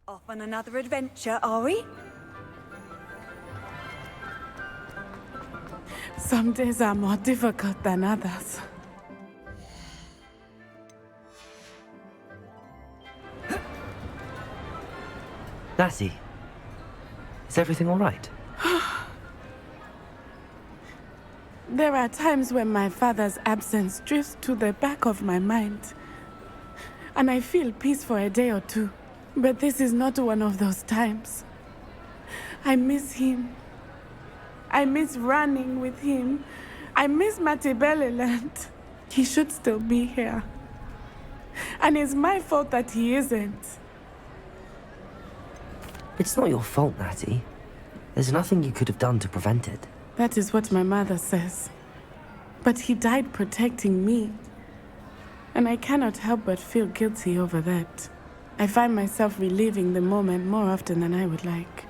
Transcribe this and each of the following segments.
Off on another adventure, are we? Some days are more difficult than others. Lassie, is everything all right? There are times when my father's absence drifts to the back of my mind, and I feel peace for a day or two. But this is not one of those times. I miss him. I miss running with him. I miss Matibeleland. He should still be here. And it's my fault that he isn't. It's not your fault, Natty. There's nothing you could have done to prevent it. That is what my mother says. But he died protecting me. And I cannot help but feel guilty over that. I find myself reliving the moment more often than I would like.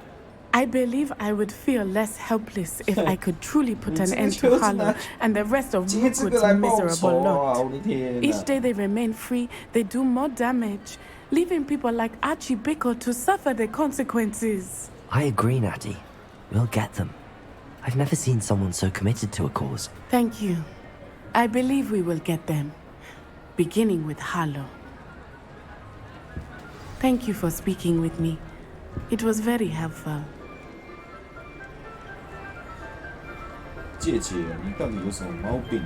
I believe I would feel less helpless if I could truly put an end to Harlow and the rest of Rookwood's miserable lot. Each day they remain free, they do more damage, leaving people like Archie Bickle to suffer the consequences. I agree, Natty. We'll get them. I've never seen someone so committed to a cause. Thank you. I believe we will get them, beginning with Harlow. Thank you for speaking with me. It was very helpful. 姐姐，你到底有什么毛病？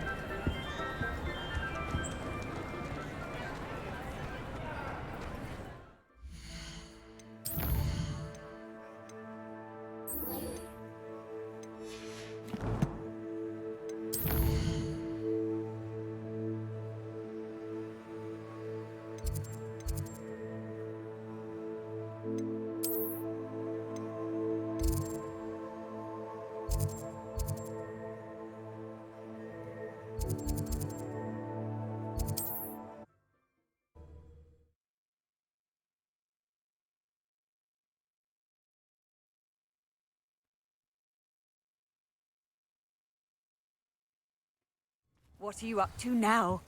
What are you up to now?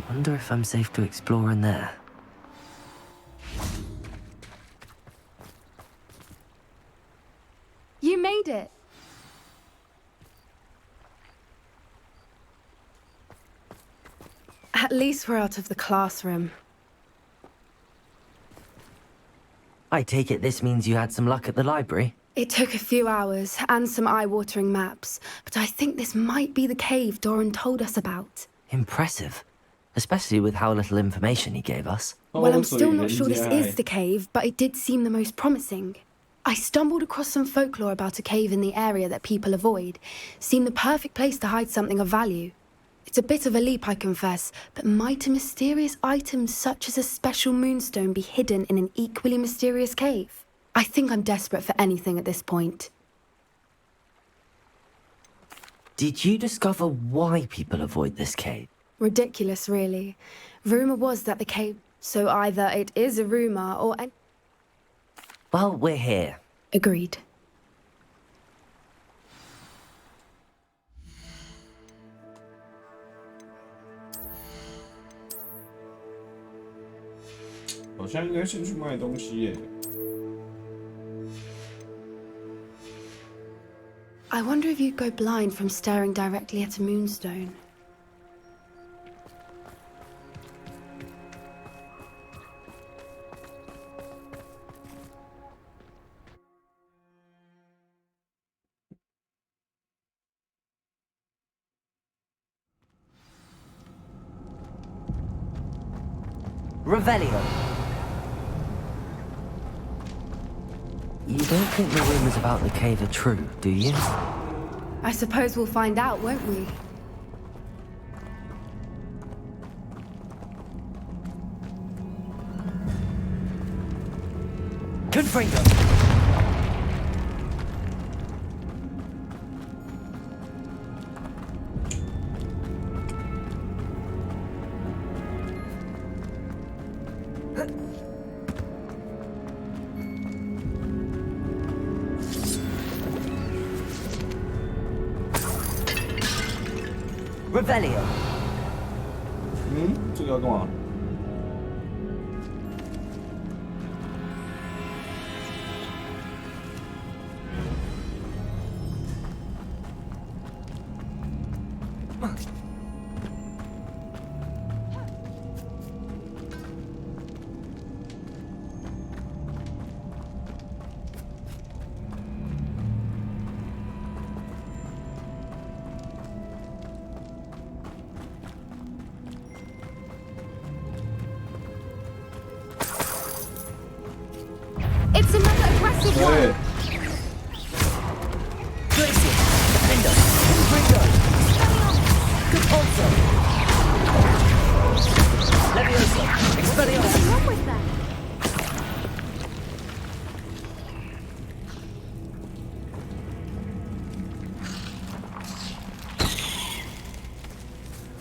Wonder if I'm safe to explore in there. You made it. At least we're out of the classroom. I take it this means you had some luck at the library? It took a few hours and some eye-watering maps, but I think this might be the cave Doran told us about. Impressive. Especially with how little information he gave us. Well, I'm still not sure this is the cave, but it did seem the most promising. I stumbled across some folklore about a cave in the area that people avoid. Seemed the perfect place to hide something of value. It's a bit of a leap, I confess, but might a mysterious item such as a special moonstone be hidden in an equally mysterious cave? I think I'm desperate for anything at this point. Did you discover why people avoid this cave? Ridiculous, really. Rumour was that the cave... So either it is a rumour or... Well, we're here. Agreed.好像应该先去卖东西耶。 I wonder if you'd go blind from staring directly at a moonstone. Revelio. You don't think the rumors about the cave are true, do you? I suppose we'll find out, won't we? Confringo. Revelio. 这个要干嘛？It's another aggressive 对 one. Glacier. Lindo. Ringo. Good also. Levioso. Expelliarmus. What's wrong with them?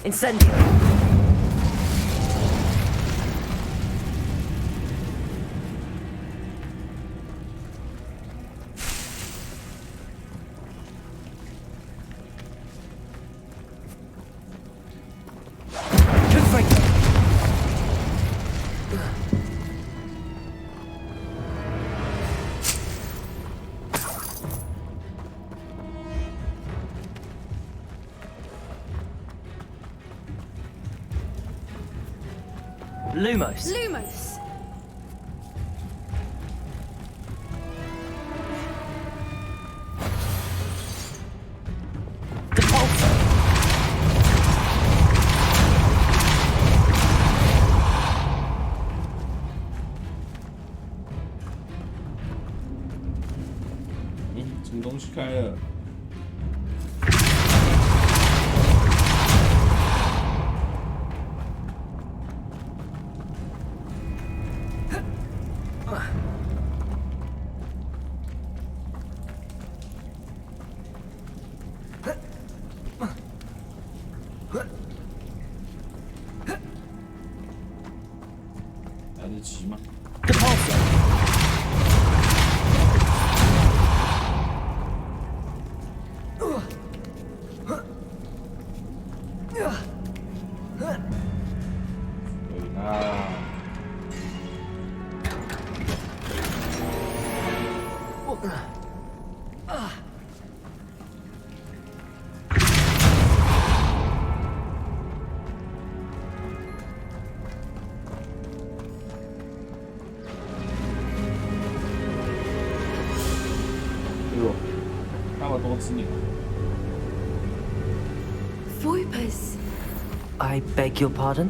Incendio. Confringo. Lumos. Lumos. Depulso. 什么东西开了？ 来得及吗？ Depulso. Voipers. I beg your pardon?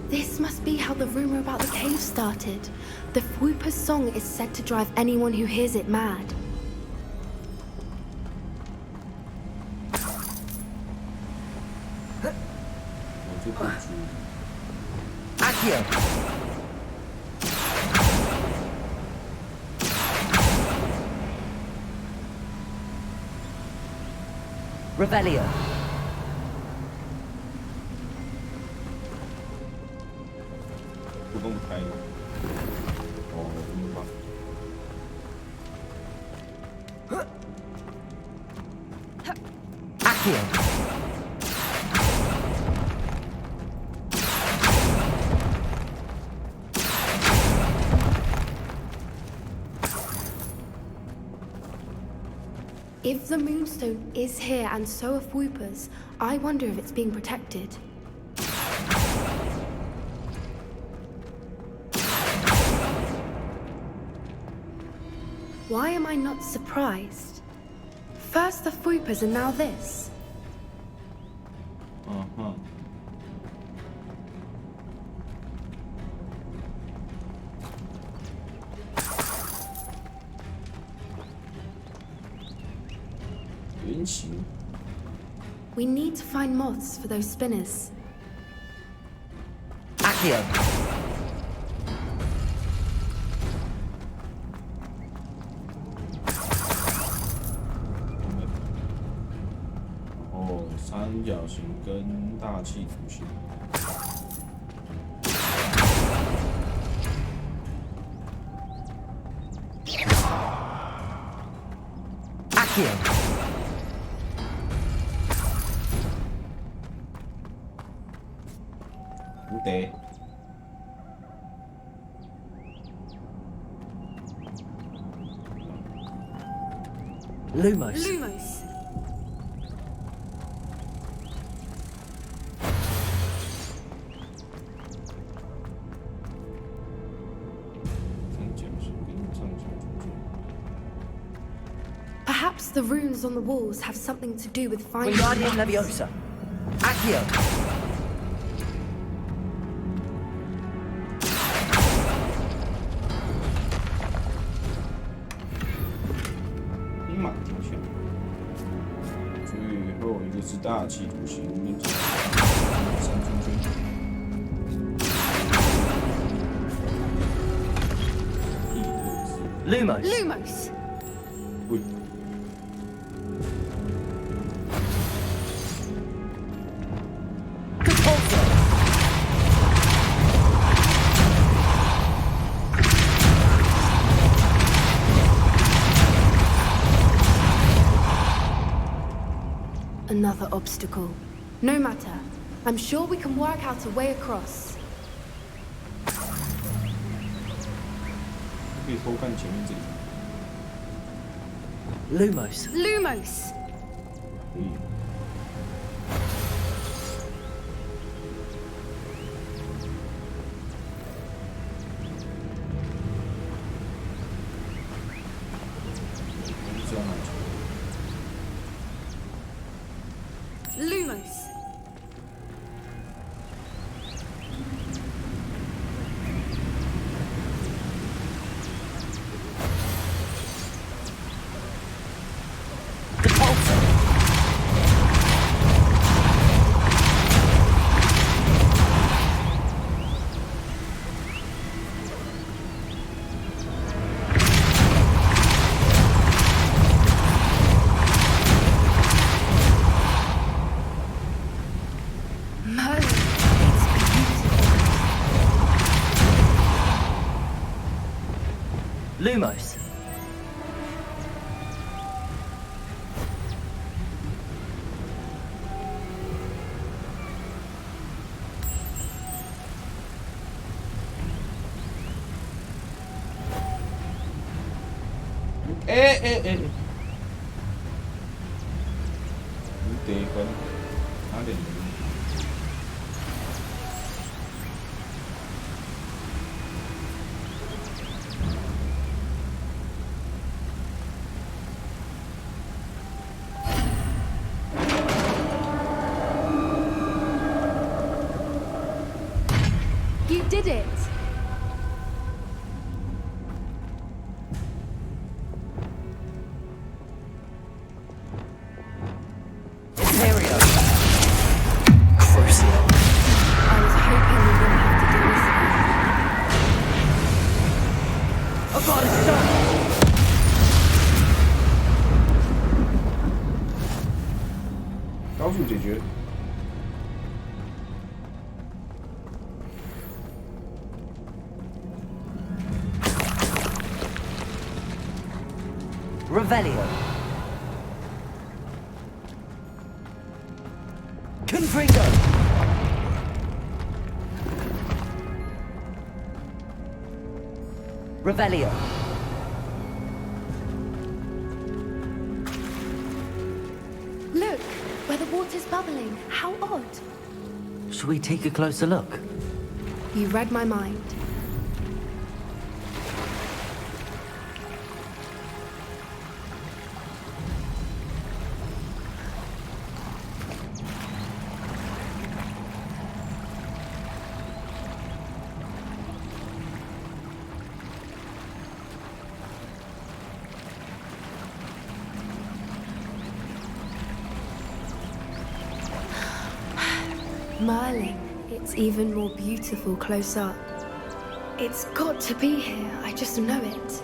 This must be how the rumor about the cave started. The Voipers' song is said to drive anyone who hears it mad. Accio. Revelio. 不动开了。哦，这么棒。 Accio. If the Moonstone is here and so are Voipers, I wonder if it's being protected. Why am I not surprised? First the Voipers and now this. 嗯哼。圆形。 We need to find moths for those spinners. Accio. 然后三角形跟大气图形。 Accio. 无敌。Lumos. Lumos. Perhaps the runes on the walls have something to do with finding. Wingardium Leviosa. Accio. 兵马精选，最后一个是大气图形面积三中圈。Lumos. Lumos. 喂， Another obstacle. No matter. I'm sure we can work out a way across. 可以偷看前面这里， Lumos. Lumos. 可以。我不知道哪里去。 Lumos. Merlin, it's beautiful. Lumos.无敌分，哪里？ You did it! Imperio. Crucio. I was hoping we wouldn't have to do this again. Oh god, it's done. Cao 速解决。 Revelio. Confringo. Revelio. Look, where the water's bubbling. How odd. Should we take a closer look? You read my mind. Merlin, it's even more beautiful close up. It's got to be here, I just know it.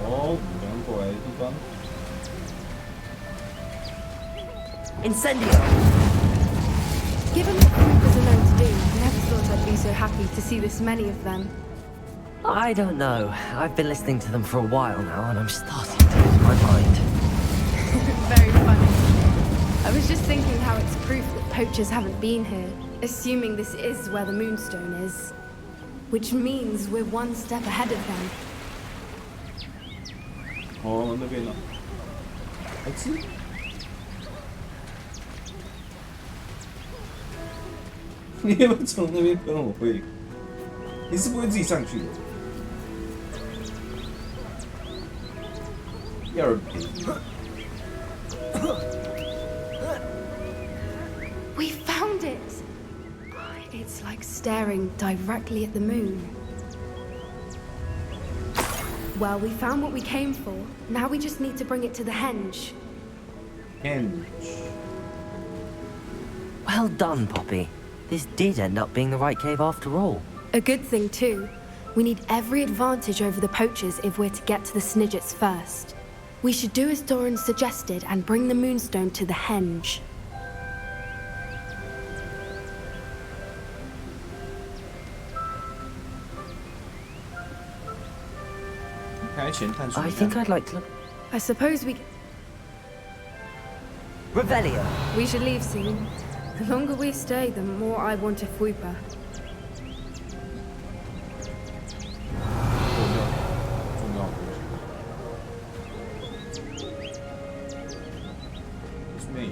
哦，五羊过来的地方。 Incendio. Given what creepers are known to do, I never thought I'd be so happy to see this many of them. I don't know. I've been listening to them for a while now, and I'm starting to lose my mind. Very funny. I was just thinking how it's proof that poachers haven't been here, assuming this is where the Moonstone is. Which means we're one step ahead of them. 哦，那边了，还吃？你要不要从那边喷我会？你是不会自己上去的，要人陪。We found it! It's like staring directly at the moon. Well, we found what we came for. Now we just need to bring it to the henge. Henge. Well done, Poppy. This did end up being the right cave after all. A good thing, too. We need every advantage over the poachers if we're to get to the Snidgets first. We should do as Doran suggested and bring the Moonstone to the henge. I think I'd like to look. I suppose Revelio! we should leave soon. The longer we stay, the more I want a Fwooper. 重要。It's me.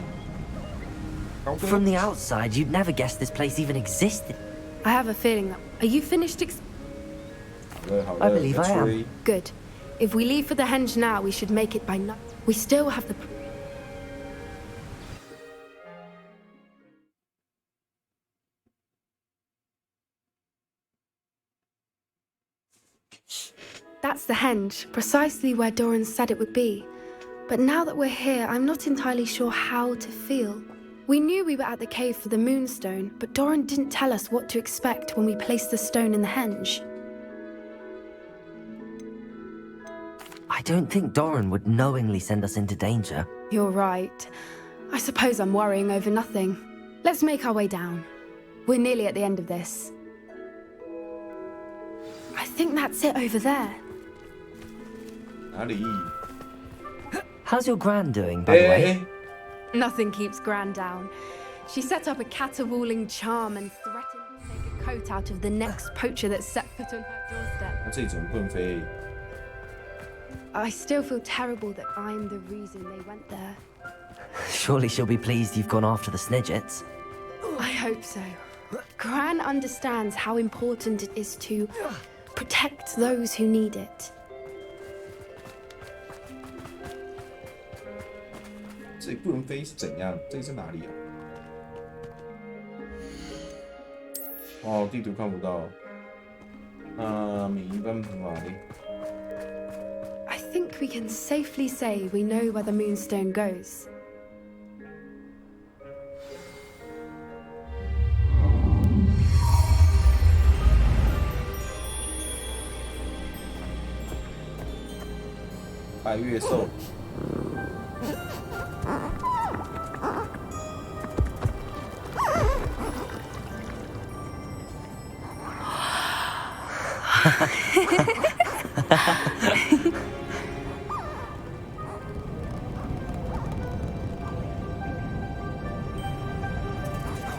From the outside, you'd never guess this place even existed. I have a feeling that... Are you finished I believe I am. Good. If we leave for the henge now, we should make it by night. We still have the... That's the henge, precisely where Doran said it would be. But now that we're here, I'm not entirely sure how to feel. We knew we were at the cave for the Moonstone, but Doran didn't tell us what to expect when we placed the stone in the henge. I don't think Doran would knowingly send us into danger. You're right. I suppose I'm worrying over nothing. Let's make our way down. We're nearly at the end of this. I think that's it over there. 哪里？ How's your gran doing, by the way? Nothing keeps Gran down. She set up a caterwauling charm and threatened to take a coat out of the next poacher that set foot on her doorstep. 那这里怎么不能飞？ I still feel terrible that I'm the reason they went there. Surely she'll be pleased you've gone after the Snidgets. I hope so. Gran understands how important it is to protect those who need it. 这里不能飞是怎样？这里是哪里啊？哦，地图看不到。明白哪里？ I think we can safely say we know where the Moonstone goes. "白月兽。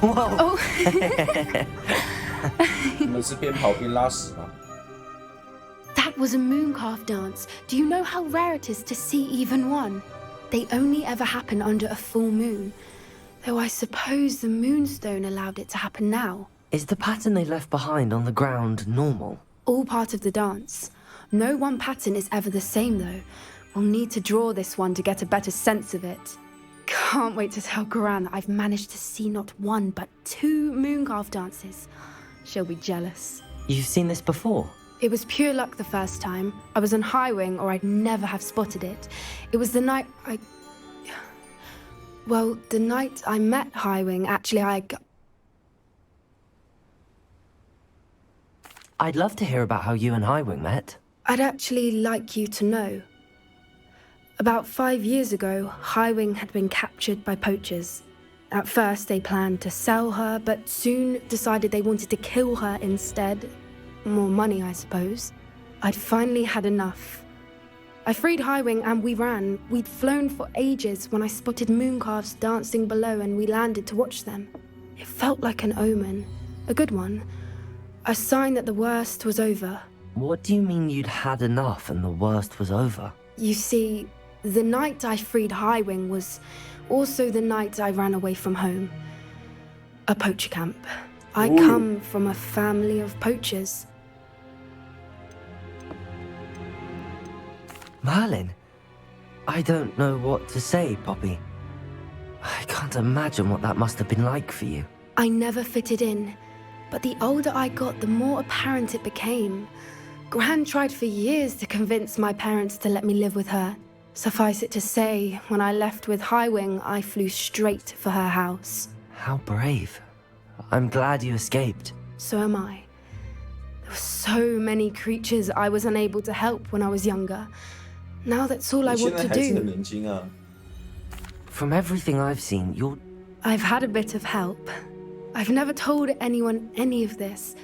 Whoa! Oh. 你们是边跑边拉屎吗？ That was a mooncalf dance. Do you know how rare it is to see even one? They only ever happen under a full moon. Though I suppose the Moonstone allowed it to happen now. Is the pattern they left behind on the ground normal? All part of the dance. No one pattern is ever the same, though. We'll need to draw this one to get a better sense of it. Can't wait to tell Gran that I've managed to see not one, but 2 mooncalf dances. She'll be jealous. You've seen this before? It was pure luck the first time. I was on Highwing, or I'd never have spotted it. It was the night Well, the night I met Highwing, actually, I'd love to hear about how you and Highwing met. I'd actually like you to know. About 5 years ago, Highwing had been captured by poachers. At first, they planned to sell her, but soon decided they wanted to kill her instead. More money, I suppose. I'd finally had enough. I freed Highwing and we ran. We'd flown for ages when I spotted mooncalves dancing below and we landed to watch them. It felt like an omen. A good one. A sign that the worst was over. What do you mean you'd had enough and the worst was over? You see, the night I freed Highwing was also the night I ran away from home. A poacher camp. I come from a family of poachers. Merlin? I don't know what to say, Poppy. I can't imagine what that must have been like for you. I never fitted in, but the older I got, the more apparent it became. Gran tried for years to convince my parents to let me live with her. Suffice it to say, when I left with Highwing, I flew straight for her house. How brave. I'm glad you escaped. So am I. There were so many creatures I was unable to help when I was younger. Now that's all I 你现 want 在 to 还是很 do. 年轻啊。 From everything I've seen, you're... I've had a bit of help. I've never told anyone any of this.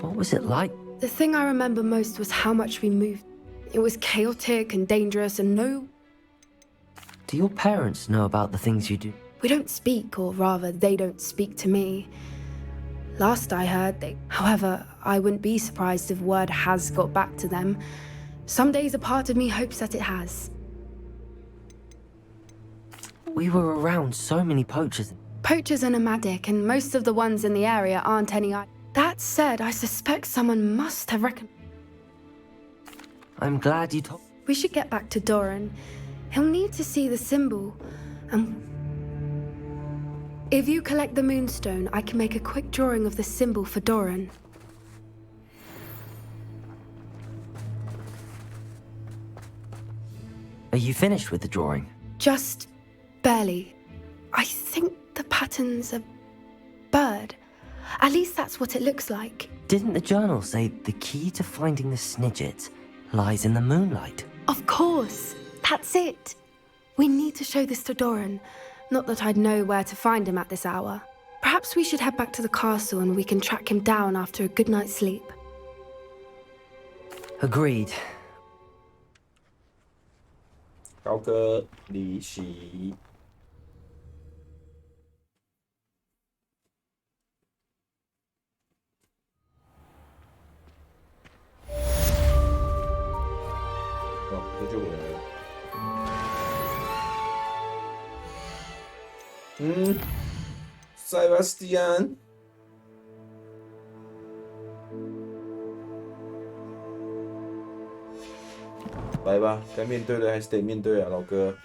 What was it like? The thing I remember most was how much we moved. It was chaotic and dangerous and no... Do your parents know about the things you do? We don't speak, or rather, they don't speak to me. Last I heard, they... However, I wouldn't be surprised if word has got back to them. Some days a part of me hopes that it has. We were around so many poachers. Poachers are nomadic, and most of the ones in the area aren't any... That said, I suspect someone must have I'm glad you told... We should get back to Doran. He'll need to see the symbol, and... If you collect the moonstone, I can make a quick drawing of the symbol for Doran. Are you finished with the drawing? Just barely. I think the pattern's a bird. At least that's what it looks like. Didn't the journal say the key to finding the Snidget lies in the moonlight? Of course. That's it. We need to show this to Doran. Not that I'd know where to find him at this hour. Perhaps we should head back to the castle and we can track him down after a good night's sleep. Agreed. 高歌离席。哦，这就回来了。Sebastian。来吧，该面对的还是得面对啊，老哥。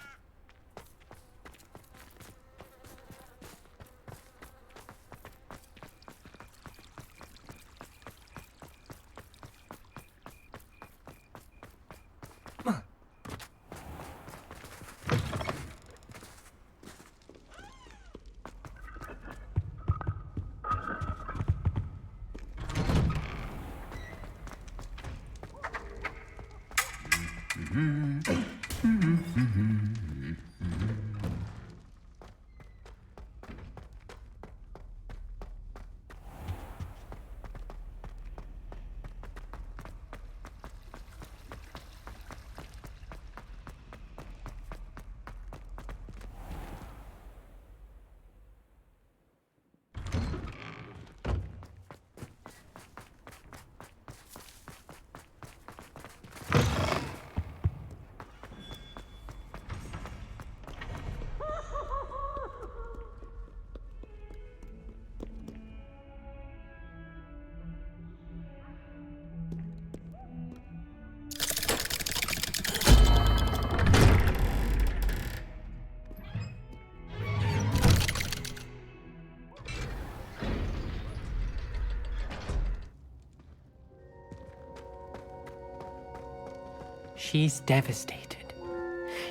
She's devastated.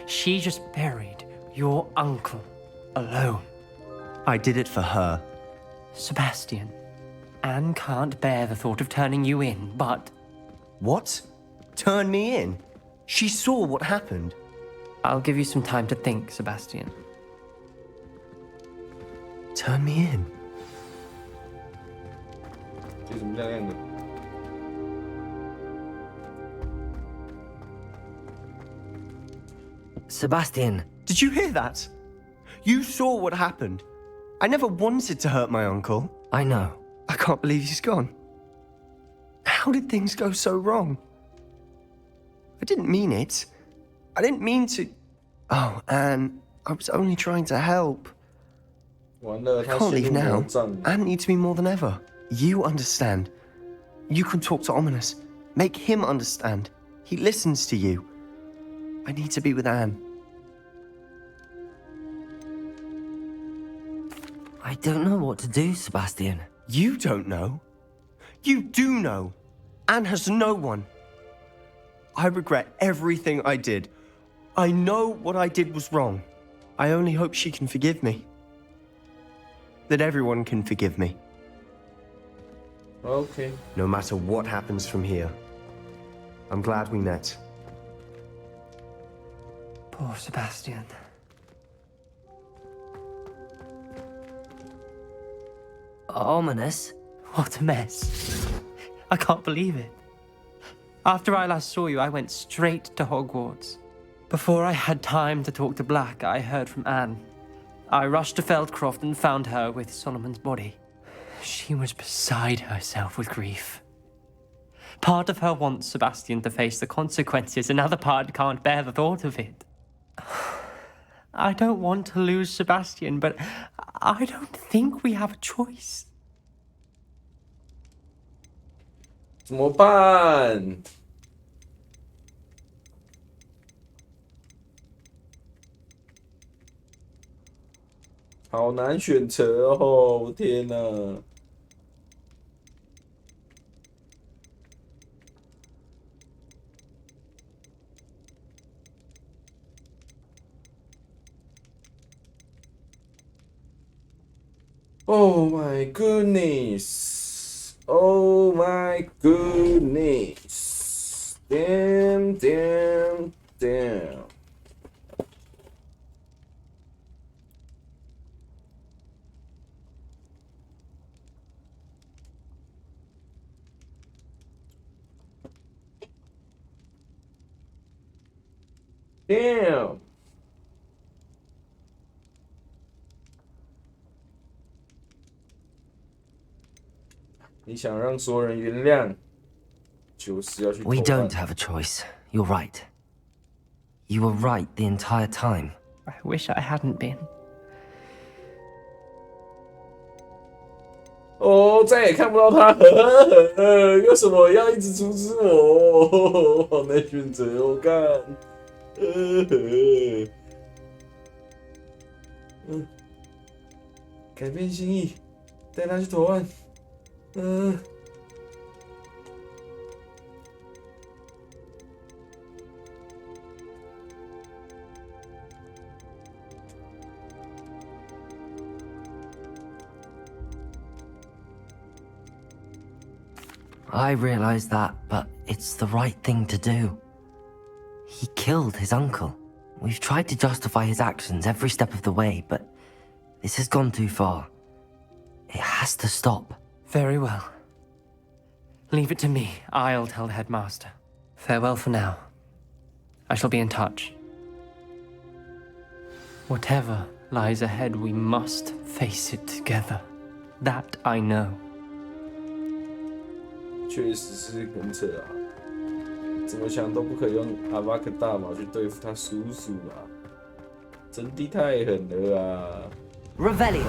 She just buried your uncle alone. I did it for her. Sebastian, Anne can't bear the thought of turning you in, but... What? Turn me in? She saw what happened. I'll give you some time to think, Sebastian. Turn me in. 这怎么亮亮的？ Sebastian. Did you hear that? You saw what happened. I never wanted to hurt my uncle. I know. I can't believe he's gone. How did things go so wrong? I didn't mean it. I didn't mean to... Oh, Anne, I was only trying to help. 完了， I 他 can't 陷 leave 入 now. 魔障。 Anne needs me more than ever. You understand. You can talk to Ominous. Make him understand. He listens to you. I need to be with Anne. I don't know what to do, Sebastian. You don't know. You do know. Anne has no one. I regret everything I did. I know what I did was wrong. I only hope she can forgive me. That everyone can forgive me. OK， No matter what happens from here. I'm glad we met. Poor Sebastian. Ominous? What a mess. I can't believe it. After I last saw you, I went straight to Hogwarts. Before I had time to talk to Black, I heard from Anne. I rushed to Feldcroft and found her with Solomon's body. She was beside herself with grief. Part of her wants Sebastian to face the consequences, another part can't bear the thought of it. I don't want to lose Sebastian, but I don't think we have a choice. 怎么办？好难选择哦！天哪！Oh my goodness! Oh my goodness! Damn, damn, damn. Damn. 你想让所有人原谅，就是要去。We don't have a choice. You're right. You were right the entire time. I wish I hadn't been. 哦，再也看不到他，为什么要一直阻止我？好难选择哦，干，改变心意，带他去投案，I realize that, but it's the right thing to do. He killed his uncle. We've tried to justify his actions every step of the way, but this has gone too far. It has to stop. Very well. Leave it to me. I'll tell the headmaster. Farewell for now. I shall be in touch. Whatever lies ahead, we must face it together. That I know. 确实是很扯啊！怎么想都不可以用阿巴克大毛去对付他叔叔啊！真的太狠了啊！ Revelio.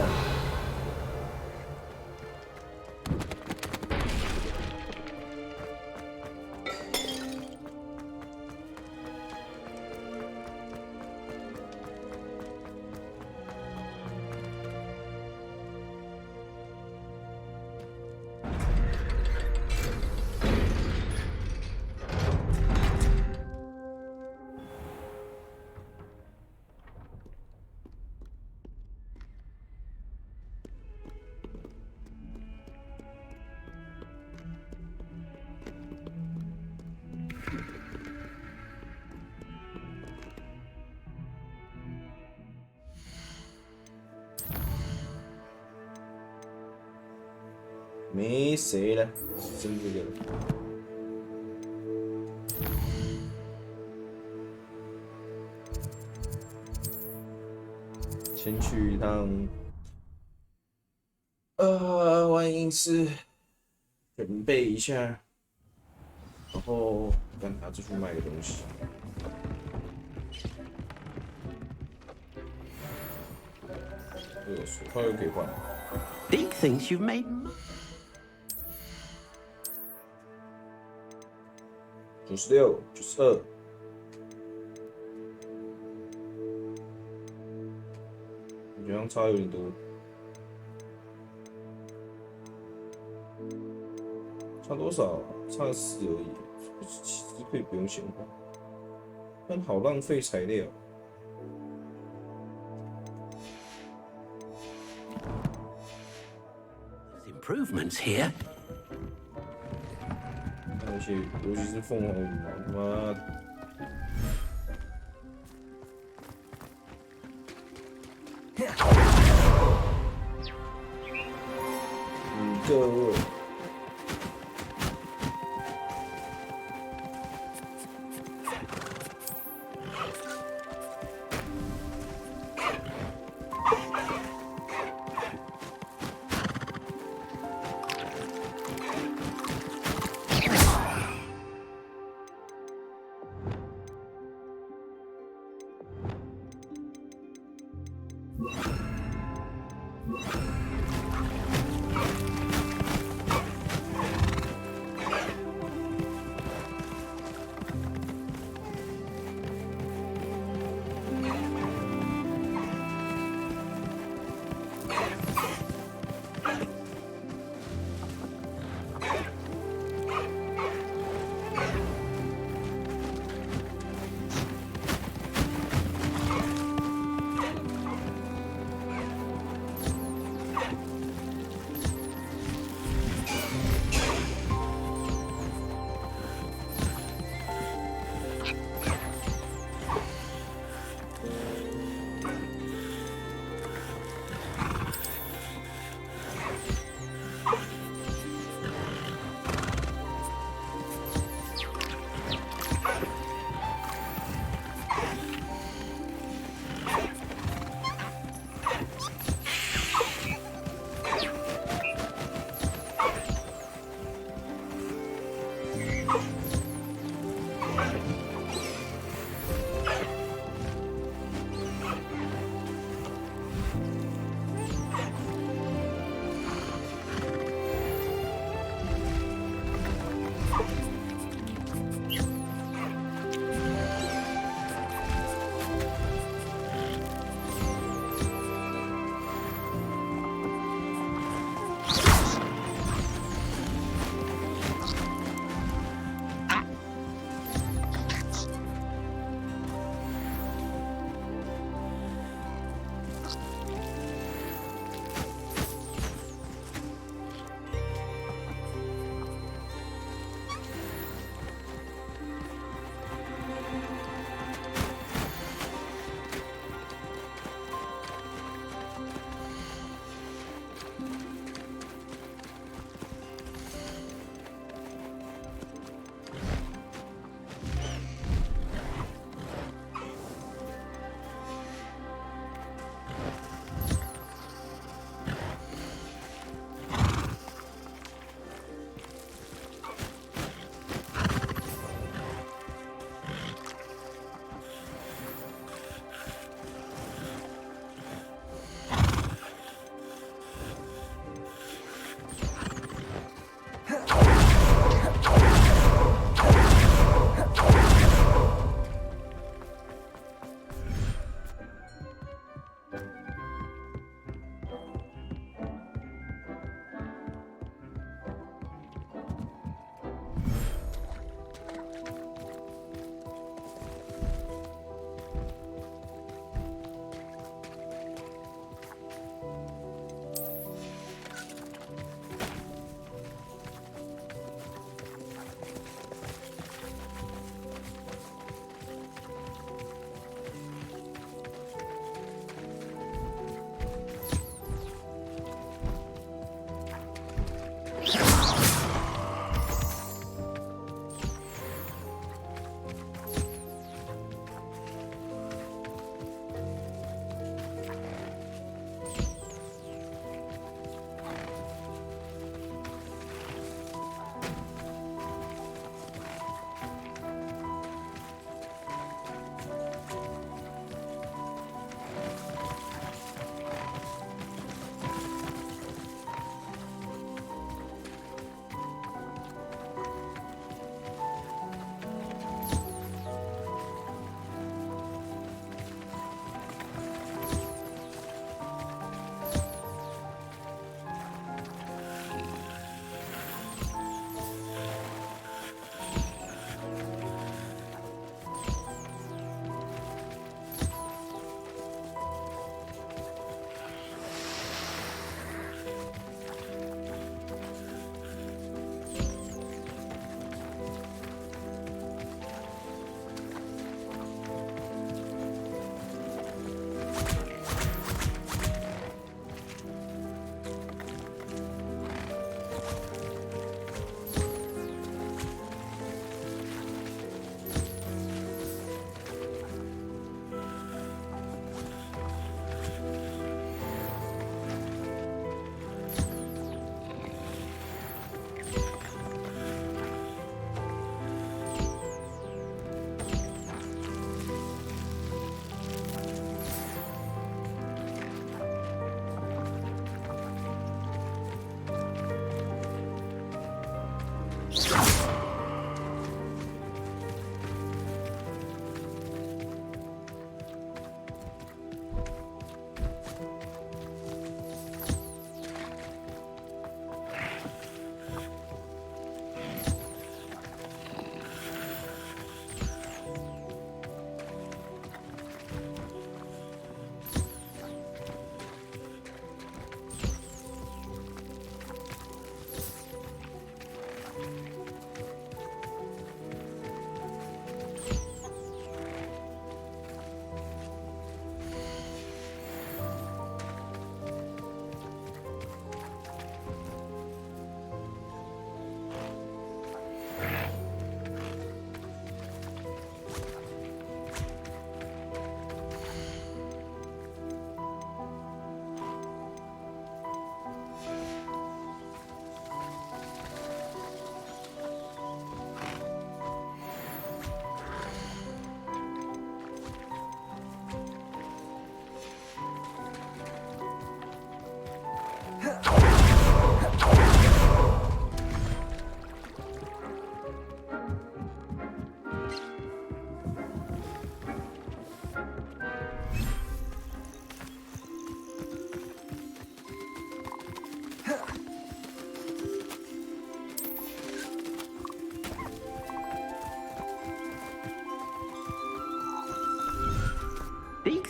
没谁了，剩这个了。先去一趟万应室准备一下，然后赶他出去买个东西。手套又可以换。Deke thinks you've made. 96、92。好像差有点多。差多少啊？差4而已，其实可以不用先换，但好浪费材料。Improvements here. 那些，尤其是凤凰羽毛，他妈的。各位。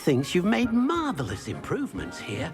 Dick thinks you've made marvelous improvements here.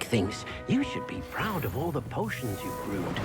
Thinks you should be proud of all the potions you've brewed.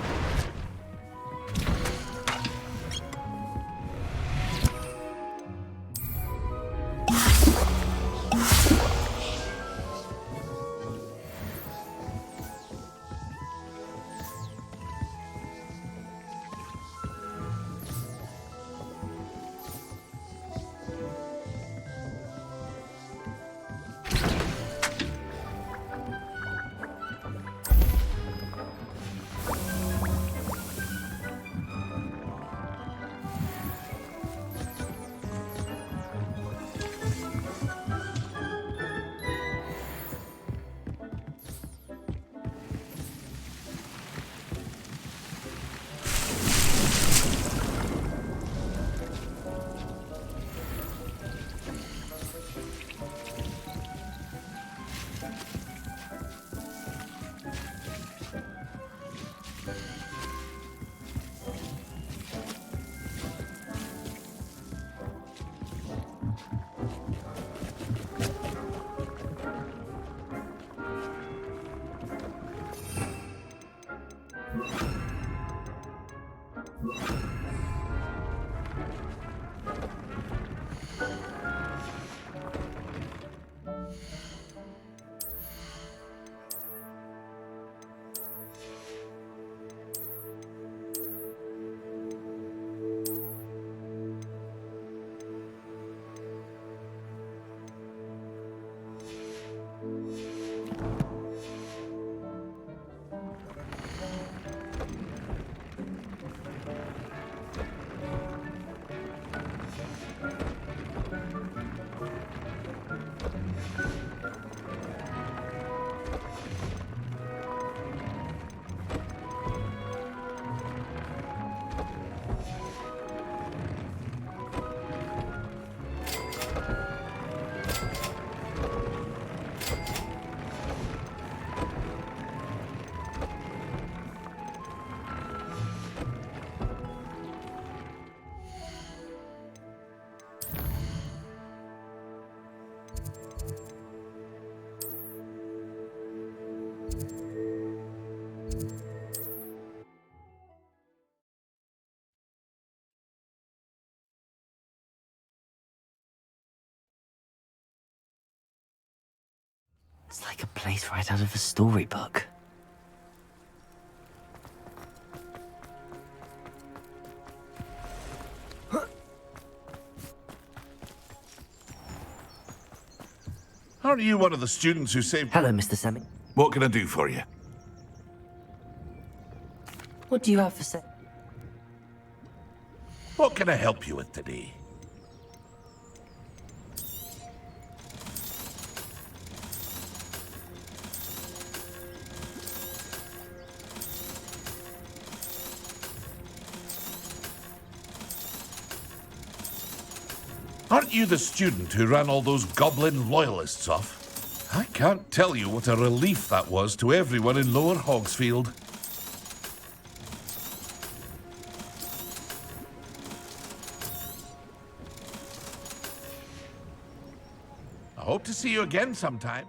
It's like a place right out of a storybook. Aren't you one of the students who saved... Hello, Mr. Semi. What can I do for you? What do you have for sale? What can I help you with today? Aren't you the student who ran all those goblin loyalists off? I can't tell you what a relief that was to everyone in Lower Hogsfield. I hope to see you again sometime.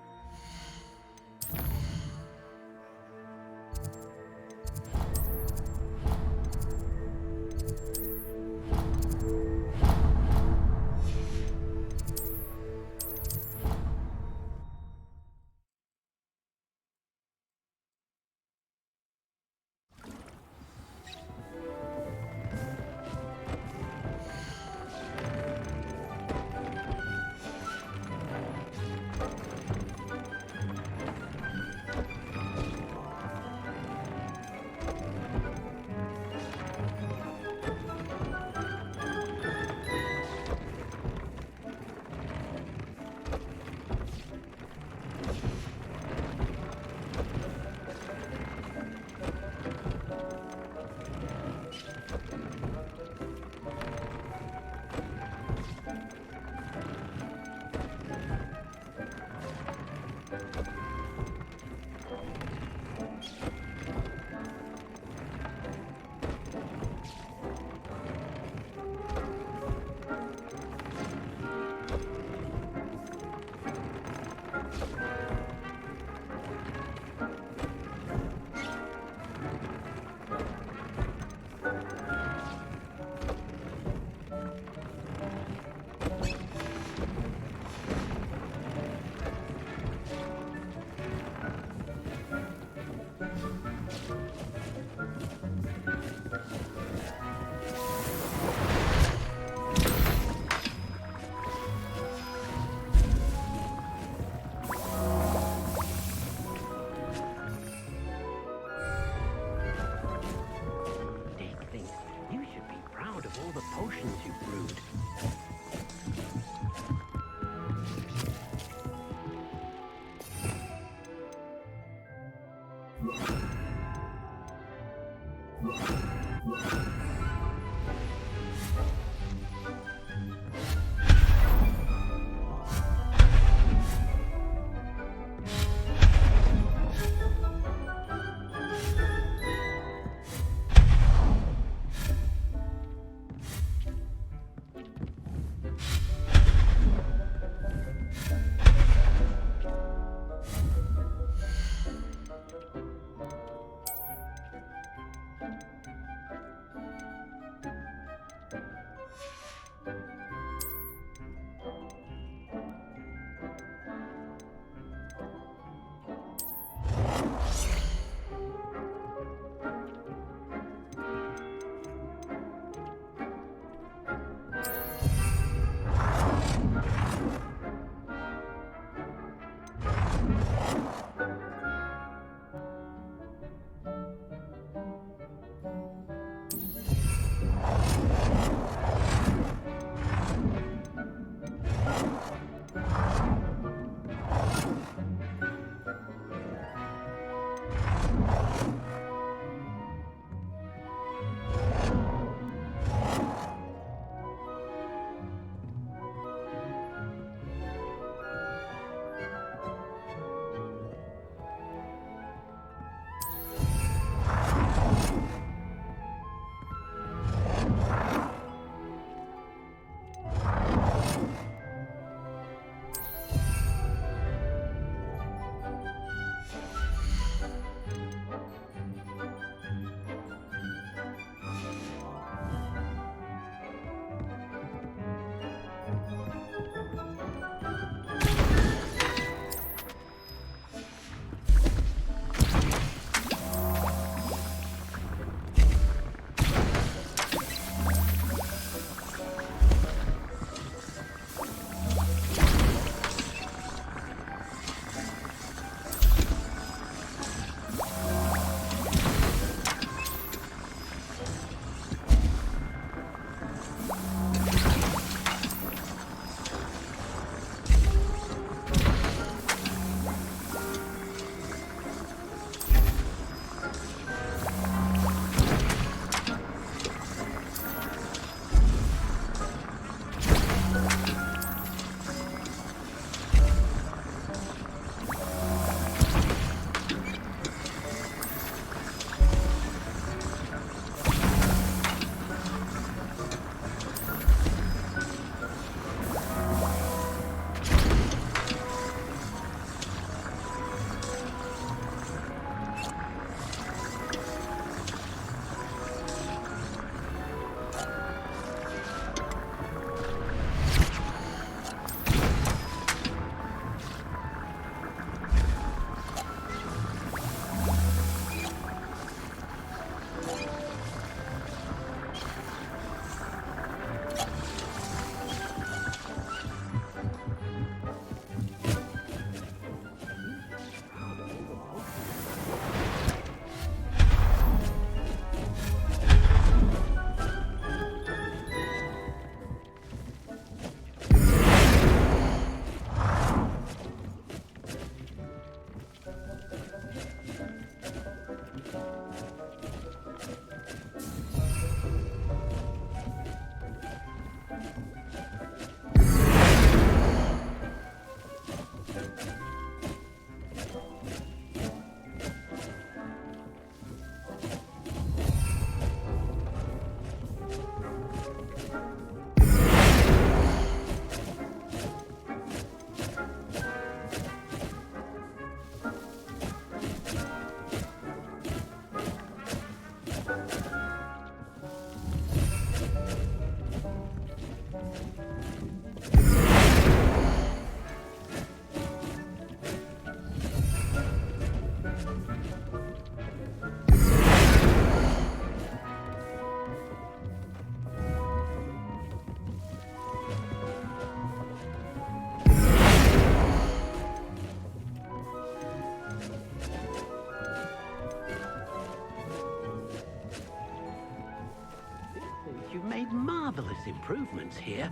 made marvelous improvements here.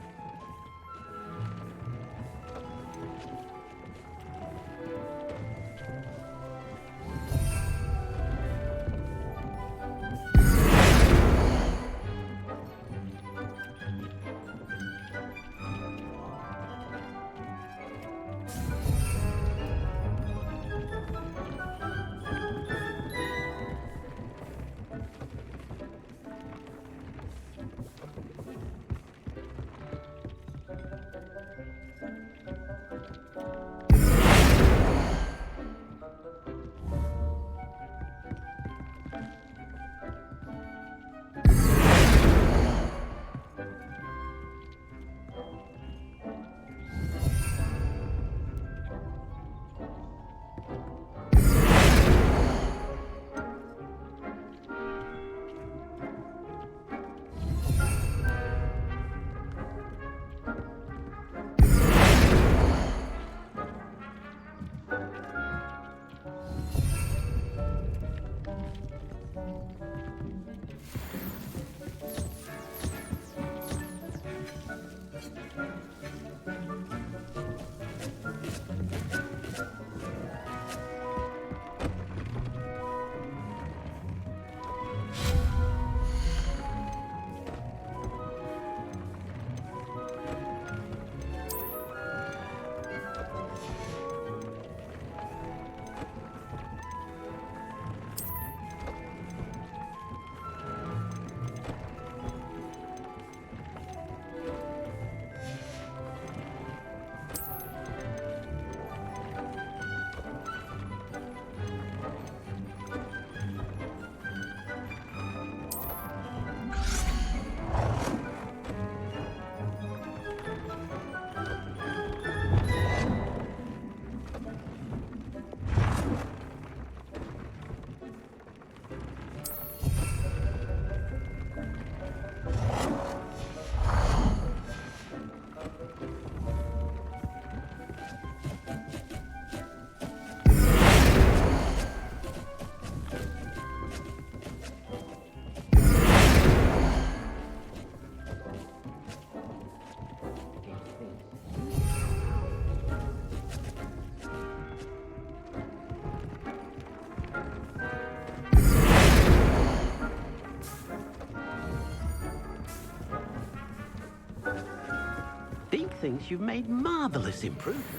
Deke thinks you've made marvelous improvements.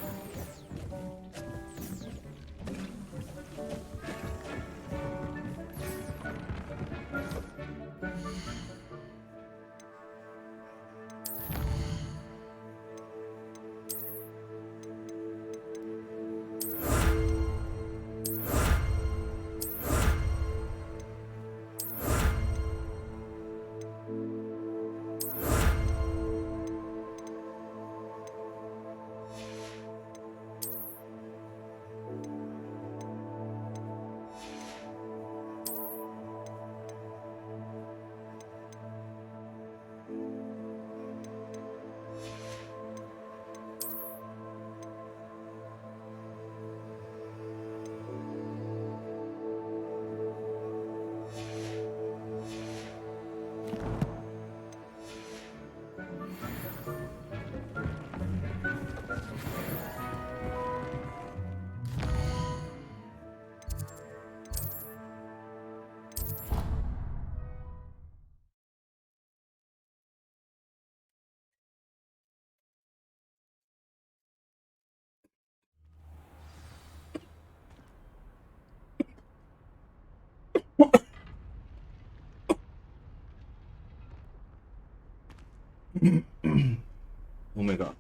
Oh my god.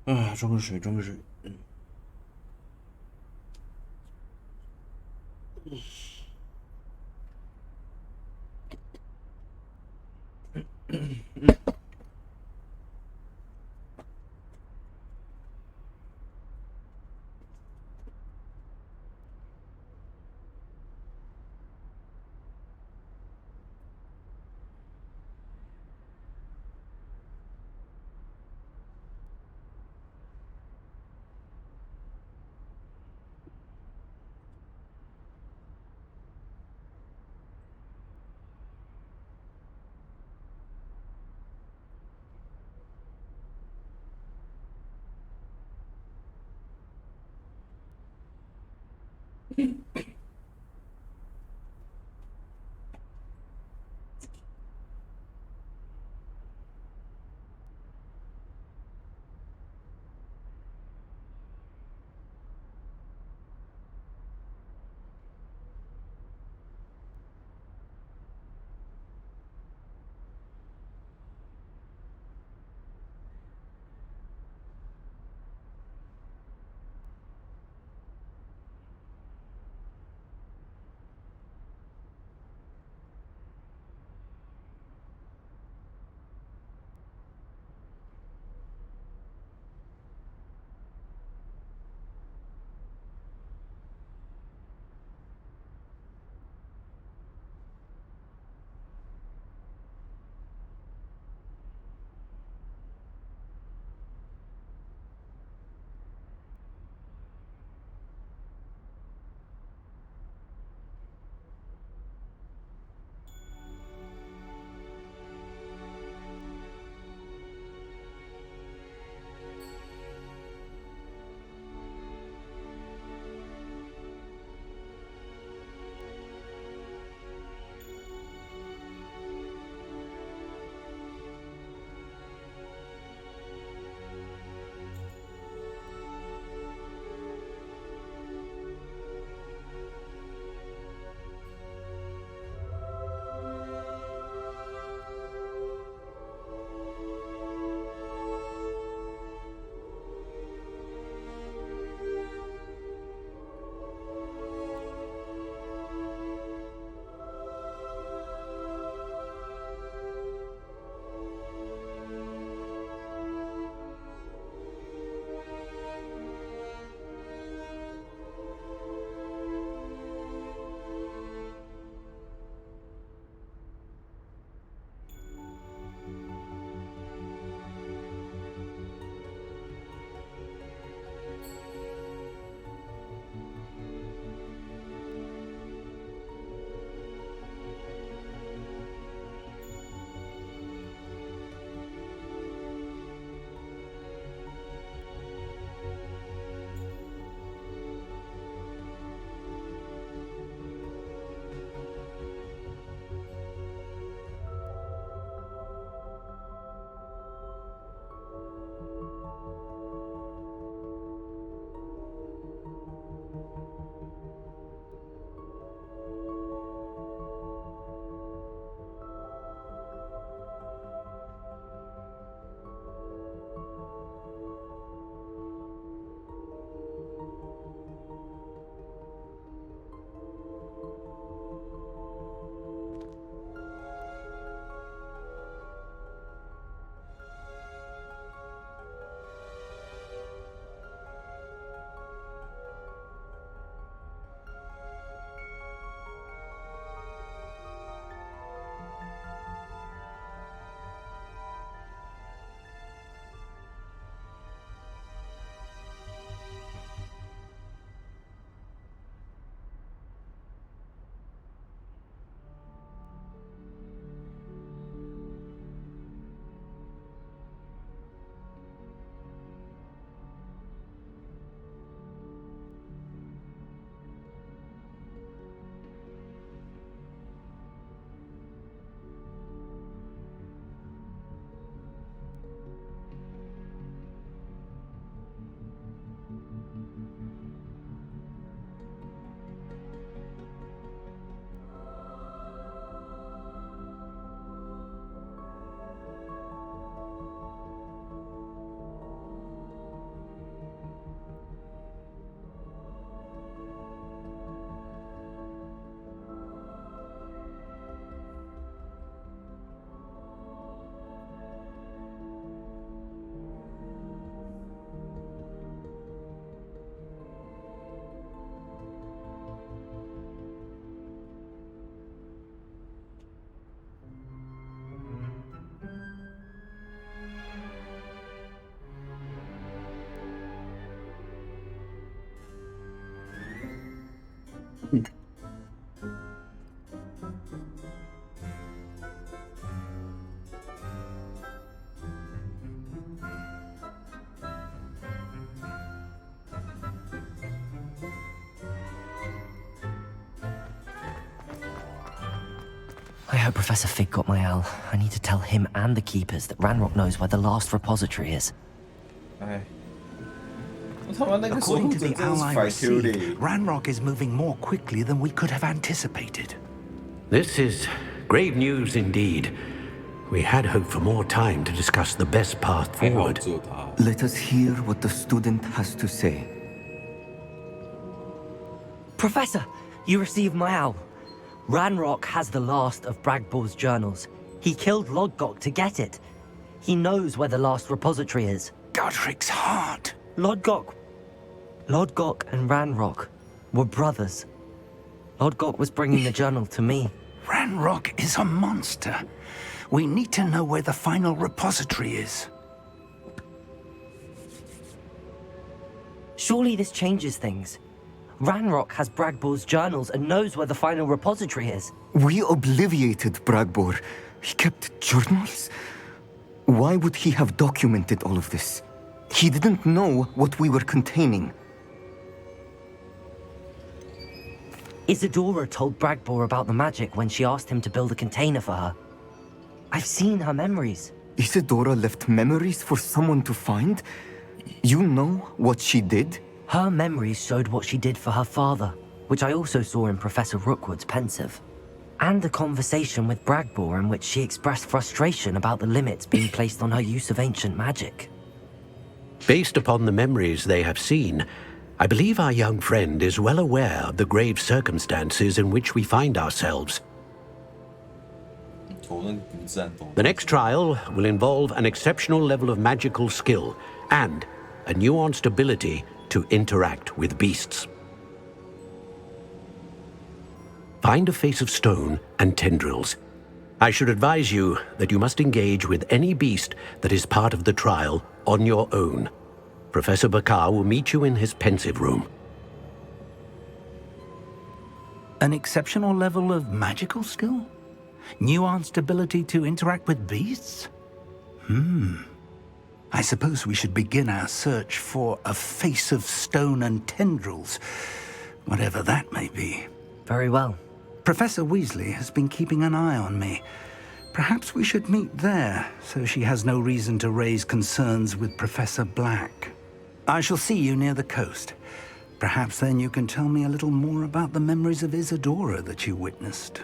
啊，装个水，装个水。hope Professor Fig got my owl. I need to tell him and the keepers that Ranrock knows where the last repository is. 哎，他妈那个守 According 护 to 者 the 真的是 owl I 反 Q 的。 received, Ranrock is moving more quickly than we could have anticipated. This is grave news indeed. We had hoped for more time to discuss the best path 还好 forward. 只有他。 Let us hear what the student has to say. Professor, you received my owl. Ranrock has the last of Bragbor's journals. He killed Lodgok to get it. He knows where the last repository is. Godric's heart. Lodgok and Ranrock were brothers. Lodgok was bringing the journal to me. Ranrock is a monster. We need to know where the final repository is. Surely this changes things. Ranrock has Bragbor's journals and knows where the final repository is. We obliviated Bragbor. He kept journals? Why would he have documented all of this? He didn't know what we were containing. Isadora told Bragbor about the magic when she asked him to build a container for her. I've seen her memories. Isadora left memories for someone to find? You know what she did? Her memories showed what she did for her father, which I also saw in Professor Rookwood's pensive. And a conversation with Bragbor in which she expressed frustration about the limits being placed on her use of ancient magic. Based upon the memories they have seen, I believe our young friend is well aware of the grave circumstances in which we find ourselves. The next trial will involve an exceptional level of magical skill and a nuanced ability to interact with beasts. Find a face of stone and tendrils. I should advise you that you must engage with any beast that is part of the trial on your own. Professor Bakar will meet you in his pensive room. An exceptional level of magical skill? Nuanced ability to interact with beasts? I suppose we should begin our search for a face of stone and tendrils, whatever that may be. Very well. Professor Weasley has been keeping an eye on me. Perhaps we should meet there, so she has no reason to raise concerns with Professor Black. I shall see you near the coast. Perhaps then you can tell me a little more about the memories of Isadora that you witnessed.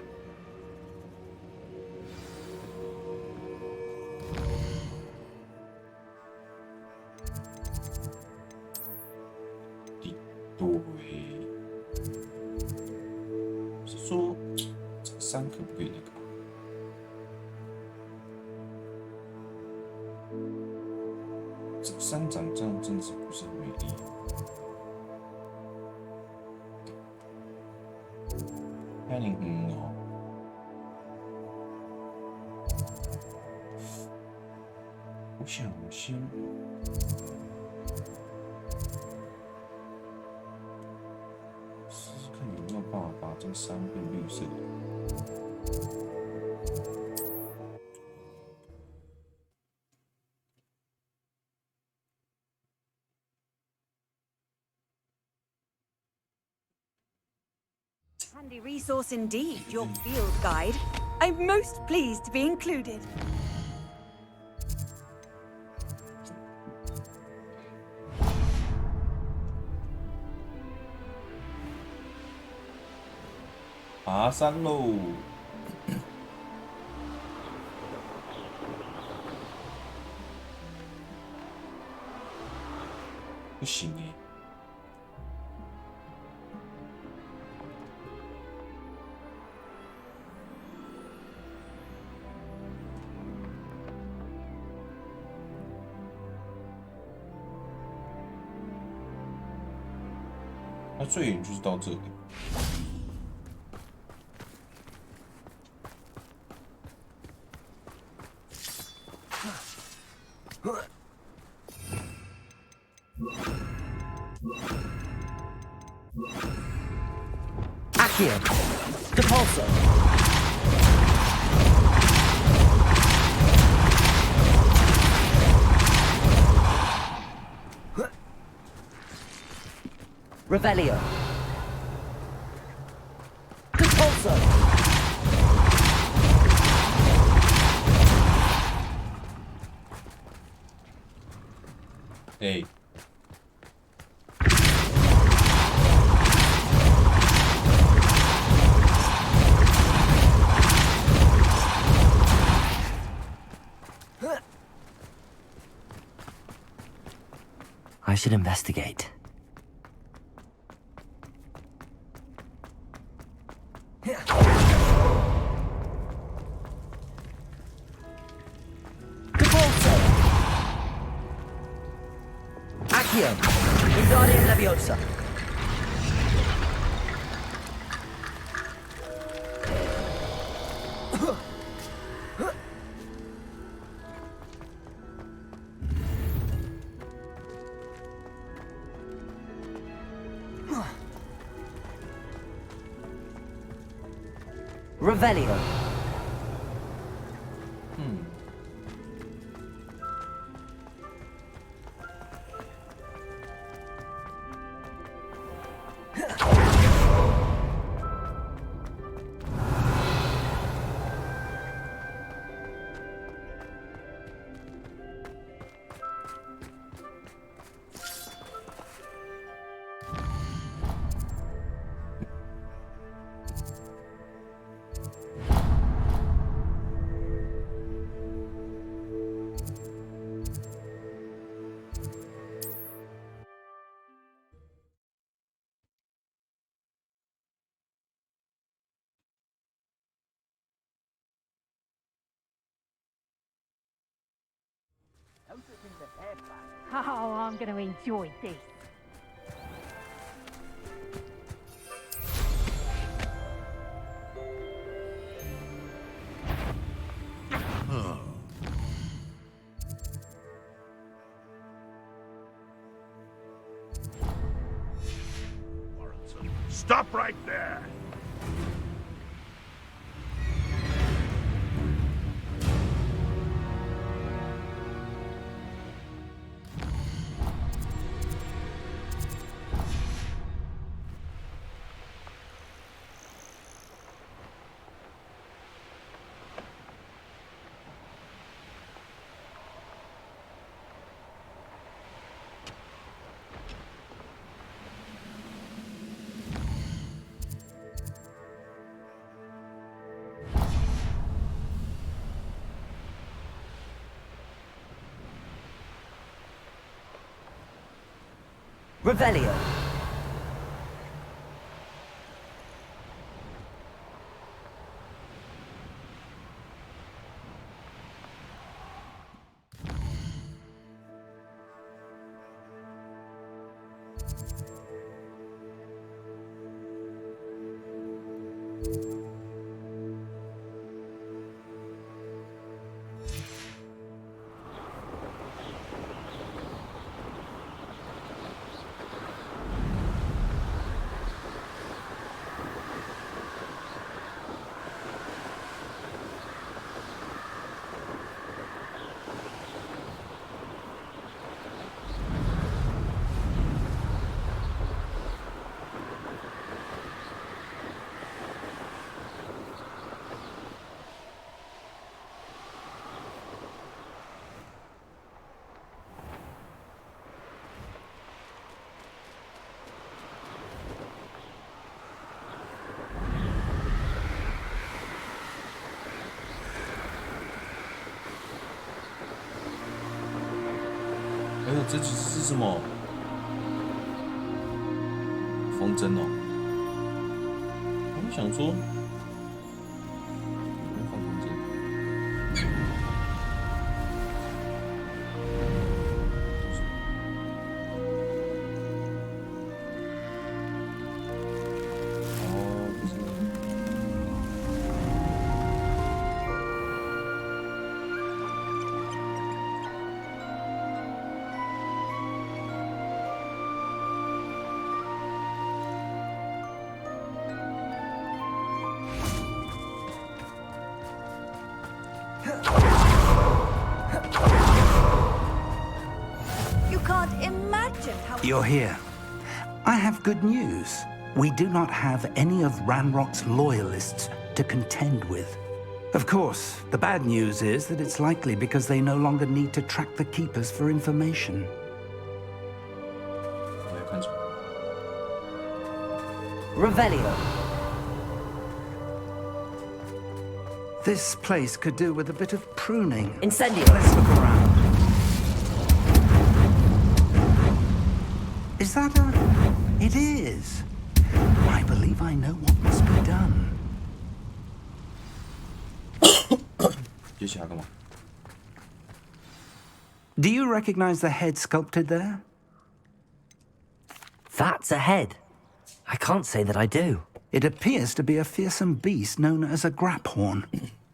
Handy resource indeed, your field guide. I'm most pleased to be included.爬山喽！不行哎。那最远就是到这里。Accio! Depulso! Revelio! Depulso! 哎。I should investigate. Accio, Wingardium Leviosa. Revelio. Oh, I'm going to enjoy this. Stop right there! Revelio.这其实是什么？风筝哦。我想说，放风筝。哦，不是。You're here. I have good news. We do not have any of Ranrock's loyalists to contend with. Of course, the bad news is that it's likely because they no longer need to track the Keepers for information. 看什么？ Revelio. This place could do with a bit of pruning. Incendio. Let's look around. Is that a... It is. I believe I know what must be done. 接下来干嘛？ Do you recognize the head sculpted there? That's a head. I can't say that I do. It appears to be a fearsome beast known as a graphorn.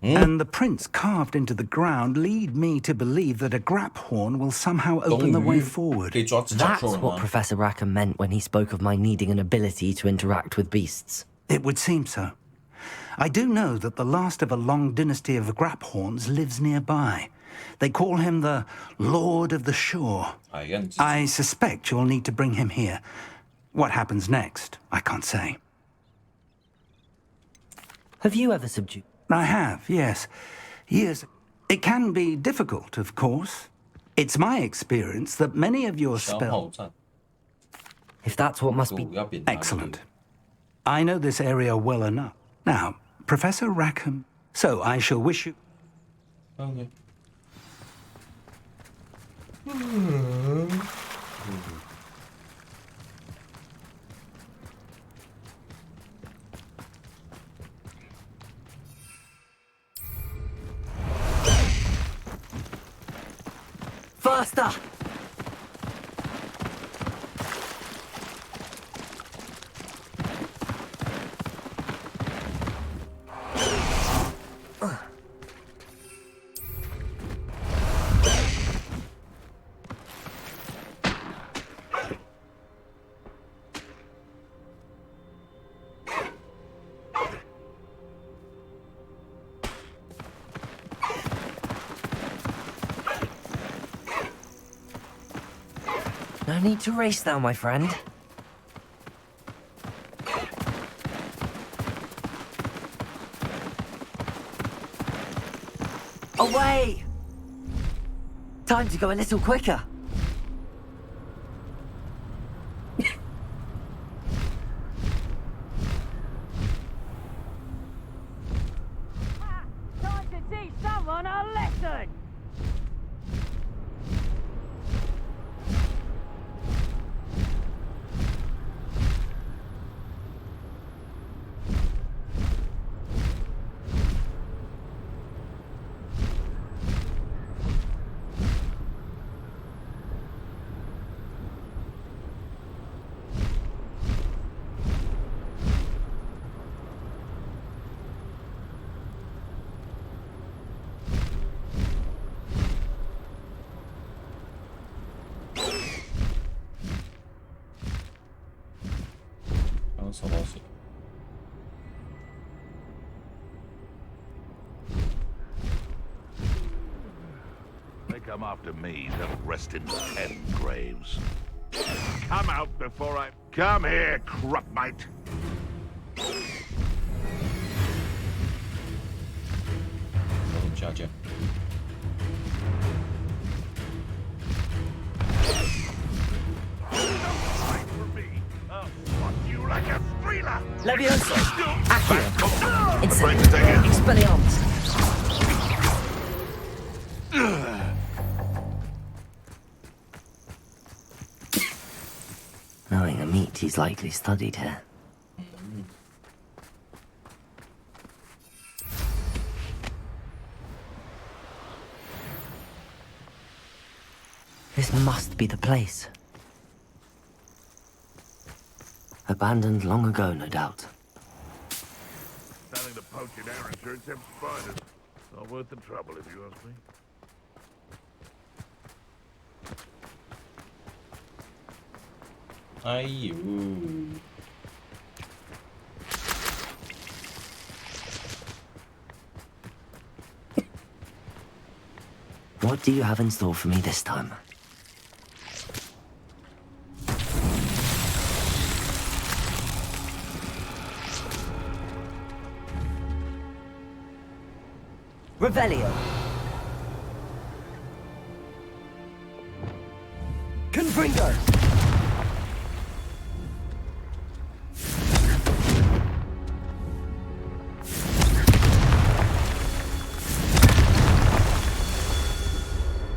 And the prints carved into the ground lead me to believe that a graphorn will somehow open the way forward. That's what Professor Rackham meant when he spoke of my needing an ability to interact with beasts. It would seem so. I do know that the last of a long dynasty of graphorns lives nearby. They call him the Lord of the Shore. I suspect you'll need to bring him here. What happens next, I can't say. Have you ever subdued? I have, yes. Years. It can be difficult, of course. It's my experience that many of your spells... If that's what must be... Excellent. I know this area well enough. Now, Professor Rackham, so I shall wish you... Okay. Faster! No need to race now, my friend. Away! Time to go a little quicker. Time to teach someone a lesson! They come after me, they'll rest in 10 graves. Come out before I... Come here, crupmite! Levioso! Accio! Incendio! Expelliarmus! Knowing a meat he's likely studied here. This must be the place. Abandoned long ago, no doubt. Selling the poaching air insurance have spiders. Not worth the trouble, if you ask me. Ayo. What do you have in store for me this time? Revelio. Confringo.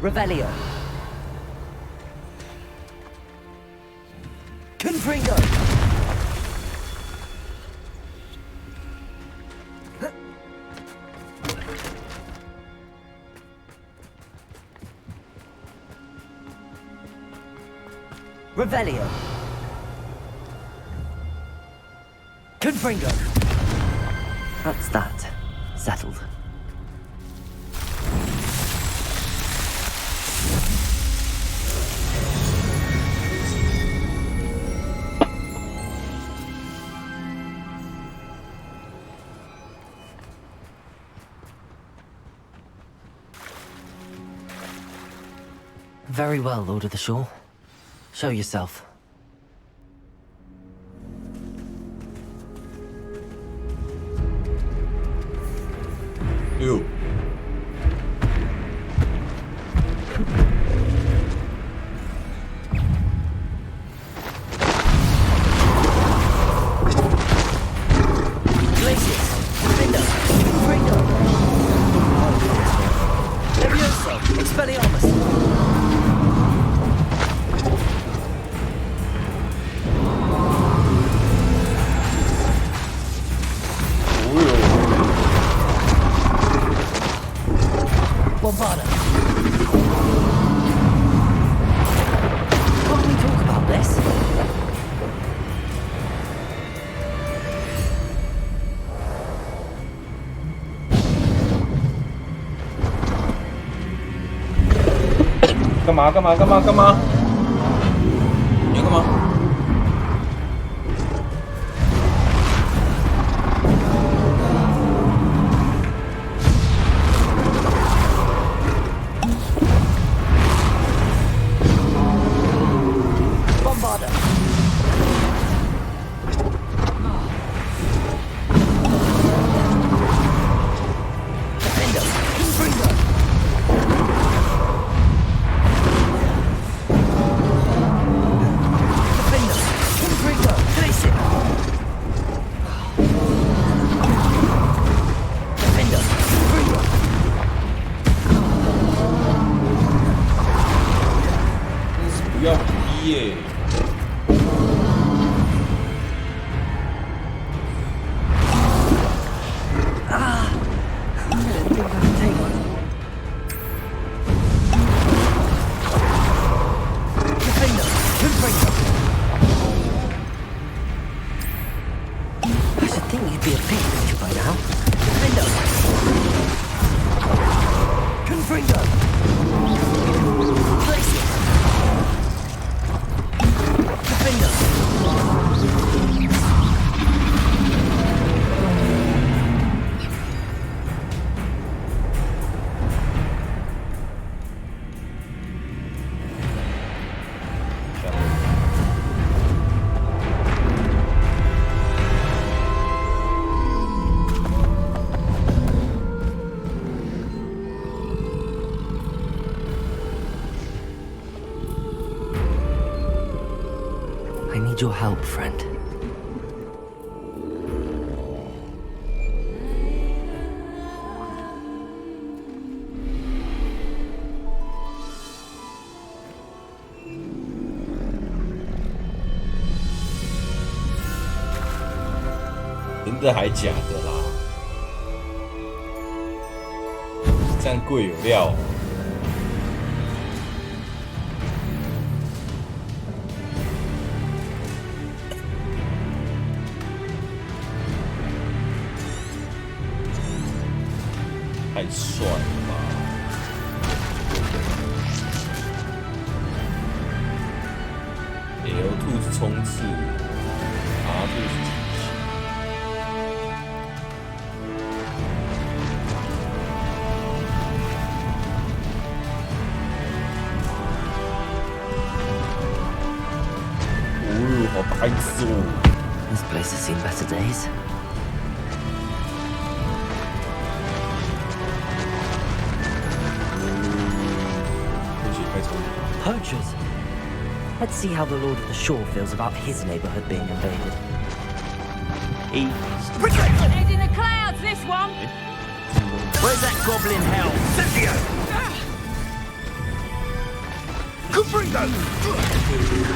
Revelio. Confringo. Revelio. Confringo. That's that. Settled. Very well, Lord of the Shore. Show yourself. Ew. Glacius. Findo. Confringo. Levioso. Expelliarmus. Bombarda. Can't we talk about this?干嘛？干嘛？干嘛？干嘛？你要干嘛？Bombarda. Defendo. Confringo. Defendo. Confringo. Glacius. Defendo. Confringo.不要逼耶！Defendo. Confringo. I should think you'd be a bit richer by now. Defendo. Confringo. Glacius. Defendo. I need your help, friend.真的还假的啦？这样贵有料哦。太帅了吧！L 兔子冲刺，R 兔子提醒。哦，好白痴哦！ This place has seen better days. Poachers. Let's see how the Lord of the Shore feels about his neighborhood being invaded. Head in the clouds, this one! Where's that goblin hell? Cynthia! Confringo!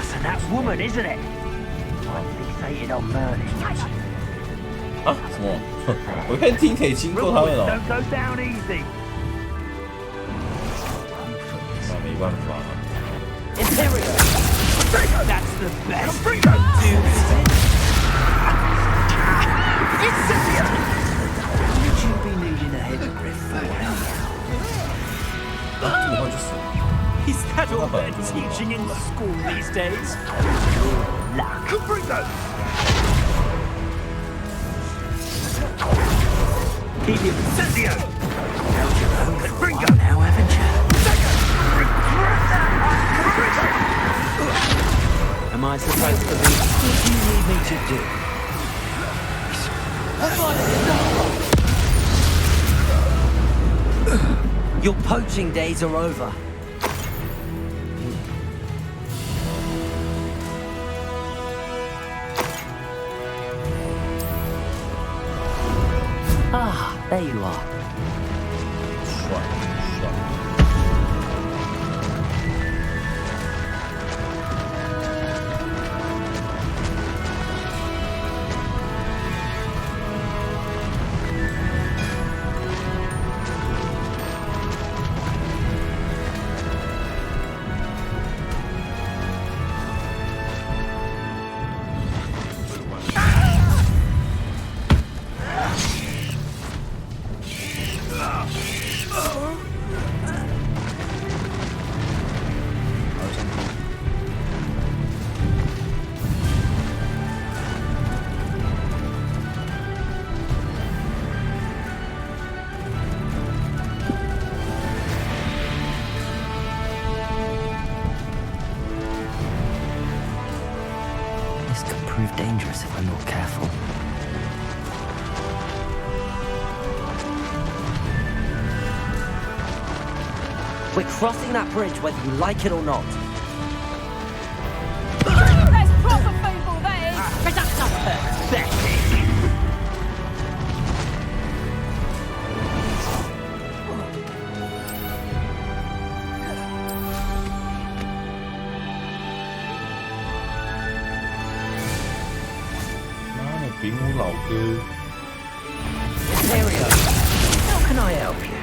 So that woman, isn't it? I'm fixated on Merlin. 啊？什么？我看听可以经过他们哦。 Don't go down easy. 那没办法。 Imperial! That's the best. Confringo! Incendio! Would you be needing a hippogriff for Is that all they're teaching in school these days? luck? Confringo! Keep him. Incendio! Held your own for a while now, haven't you? Regret that! Am I supposed to be? What do you need me to do? Your poaching days are over. Ah, there you are. 帅帅。 This could prove dangerous if I'm not careful. We're crossing that bridge whether you like it or not. That's proper football, that is. But that's not pathetic. Imperial, how can I help you?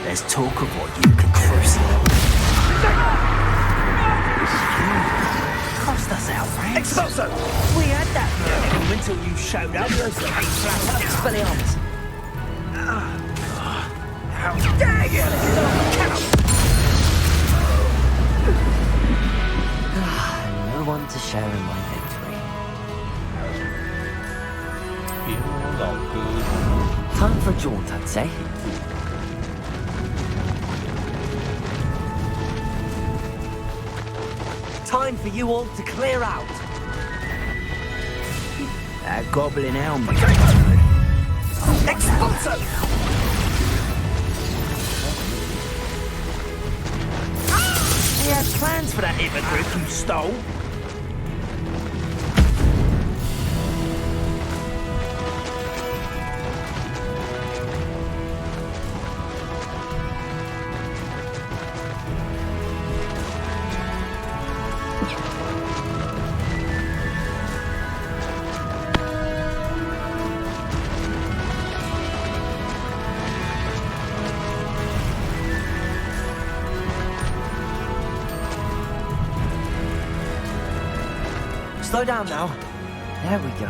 There's talk of what you can crucible. Cost us our friends. Expulso! We had that murder until you showed up. Expelliarmus! How dare you! No one to share in my victory. 比我老哥。 Time for a jaunt, I'd say. Time for you all to clear out. That goblin helmet. Expulso! We had plans for that hippogriff you stole. Slow down now. There we go.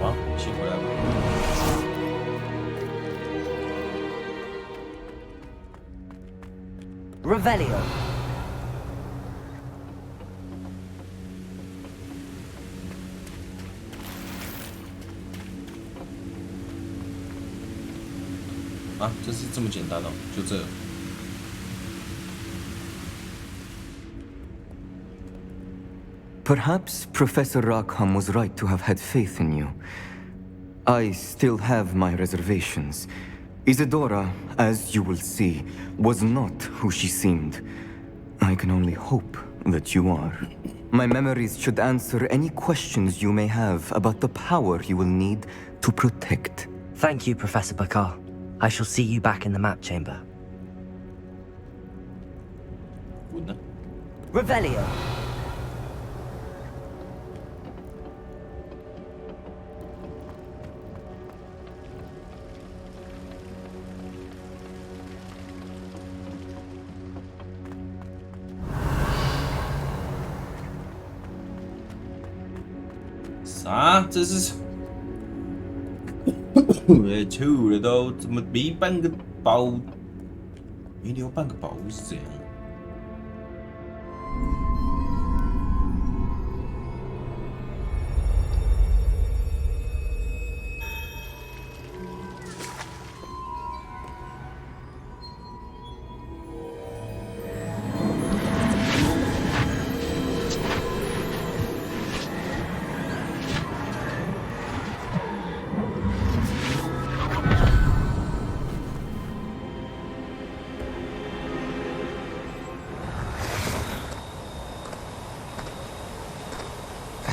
啊，醒回来了。Revelio.啊，这是这么简单哦，就这。Perhaps Professor Rackham was right to have had faith in you. I still have my reservations. Isadora, as you will see, was not who she seemed. I can only hope that you are. My memories should answer any questions you may have about the power you will need to protect. Thank you, Professor Bakar. I shall see you back in the map chamber. Revelio.啥？这是吐了都，怎么没半个包？没留半个宝物是这样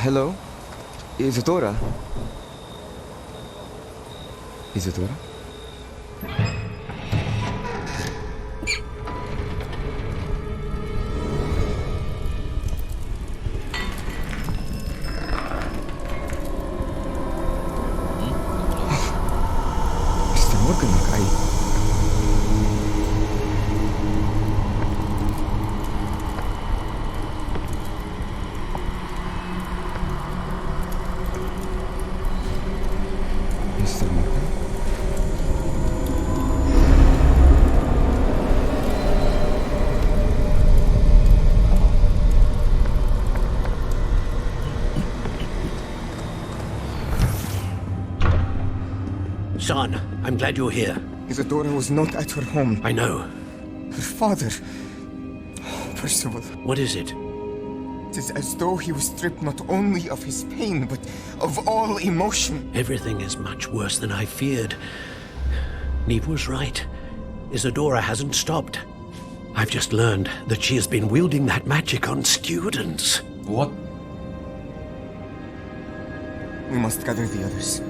？Hello? Isadora? Isadora? Mr. Morgan, Mr. Morgan? Son, I'm glad you're here. Isadora was not at her home. I know. Her father... Percival. What is it? It is as though he was stripped not only of his pain, but of all emotion. Everything is much worse than I feared. Neve was right. Isadora hasn't stopped. I've just learned that she has been wielding that magic on students. What? We must gather the others.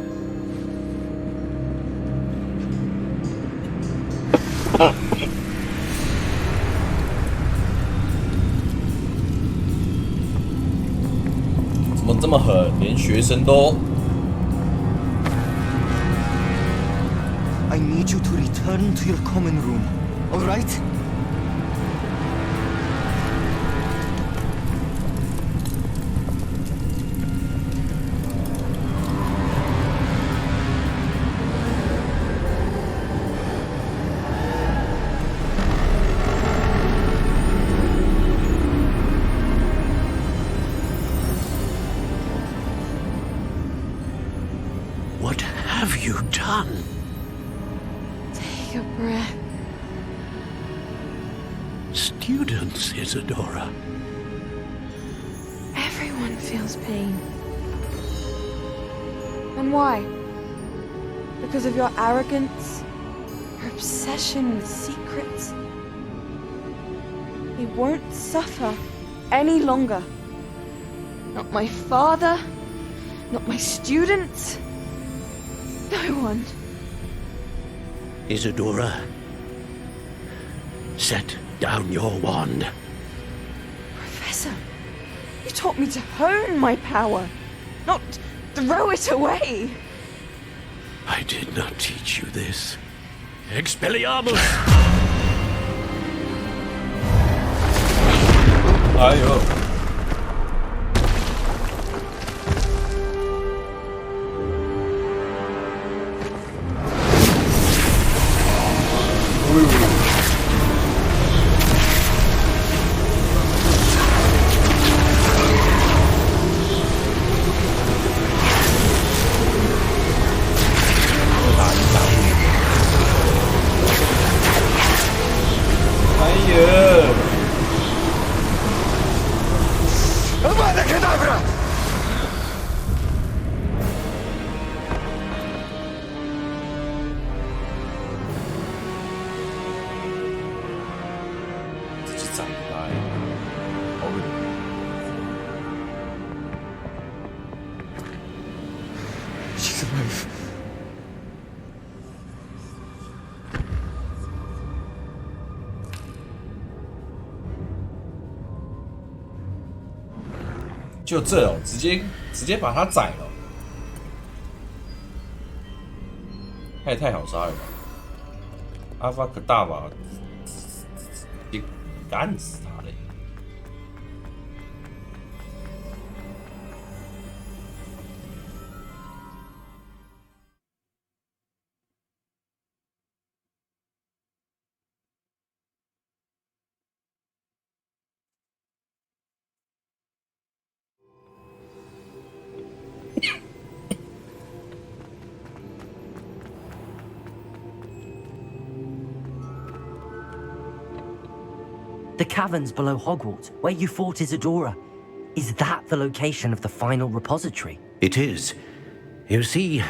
怎么这么狠？连学生都…… I need you to return to your common room, all right? What have you done? Take a breath. Students, Isadora. Everyone feels pain. And why? Because of your arrogance? Your obsession with secrets? He won't suffer any longer. Not my father, not my students, no one. Isadora, set down your wand. Professor, you taught me to hone my power, not throw it away. I did not teach you this. Expelliarmus! 哎呦！ survive.就这哦，直接把他宰了，他也太好杀了吧！阿法可大吧，直接干死他嘞！The caverns below Hogwarts, where you fought Isadora. Is that the location of the final repository? It is. You see,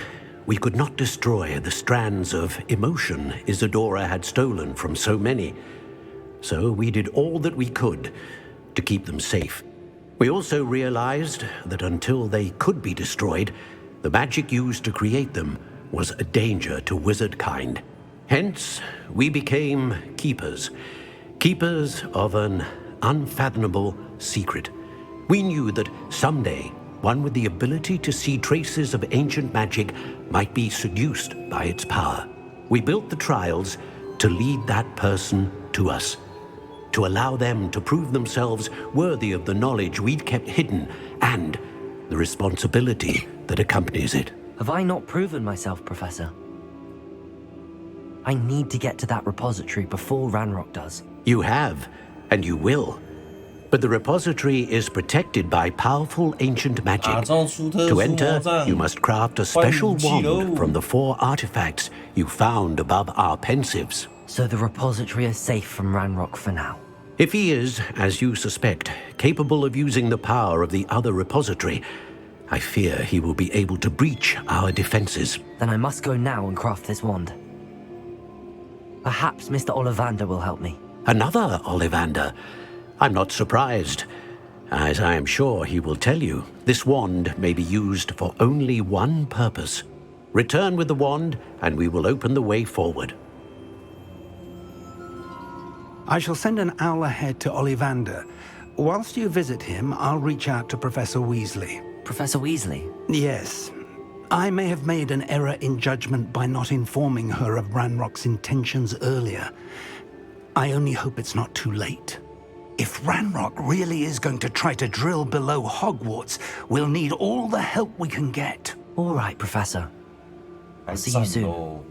we could not destroy the strands of emotion Isadora had stolen from so many. So we did all that we could to keep them safe. We also realized that until they could be destroyed, the magic used to create them was a danger to wizard kind. Hence, we became keepers. Keepers of an unfathomable secret. We knew that someday, one with the ability to see traces of ancient magic might be seduced by its power. We built the trials to lead that person to us, to allow them to prove themselves worthy of the knowledge we'd kept hidden and the responsibility that accompanies it. Have I not proven myself, Professor? I need to get to that repository before Ranrock does. You have, and you will. But the repository is protected by powerful ancient magic. To enter, you must craft a special wand from the 4 artifacts you found above our pensives. So the repository is safe from Ranrock for now. If he is, as you suspect, capable of using the power of the other repository, I fear he will be able to breach our defenses. Then I must go now and craft this wand. Perhaps Mr. Ollivander will help me. Another Ollivander? I'm not surprised. As I am sure he will tell you, this wand may be used for only one purpose. Return with the wand, and we will open the way forward. I shall send an owl ahead to Ollivander. Whilst you visit him, I'll reach out to Professor Weasley. Professor Weasley? Yes. I may have made an error in judgment by not informing her of Ranrock's intentions earlier. I only hope it's not too late. If Ranrock really is going to try to drill below Hogwarts, we'll need all the help we can get. All right, Professor. I'll see you soon.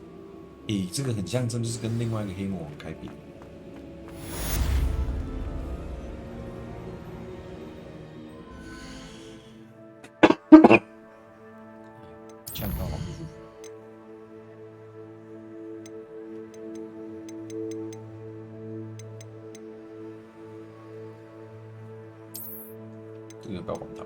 咦，这个很像，真的是跟另外一个黑魔王开比。呛到好不舒服。这个不要管它。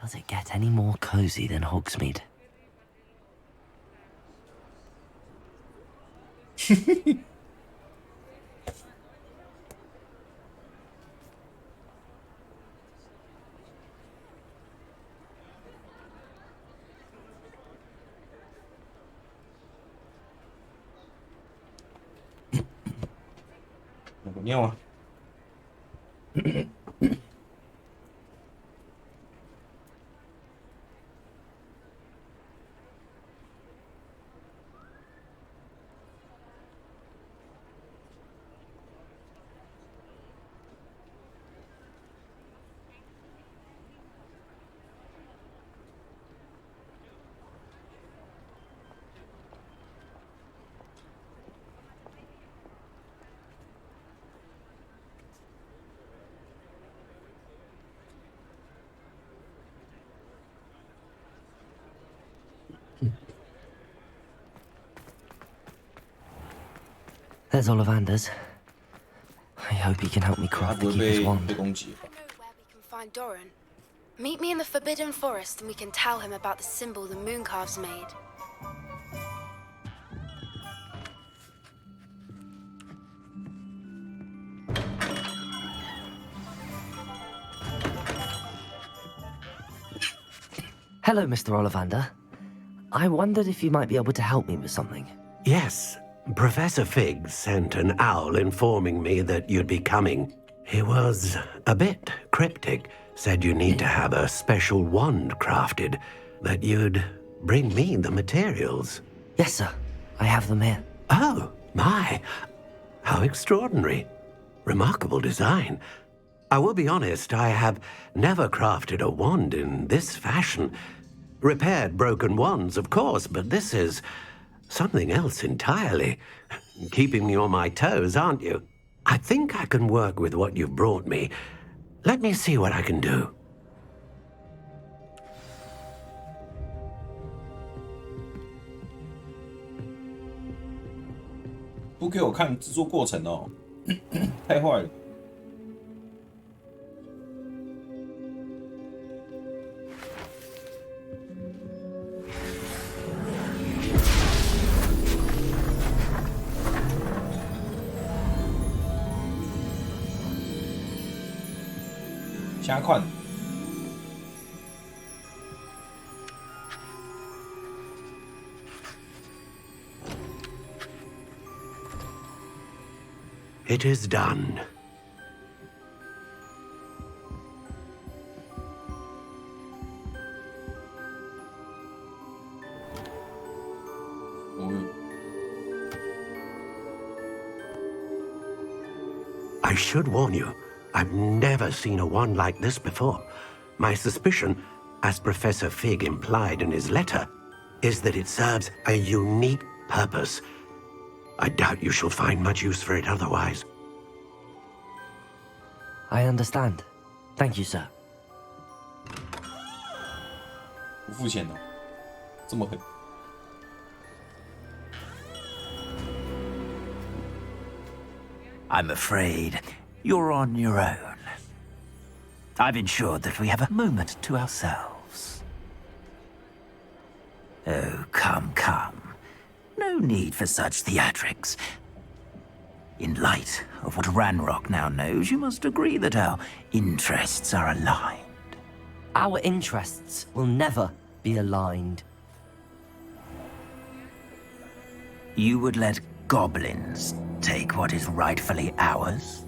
Does it get any more cozy than Hogsmeade? Nó có nhau à? There's Ollivander's. I hope he can help me 他 craft 不 the 会 Keeper's 被 wand. 攻击吧？ Where we can find Doran. Meet me in the Forbidden Forest and we can tell him about the symbol the Mooncalves made. Hello, Mr. Ollivander. I wondered if you might be able to help me with something. Yes, Professor Fig sent an owl informing me that you'd be coming. He was a bit cryptic, said you need to have a special wand crafted, that you'd bring me the materials. Yes, sir. I have them here. Oh, my. How extraordinary. Remarkable design. I will be honest, I have never crafted a wand in this fashion. Repaired broken wands, of course, but this is something else entirely. Keeping me on my toes, aren't you? I think I can work with what you've brought me. Let me see what I can do. 不给我看制作过程哦，太坏了。瞎看。 It is done. I should warn you, I've never seen a wand like this before. My suspicion, as Professor Fig implied in his letter, is that it serves a unique purpose. I doubt you shall find much use for it otherwise. I understand. Thank you, sir. 不付钱哦，这么狠。 I'm afraid you're on your own. I've ensured that we have a moment to ourselves. Oh, come, come. No need for such theatrics. In light of what Ranrock now knows, you must agree that our interests are aligned. Our interests will never be aligned. You would let goblins take what is rightfully ours?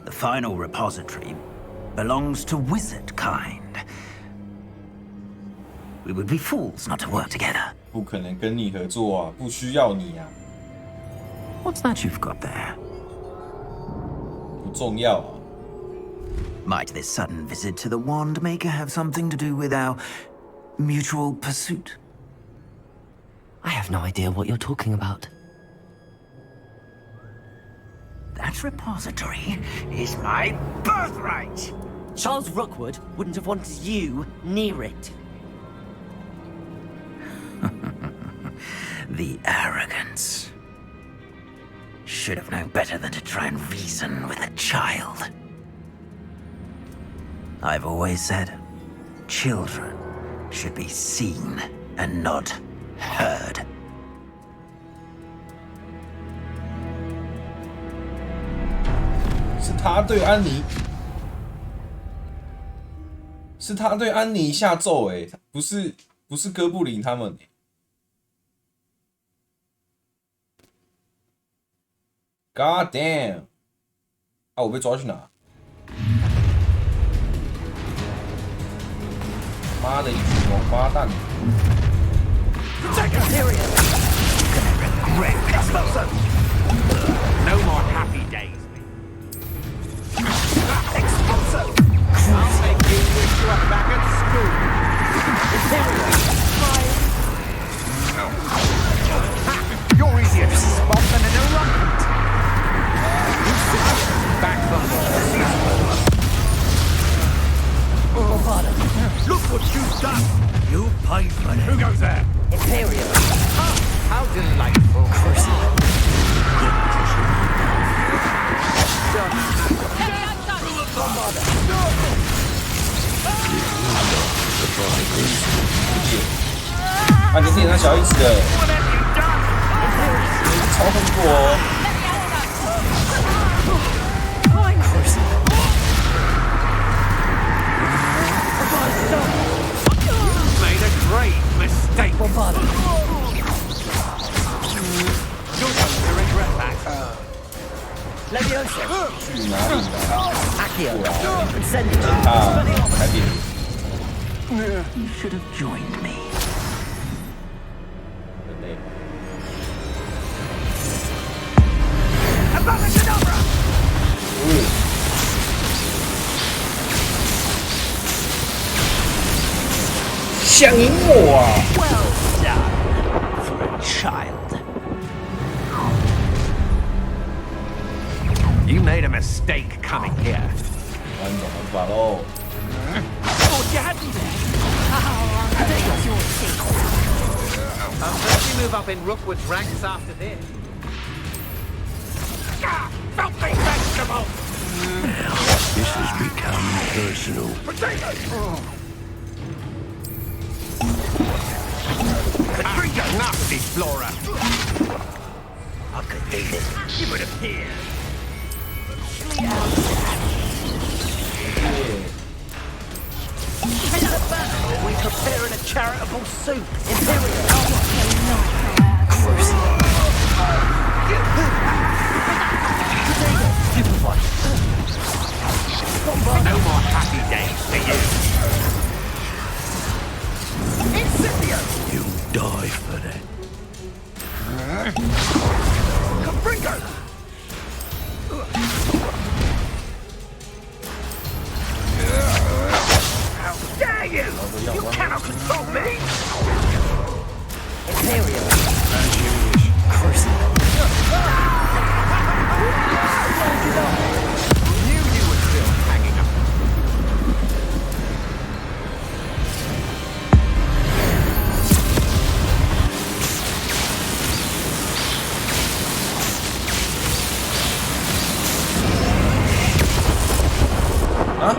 The final repository belongs to wizard kind. We would be fools not to work together. 不可能跟你合作啊，不需要你啊。 What's that you've got there? 不重要啊。 Might this sudden visit to the Wand Maker have something to do with our mutual pursuit? I have no idea what you're talking about. That repository is my birthright! Charles Rookwood wouldn't have wanted you near it. The arrogance. Should have known better than to try and reason with a child. I've always said, children should be seen and not heard.是他对安妮下咒哎，不是哥布林他们哎。 God damn！ 啊，我被抓去哪？妈的，一群王八蛋！ No more happy days. Expulso! I'll make you wish you were back at school. You're easier to spot than an irrelevant. Back the ball. Look what you've done! You pay for it. Who goes there? Imperial. How delightful. 明天他小一只的，超通过哦。Made a great mistake. You're going to regret that. Leviosa. 去哪里啦？ Accio. 过来， Incendio. 啊，开点。 You should have joined me. 人类。 想赢我啊 Well done for a child. You made a mistake coming here. 玩懂玩法喽。 Thought you hadn't. I'll certainly move up in Rookwood's ranks after this. Filthy vegetable! Now, this has become personal. Katrina, nasty Flora! I could eat it. You would appear. We're preparing a charitable soup. No more happy days for you. Incendio! You die for that. Capringo! How dare you! You cannot control me! Imperial. As you wish. Knew you were still hanging up. Huh?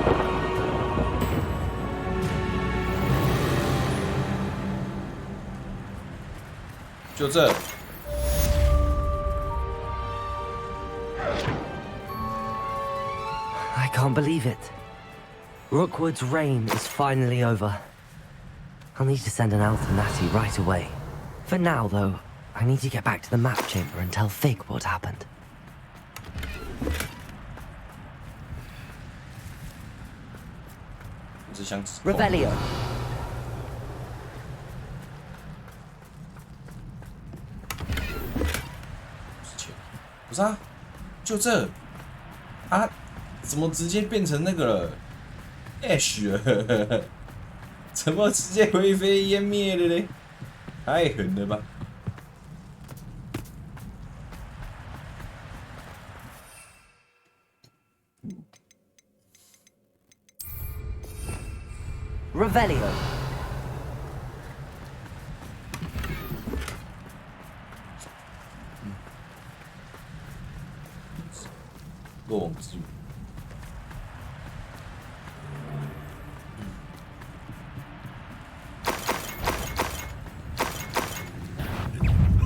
就这。 I can't believe it. Rookwood's reign is finally over. I'll need to send an elf to Natty right away. For now, though, I need to get back to the map chamber and tell Fig what happened. Revelio. 不是啊，就这啊，怎么直接变成那个了 ？Ash 了，怎么直接灰飞烟灭了嘞？太狠了吧！ Revelio. 落网之鱼。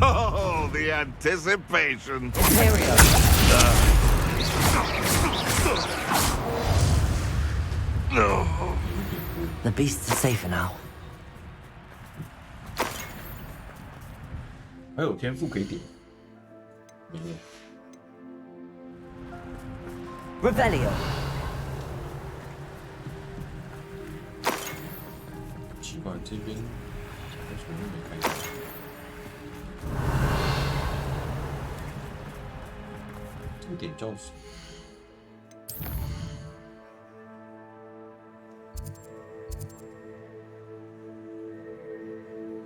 Oh, the anticipation. No. The beasts are safer now. 还有天赋可以点，没有。 Revelio. 奇怪，这边为什么没开到？这个点叫什么？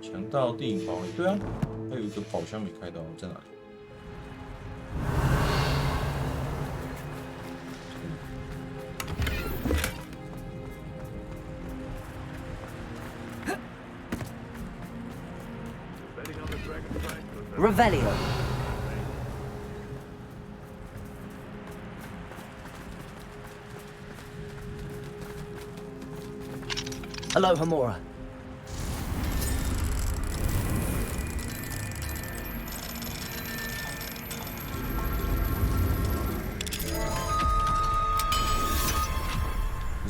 强盗电影堡垒，对啊，还有一个宝箱没开到，在哪里？ Revelio. Hello, Hamura.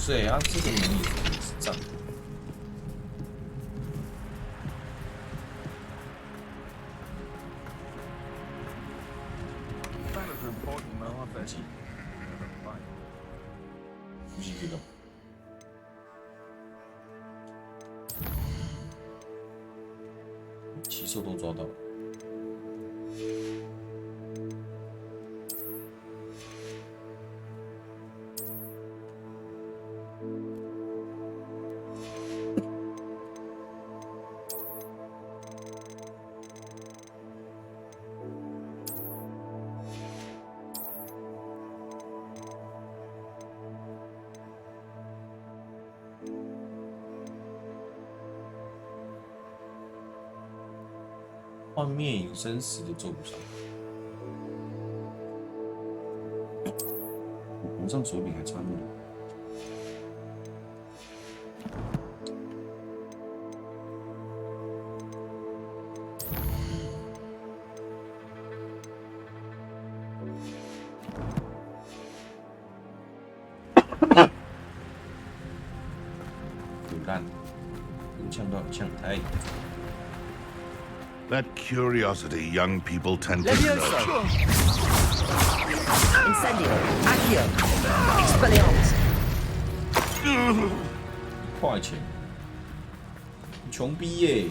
岁啊，这个能力是这样。呼吸这个。骑兽都抓到了。幻灭隐身时的做不上，我上手柄还差那么多。有烂，有呛到呛太。 That curiosity young people tend to Levioso! nurture. Incendio! Accio! Expelliarmus! 1块钱，穷逼耶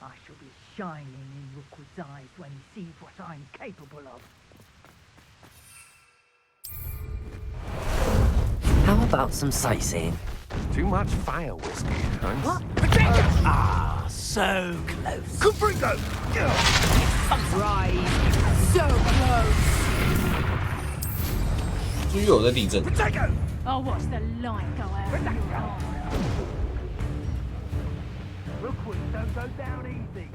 ！I shall be shining in Rookwood's eyes when he sees what I'm capable of. How about some sightseeing? Too much fire whiskey, Hans. What? Ah, so close. Caprico! Right. So close. 注意有在地震。 Oh, what's the light go out of your eye? Rookwood don't go down easy.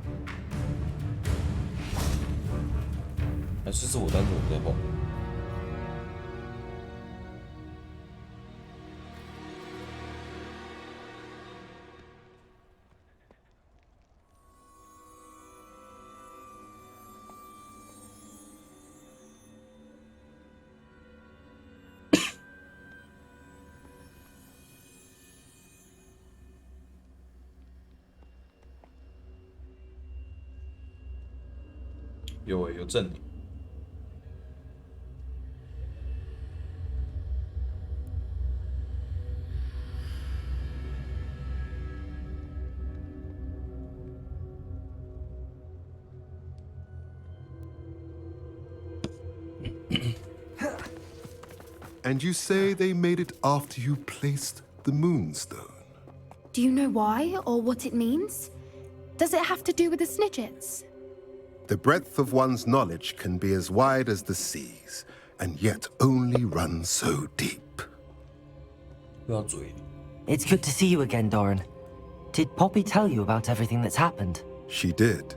还是我单独在蹦。有证明。And you say they made it after you placed the moonstone? Do you know why or what it means? Does it have to do with the Snidgets? The breadth of one's knowledge can be as wide as the seas, and yet only run so deep. It's good to see you again, Doran. Did Poppy tell you about everything that's happened? She did,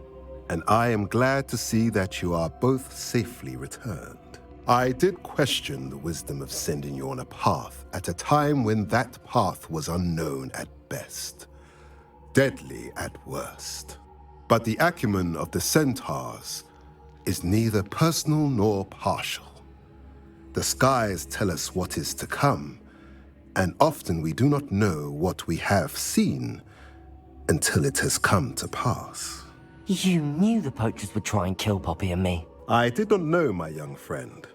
and I am glad to see that you are both safely returned. I did question the wisdom of sending you on a path at a time when that path was unknown at best, deadly at worst. But the acumen of the centaurs is neither personal nor partial. The skies tell us what is to come, and often we do not know what we have seen until it has come to pass. You knew the poachers would try and kill Poppy and me. I did not know, my young friend,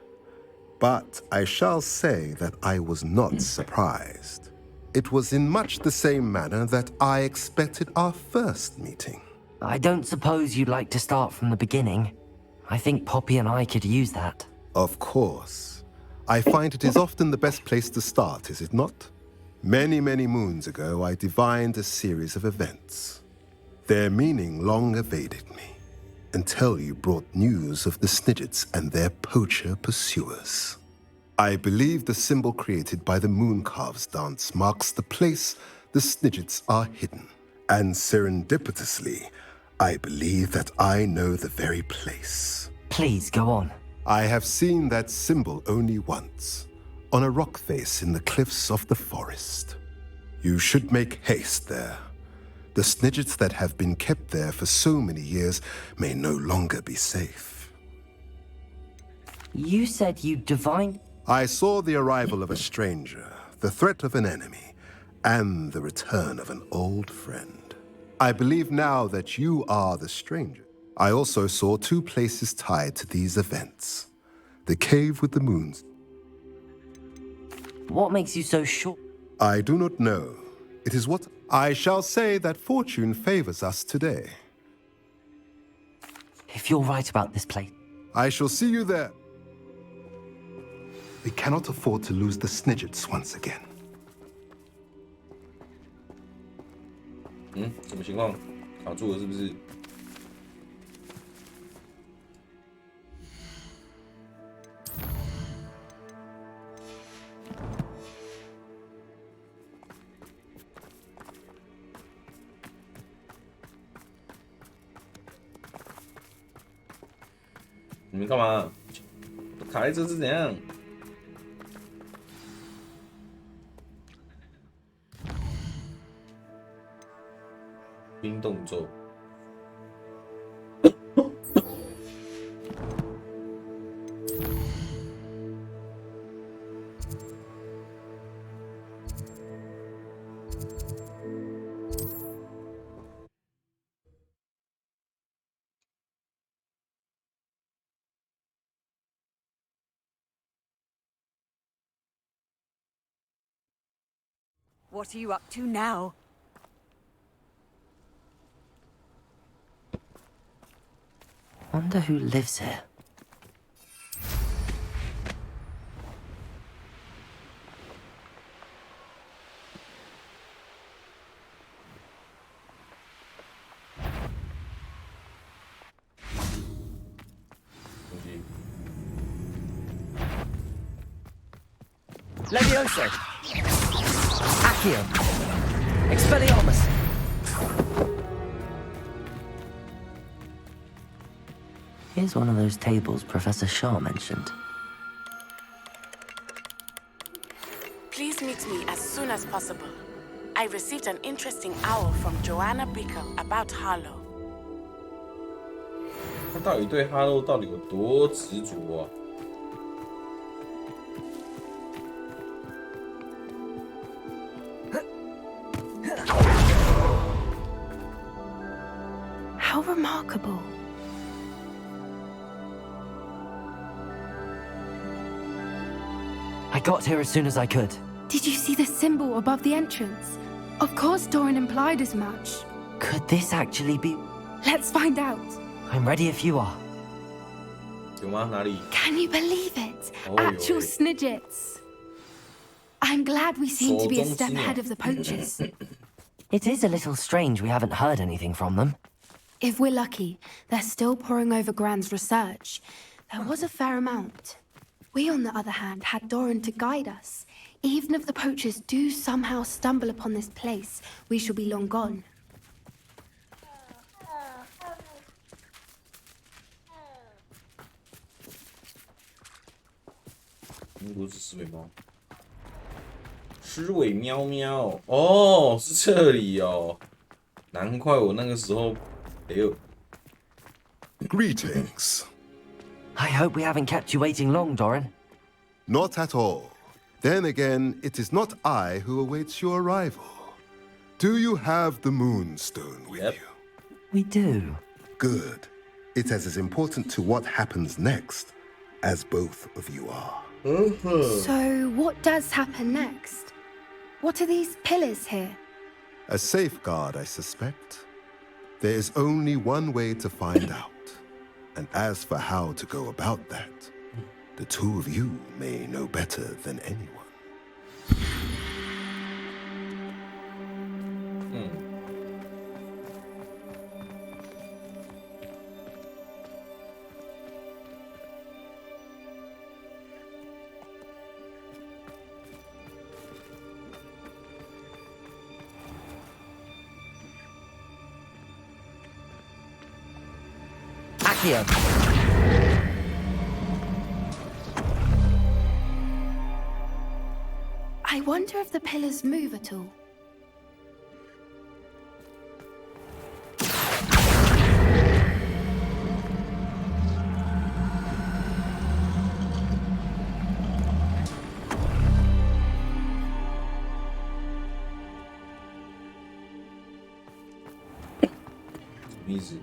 but I shall say that I was not surprised. It was in much the same manner that I expected our first meeting. I don't suppose you'd like to start from the beginning. I think Poppy and I could use that. Of course. I find it is often the best place to start, is it not? Many, many moons ago, I divined a series of events. Their meaning long evaded me, until you brought news of the Snidgets and their poacher pursuers. I believe the symbol created by the Mooncalves dance marks the place the Snidgets are hidden. And serendipitously, I believe that I know the very place. Please, go on. I have seen that symbol only once, on a rock face in the cliffs of the forest. You should make haste there. The Snidgets that have been kept there for so many years may no longer be safe. You said you divined? I saw the arrival of a stranger, the threat of an enemy, and the return of an old friend. I believe now that you are the stranger. I also saw two places tied to these events. The cave with the moons. What makes you so sure? I do not know. It is what I shall say that fortune favors us today. If you're right about this place, I shall see you there. We cannot afford to lose the Snidgets once again. 什么情况？卡住了是不是？你们干嘛？卡在这是怎样？冰冻咒。What are you up to now? Wonder who lives here. Levioso! Accio! Expelliarmus! Here's one of those tables Professor Shaw mentioned. Please meet me as soon as possible. I received an interesting owl from Joanna Bickle about Harlow. 他到底对哈喽到底有多执着啊？ How remarkable. I got here as soon as I could. Did you see the symbol above the entrance? Of course Doran implied as much. Could this actually be? Let's find out. I'm ready if you are. 有吗？哪里？ Can you believe it? Actual Snidgets. I'm glad we seem to be a step ahead of the poachers. It is a little strange we haven't heard anything from them. If we're lucky, they're still poring over Gran's research. There was a fair amount. We, on the other hand, had Doran to guide us. Even if the poachers do somehow stumble upon this place, we shall be long gone. Oh, 是这里哦，难怪我那个时候，哎呦。 Greetings. I hope we haven't kept you waiting long, Doran. Not at all. Then again, it is not I who awaits your arrival. Do you have the Moonstone with you? We do. Good. It is as important to what happens next as both of you are. So, what does happen next? What are these pillars here? A safeguard, I suspect. There is only one way to find out. And as for how to go about that, the two of you may know better than anyone. ，Accio. I wonder if the pillars move at all. Easy.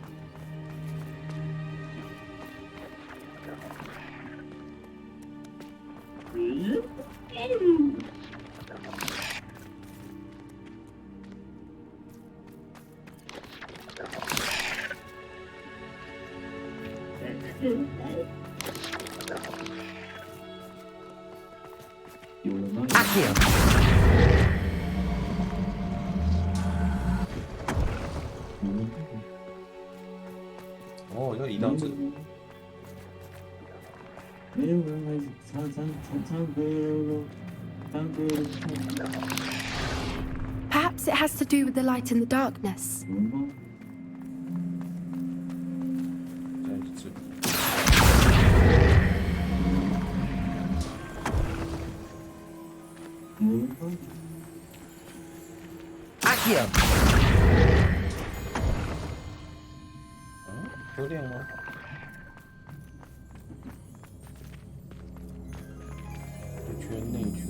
Accio. 哦，要移到这。没有人来唱歌。 Perhaps it has to do with the light in the darkness. Accio. 有点吗？内圈内圈。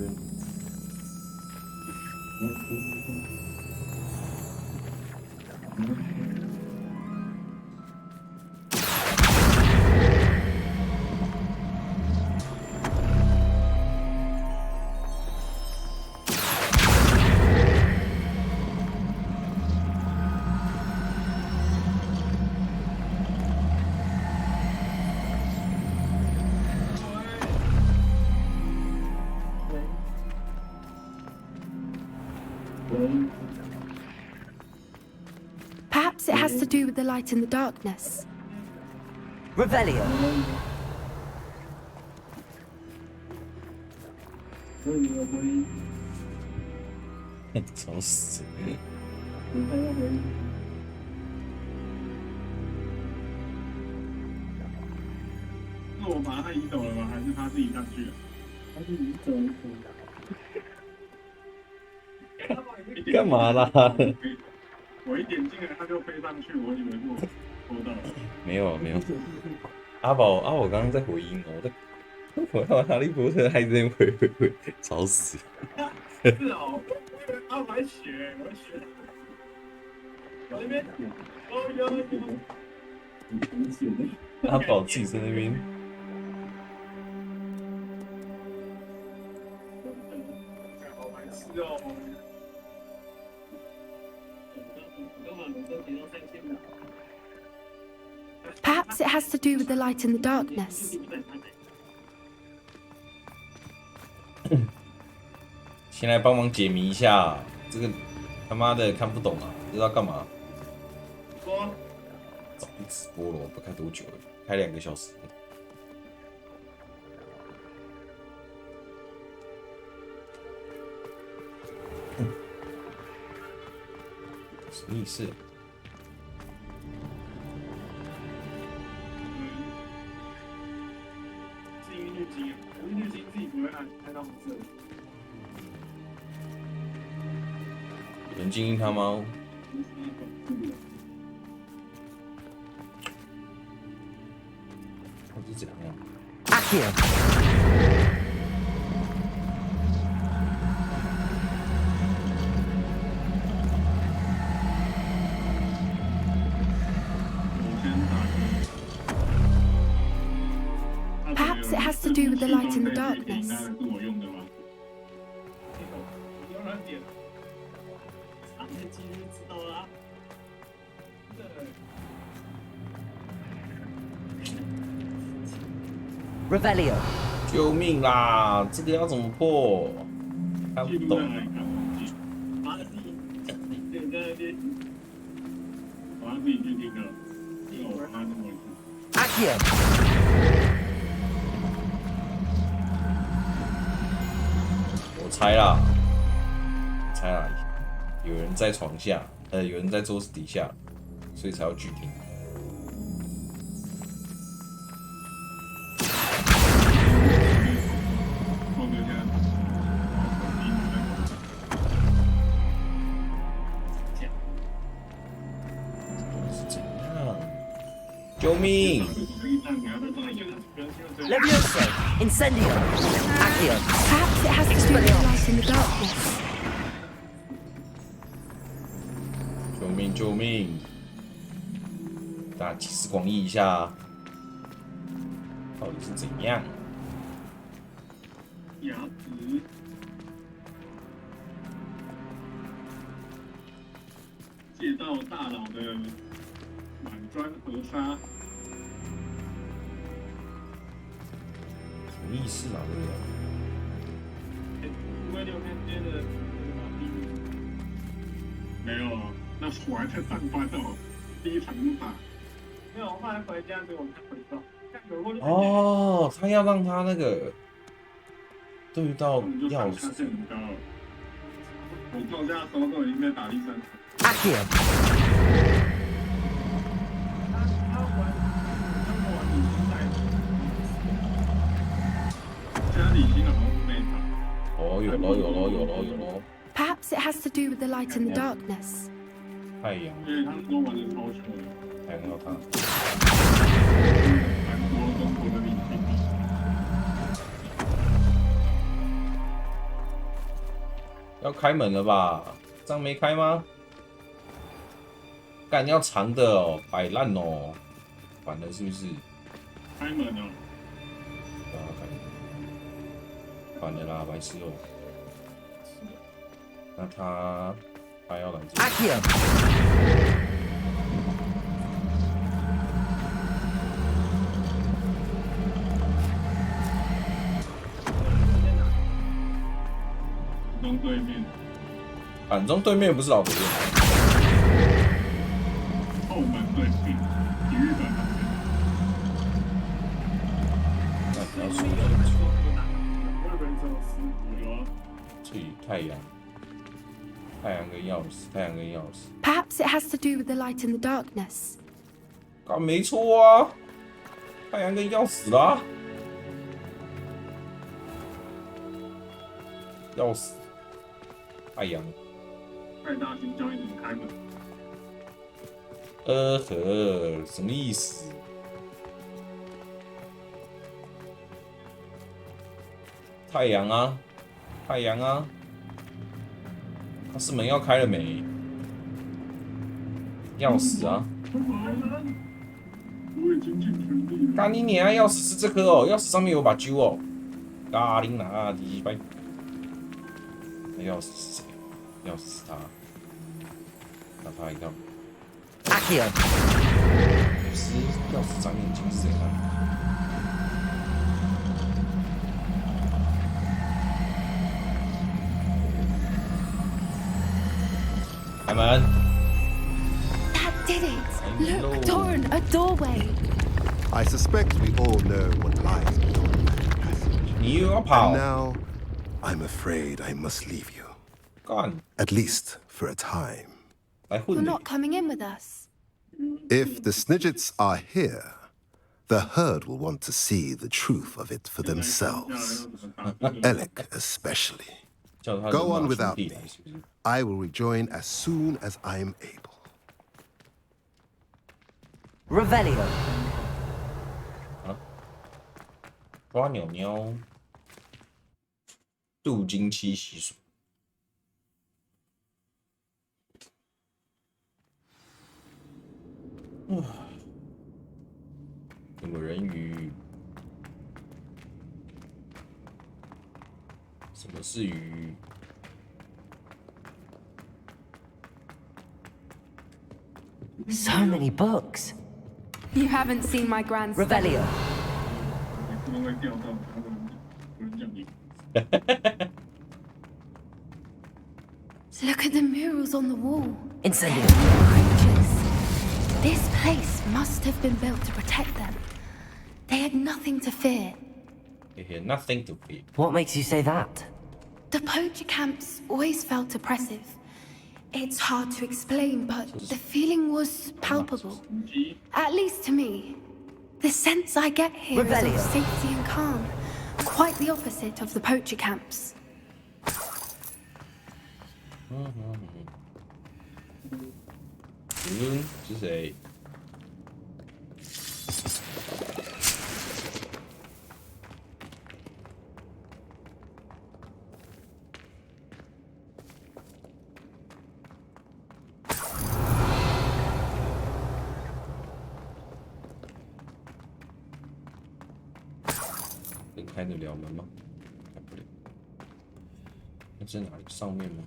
Perhaps it has to do with the light in the darkness. Revelio. 吵死！是我把他移走了吗？还是他自己上去了？他自己走一走。干嘛啦？我一点进来他就飞上去，我以为是我拖到了。没有没有。阿宝刚刚在回音哦，我看哈利波特还在那回，吵死！是哦，我以为阿宝在学，我在学。我那边，哦有。阿宝自己在那边。好白痴哦。 Perhaps it has to do with the light in the darkness. 先来帮忙解谜一下，这个他妈的看不懂啊，不知道干嘛。早就直播了，我不开多久了，开2个小时。什么意思？是因为滤镜，可是滤镜自己不会开到红色。有人静音他吗？我是怎样？Accio. Perhaps it has to do with the light in the darkness. 我 Revelio. 救命啦！这个要怎么破？看不懂。好像自己去听了，因为我妈这么说。Accio. 我猜啦，有人在床下，有人在桌子底下，所以才要拒听。救命 Levioso. Incendio. Accio. Perhaps it has to do with the light in the darkness. 救命！救命！大家集思广益一下，到底是怎样？牙齿。借到大佬的满砖河沙。什么意思啊？这个？因为六天街的没有啊，那是我还在上班哦，第一场就打。没有，后来回家给我看回照，看有过。哦，他要让他那个对到钥匙。我到家的时候都已经在打第三场。Accio. 哦，有咯。 Perhaps it has to do with the light in the darkness. 太阳。因为他们都玩的超球的。太阳要他。韩国、中国的明星。要开门了吧？这样没开吗？干要长的哦，摆烂哦，反了是不是？开门哦。对啊，开门。反了啦，白痴哦。那他要来这。Accio. 中对面。反中对面不是老婆店。后门对面，体育馆那边。那不要说了。这里太阳跟钥匙。Perhaps it has to do with the light in the darkness. 干没错啊，太阳跟钥匙啦，钥匙，太阳。太大心叫你怎么开门？呵，什么意思？太阳啊，他是门要开了没？钥匙啊！干你娘！钥匙是这颗哦，钥匙上面有把揪哦。咖喱拿迪拜，那钥匙是谁？钥匙是他，那他一个。Accio. 不是钥匙长眼睛是谁啊？开门。That did it! Look, Doran, a doorway. I suspect we all know what lies beyond that passage. And now, I'm afraid I must leave you. Gone. At least for a time. You're not coming in with us. If the Snidgets are here, the herd will want to see the truth of it for themselves. Alec especially. Go on without me. I will rejoin as soon as I am able. Revelio. 抓鸟鸟，镀金漆洗水。有个人鱼，什么是鱼？ So many books. You haven't seen my grandson. Revelio. 他们会掉到他们有人讲你。Look at the murals on the wall. Incendio. Creatures. This place must have been built to protect them. They had nothing to fear. They had nothing to fear. What makes you say that? The poacher camps always felt oppressive. It's hard to explain, but the feeling was palpable. At least to me. The sense I get here is of safety and calm. Quite the opposite of the poacher camps. 是谁？能开得了门吗？开不了。那在哪里？上面吗？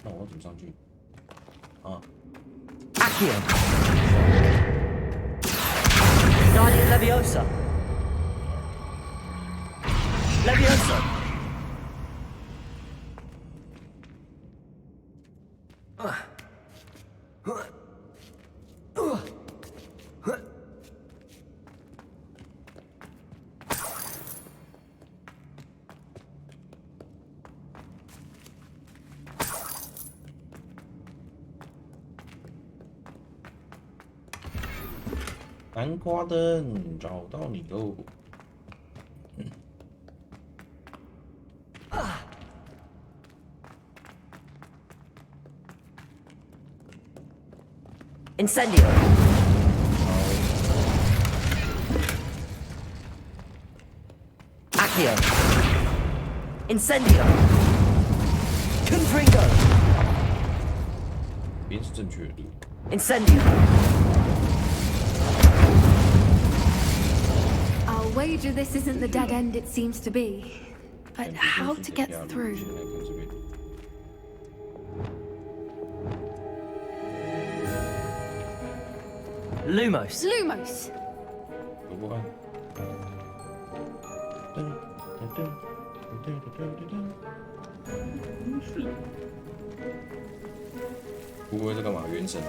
那我要怎么上去？啊 Accio. Guardian Leviosa. Leviosa.《南瓜灯》找到你喽！ Incendio. Accio. Incendio. Confringo. 边是正确的。 Incendio. I'll wager this isn't the dead end it seems to be. But how to get through? Lumos. Lumos! 走过来。不会在干嘛？原神？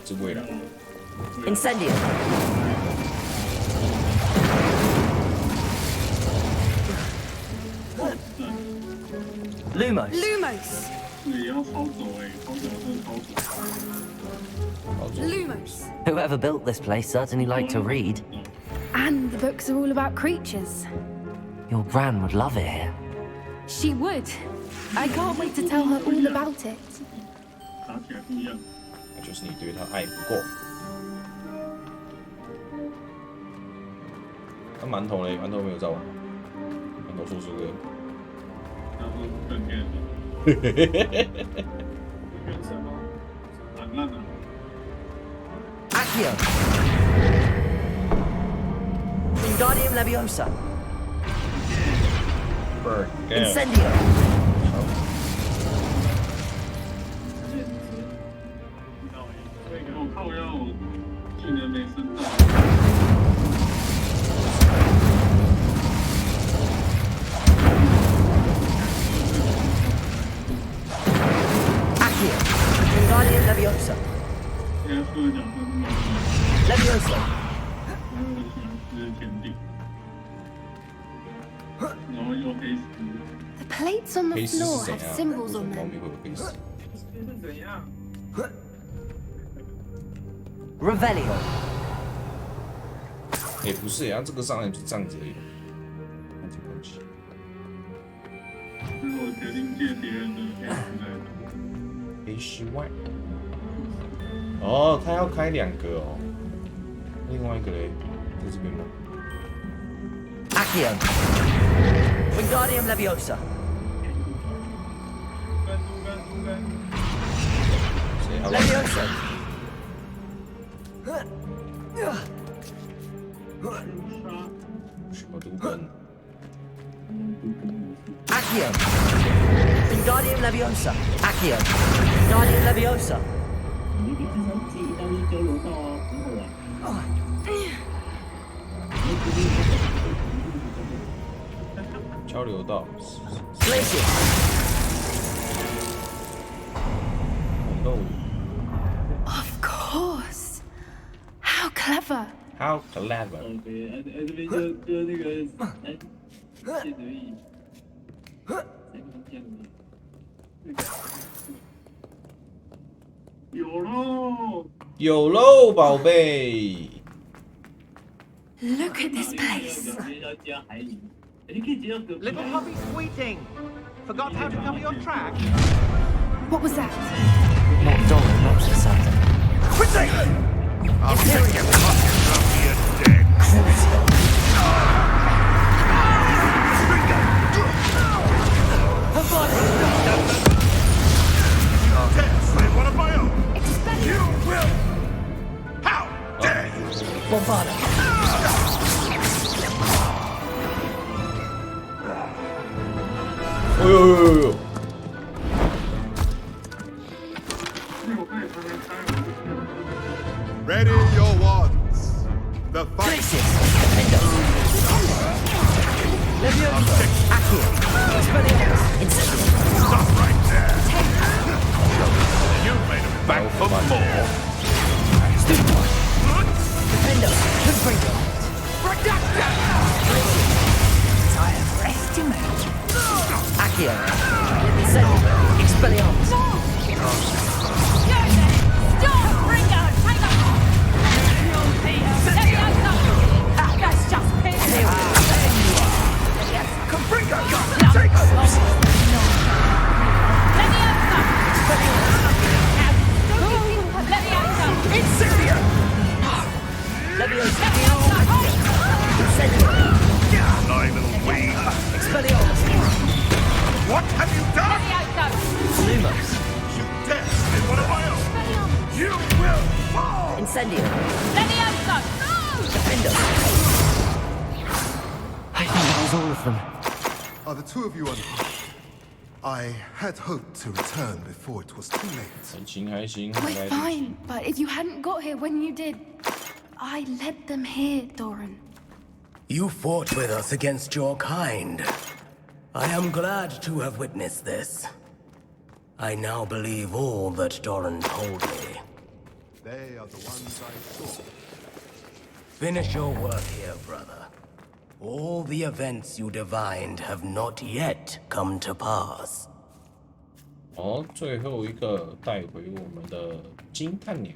是为了 Incendio. Lumos. Lumos! 也要抄走哎，抄走真抄走。 Lumos! Whoever built this place certainly liked to read. And the books are all about creatures. Your gran would love it here. She would. I can't wait to tell her all about it. 打起来不一样。那就是你对他爱不够。那馒头嘞？馒头没有照啊？馒头说书的。然后更变了。原神吗？蛮烂的。 Accio. Wingardium Leviosa. Burn. Incendio. 我靠，要技能没升到。 Accio. Wingardium Leviosa. 现在说的讲是什么？ Leviosa. 然后我喜欢吃甜点，然后又黑丝。 The plates on the 黑丝 floor 是 have 怎样？ symbols 为什 on 么泡 them. 面会有黑丝？ 是怎样？ Revelio. 也不是呀，这个上来就这样子而已。看这个东西。是我决定借别人的黑丝来的。黑丝外。哦，他要开2个哦。另外一个嘞，在这边吗？ Accio. Wingardium Leviosa. 谁要 Leviosa. 什么毒根？ Accio. Wingardium Leviosa. Accio. Wingardium Leviosa. 你这张记忆当一交流道啊，很好玩。交流道。Of course. How clever. How clever. 对，这边就那个谢德义，有喽，有喽，宝贝。Look at this place. Little puppy sweeting. Forgot how to cover your tracks? What was that? Not Doran, not something. Quitting! I'll take your pockets off your dead. Test, what of my own? You will. How dare you? Bombada. Ready your wands. The fight. Stop right there. You made him back for more. Defender. Confringo. Time estimate. Accio. Incendio. Expelliarmus. That's just piss. Confringo. Take us. Incendio. Leviosa. Sly little weed. Expelliarmus. What have you done? Lumos. You dare spit one of my own. You will fall. Incendio. Defender. I think that was all of them. Are the two of you unharmed? I had hoped to return before it was too late. 还行还行， We're fine, but if you hadn't got here when you did, I led them here, Doran. You fought with us against your kind. I am glad to have witnessed this. I now believe all that Doran told me. They are the ones I saw. Finish your work here, brother. All the events you divined have not yet come to pass. 好，最后一个带回我们的金探鸟。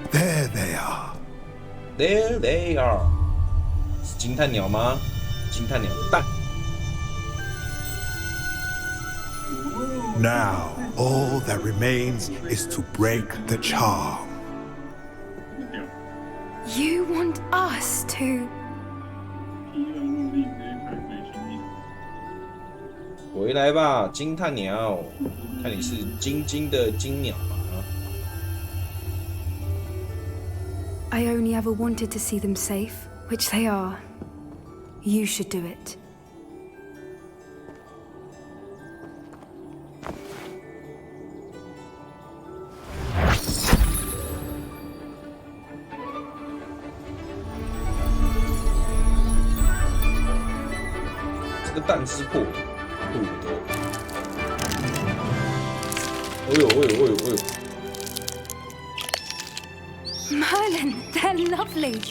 There they are. There they are. 是金探鸟吗？金探鸟的蛋。Now, all that remains is to break the charm. You want us to? 回来吧，金探鸟！看你是金金的金鸟吗？ I only ever wanted to see them safe, which they are. You should do it. This 蛋撕破，不得。哎呦哎呦哎呦哎呦！ Merlin, they're lovely.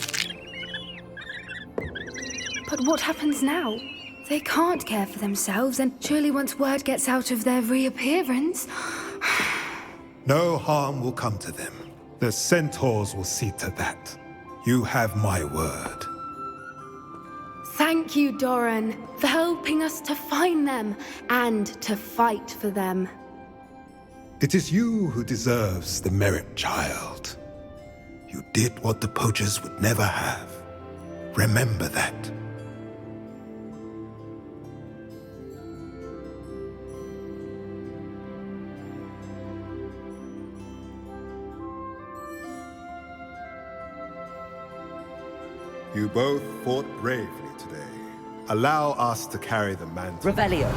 But what happens now? They can't care for themselves, and surely once word gets out of their reappearance... No harm will come to them. The centaurs will see to that. You have my word. Thank you, Doran, for helping us to find them and to fight for them. It is you who deserves the merit, child. You did what the poachers would never have. Remember that. You both fought bravely today. Allow us to carry the mantle. Revelio.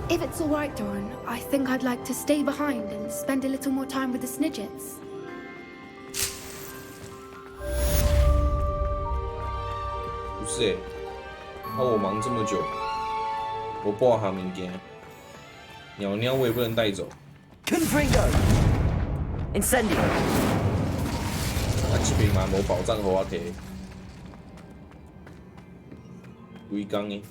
If it's all right, Doran, I think I'd like to stay behind and spend a little more time with the Snidgets. 不是欸，我忙这么久，我报下物件，鸟鸟我也不能带走。Confringo. Incendio. 这边嘛无保障给我摕，规工的。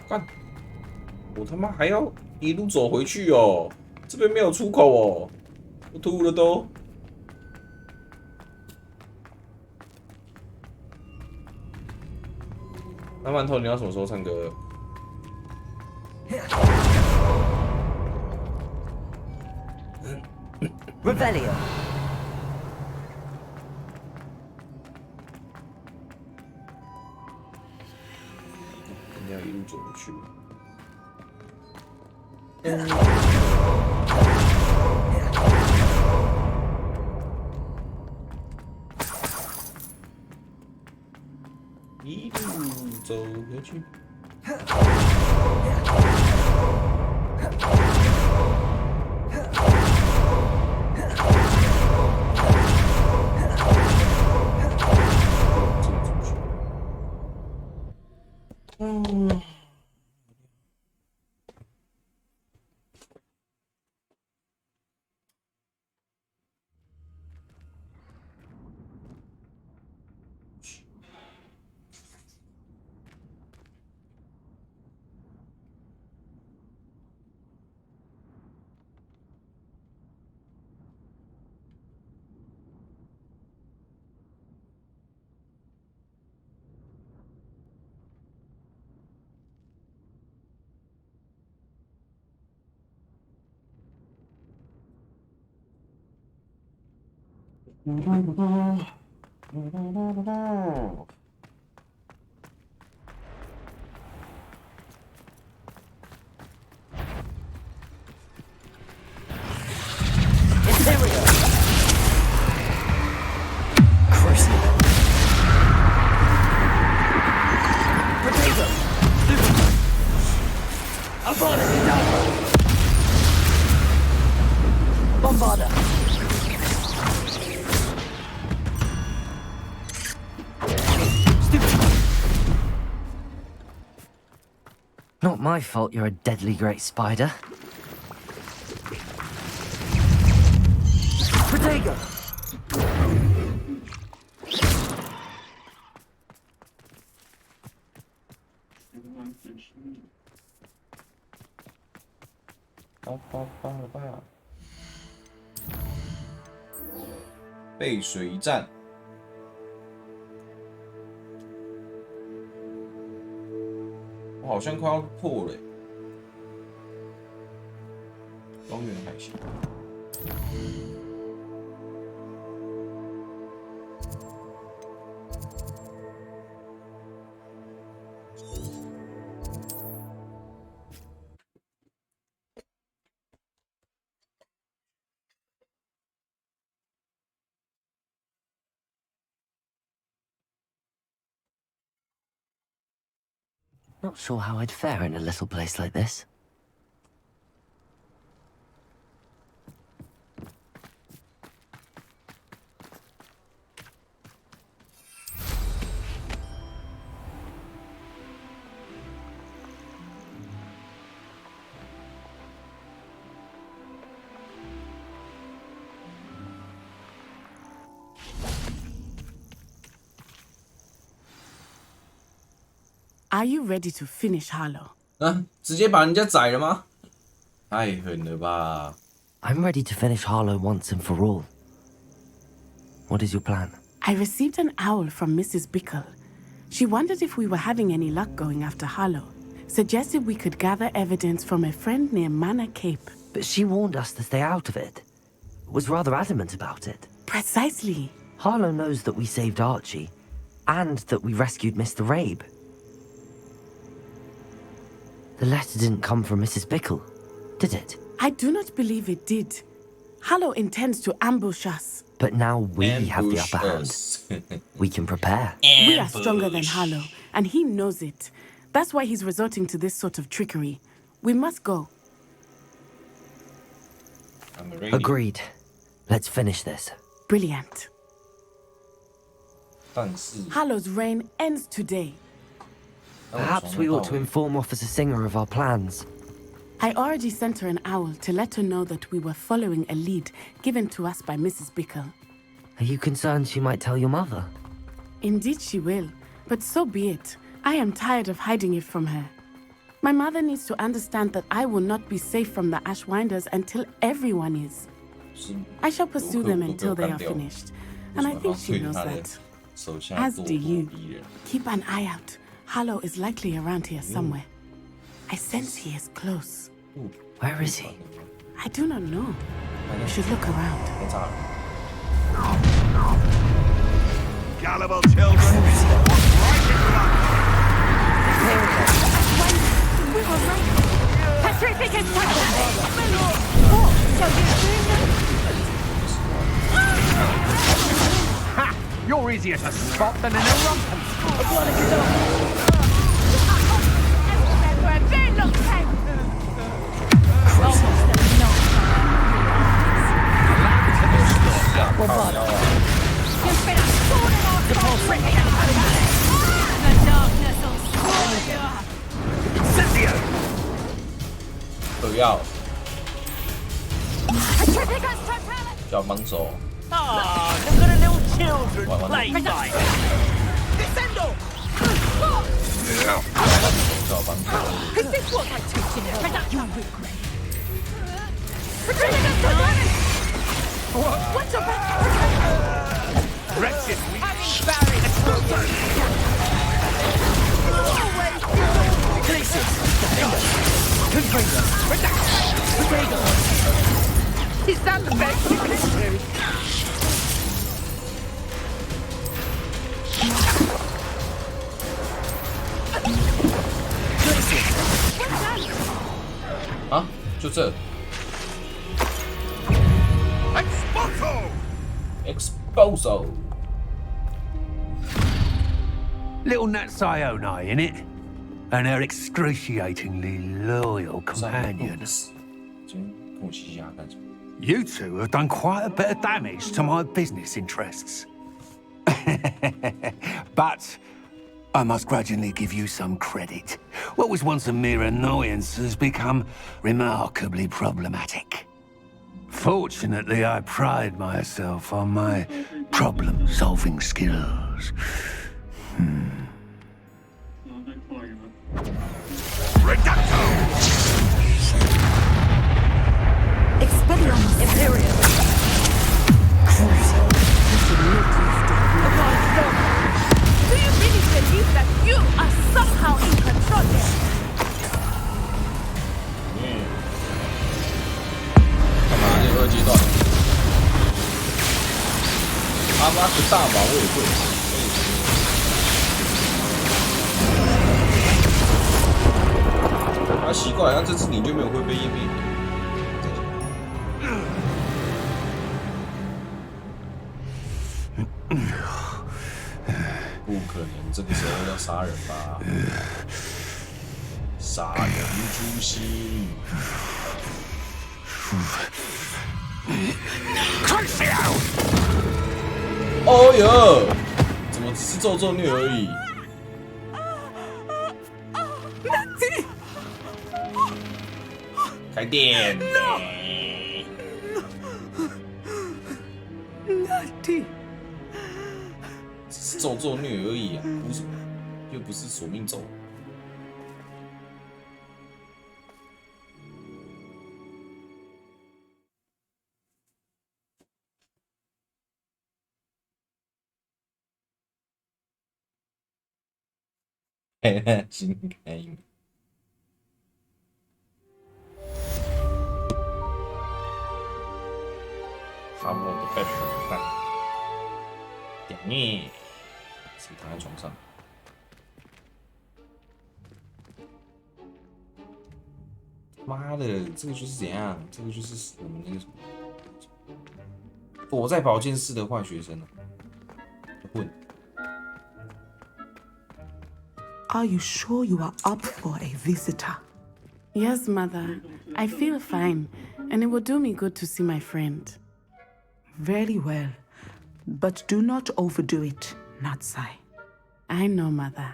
干！我他妈还要一路走回去哦，这边没有出口哦，我吐了都。那馒头，你要什么时候唱歌？Revelio. 一定要一路走回去。一路走回去。Bombarda. Not my fault you're a deadly great spider. Protego. Ba. 背水一战。我好像快要破了欸。光源海峡。Not sure how I'd fare in a little place like this. Are you ready to finish Harlow? 啊，直接把人家宰了吗？太狠了吧！ I'm ready to finish Harlow once and for all. What is your plan? I received an owl from Mrs. Bickle. She wondered if we were having any luck going after Harlow, suggested we could gather evidence from a friend near Manor Cape. But she warned us to stay out of it. Was rather adamant about it. Precisely. Harlow knows that we saved Archie, and that we rescued Mr. Rabe. The letter didn't come from Mrs. Bickle, did it? I do not believe it did. Harlow intends to ambush us. But now we have the upper hand. We can prepare. We are stronger than Harlow, and he knows it. That's why he's resorting to this sort of trickery. We must go. Agreed. Let's finish this. Brilliant. 但是 Harlow's reign ends today. Perhaps we ought to inform Officer Singer of our plans. I already sent her an owl to let her know that we were following a lead given to us by Mrs. Bickle. Are you concerned she might tell your mother? Indeed she will, but so be it. I am tired of hiding it from her. My mother needs to understand that I will not be safe from the Ashwinders until everyone is. I shall pursue them until they are finished, and I think she knows that. As do you. Keep an eye out. Harlow is likely around here somewhere. I sense he is close. Where is he? I do not know. You should look around. Gullible children, right in luck. We were right. Pacific attack! Oh, so Ha! You're easier to spot than an irrumpent. they look tank. You've been a sword in our throats, ripping it out. The darkness will swallow you up. Incendio! 不要 Pacificus totalis! 叫帮手 Ah, look at the little children play fight. Descendo! 叫帮手 Is this what I teach in it? You regret. Pacificus totalis! What's your back? Wretched weak. Is that the best you can do?啊，就这 Exposo Little Nat Sione, innit? And her excruciatingly loyal companion. 跟我嘻嘻哈哈干什么？ You two have done quite a bit of damage to my business interests. But I must grudgingly give you some credit. What was once a mere annoyance has become remarkably problematic. Fortunately, I pride myself on my problem-solving skills. Reducto! Expelliarmus Imperium. Do you really believe that you are somehow in control here? 干嘛？这二阶段，阿巴克大王我也会。啊，奇怪，那这次你就没有会被湮灭？不可能，这个时候要杀人吧？杀人诛心。哦哟，怎么只是咒咒虐而已？开店呗。只是咒咒虐而已啊，不是，又不是索命咒。新开。Ash 看，屌你，谁躺在床上？妈的，这个就是怎样？这个就是我们那个什么，躲在保健室的坏学生啊！混。 Are you sure you are up for a visitor? Yes, Mother. I feel fine, and it will do me good to see my friend. Very well. But do not overdo it, Natsai. I know, Mother.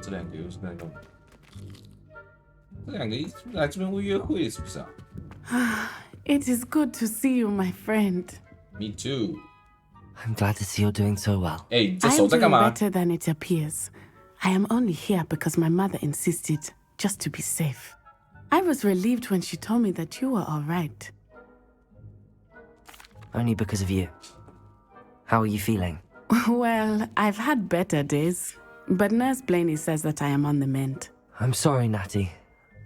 这两个又是在弄，这两个来这边会约会是不是啊 It is good to see you, my friend.？Me too. I'm glad to see you're doing so well. 哎，这 I 手 am 在 doing 干嘛？ better than it appears. I am only here because my mother insisted, just to be safe. I was relieved when she told me that you were all right. Only because of you. How are you feeling? Well, I've had better days, but Nurse Blaney says that I am on the mend. I'm sorry, Natty.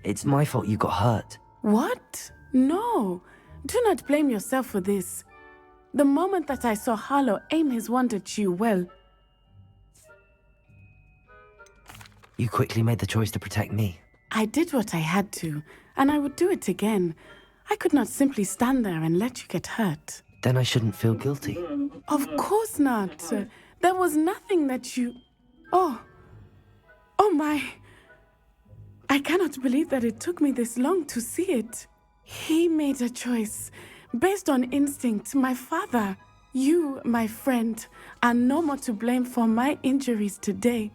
It's my fault you got hurt. What? No. Do not blame yourself for this. The moment that I saw Harlow aim his wand at you, well... You quickly made the choice to protect me. I did what I had to, and I would do it again. I could not simply stand there and let you get hurt. Then I shouldn't feel guilty. Of course not. There was nothing that you... Oh. Oh my. I cannot believe that it took me this long to see it. He made a choice. Based on instinct, my father, you, my friend, are no more to blame for my injuries today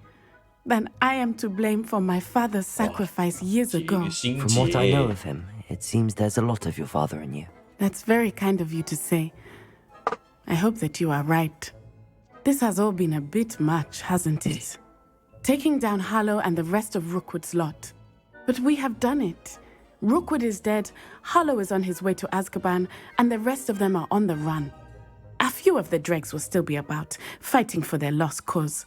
than I am to blame for my father's sacrifice years ago. From what I know of him, it seems there's a lot of your father in you. That's very kind of you to say. I hope that you are right. This has all been a bit much, hasn't it? Taking down Harlow and the rest of Rookwood's lot. But we have done it. Rookwood is dead, Harlow is on his way to Azkaban, and the rest of them are on the run. A few of the dregs will still be about, fighting for their lost cause.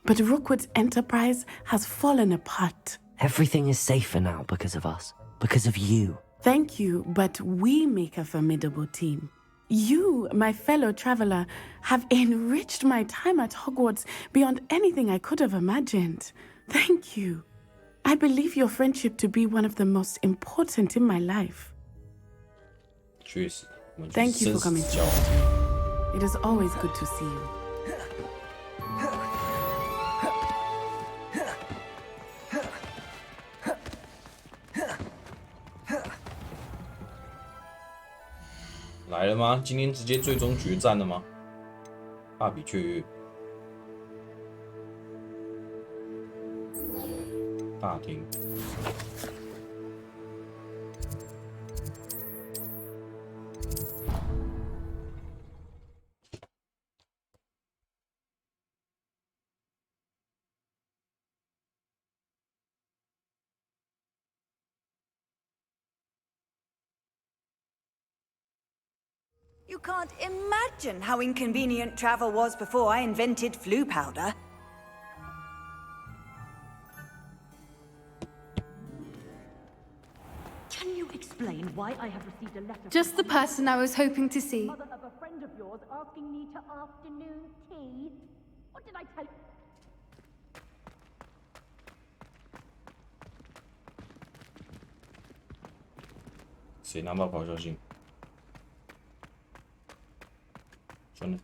But Rookwood's enterprise has fallen apart. Everything is safer now because of us. Because of you. Thank you, but we make a formidable team. You, my fellow traveler, have enriched my time at Hogwarts beyond anything I could have imagined. Thank you. I believe your friendship to be one of the most important in my life. Thank you for coming to me. It is always good to see you. 来了吗？今天直接最终决战了吗？大比雀跃，大厅。You can't imagine how inconvenient travel was before I invented flu powder. Can you explain why I have received a letter? Just the person I was hoping to see. Mother of a friend of yours asking me to afternoon tea. What did I tell you?谁拿到咆哮信？算了。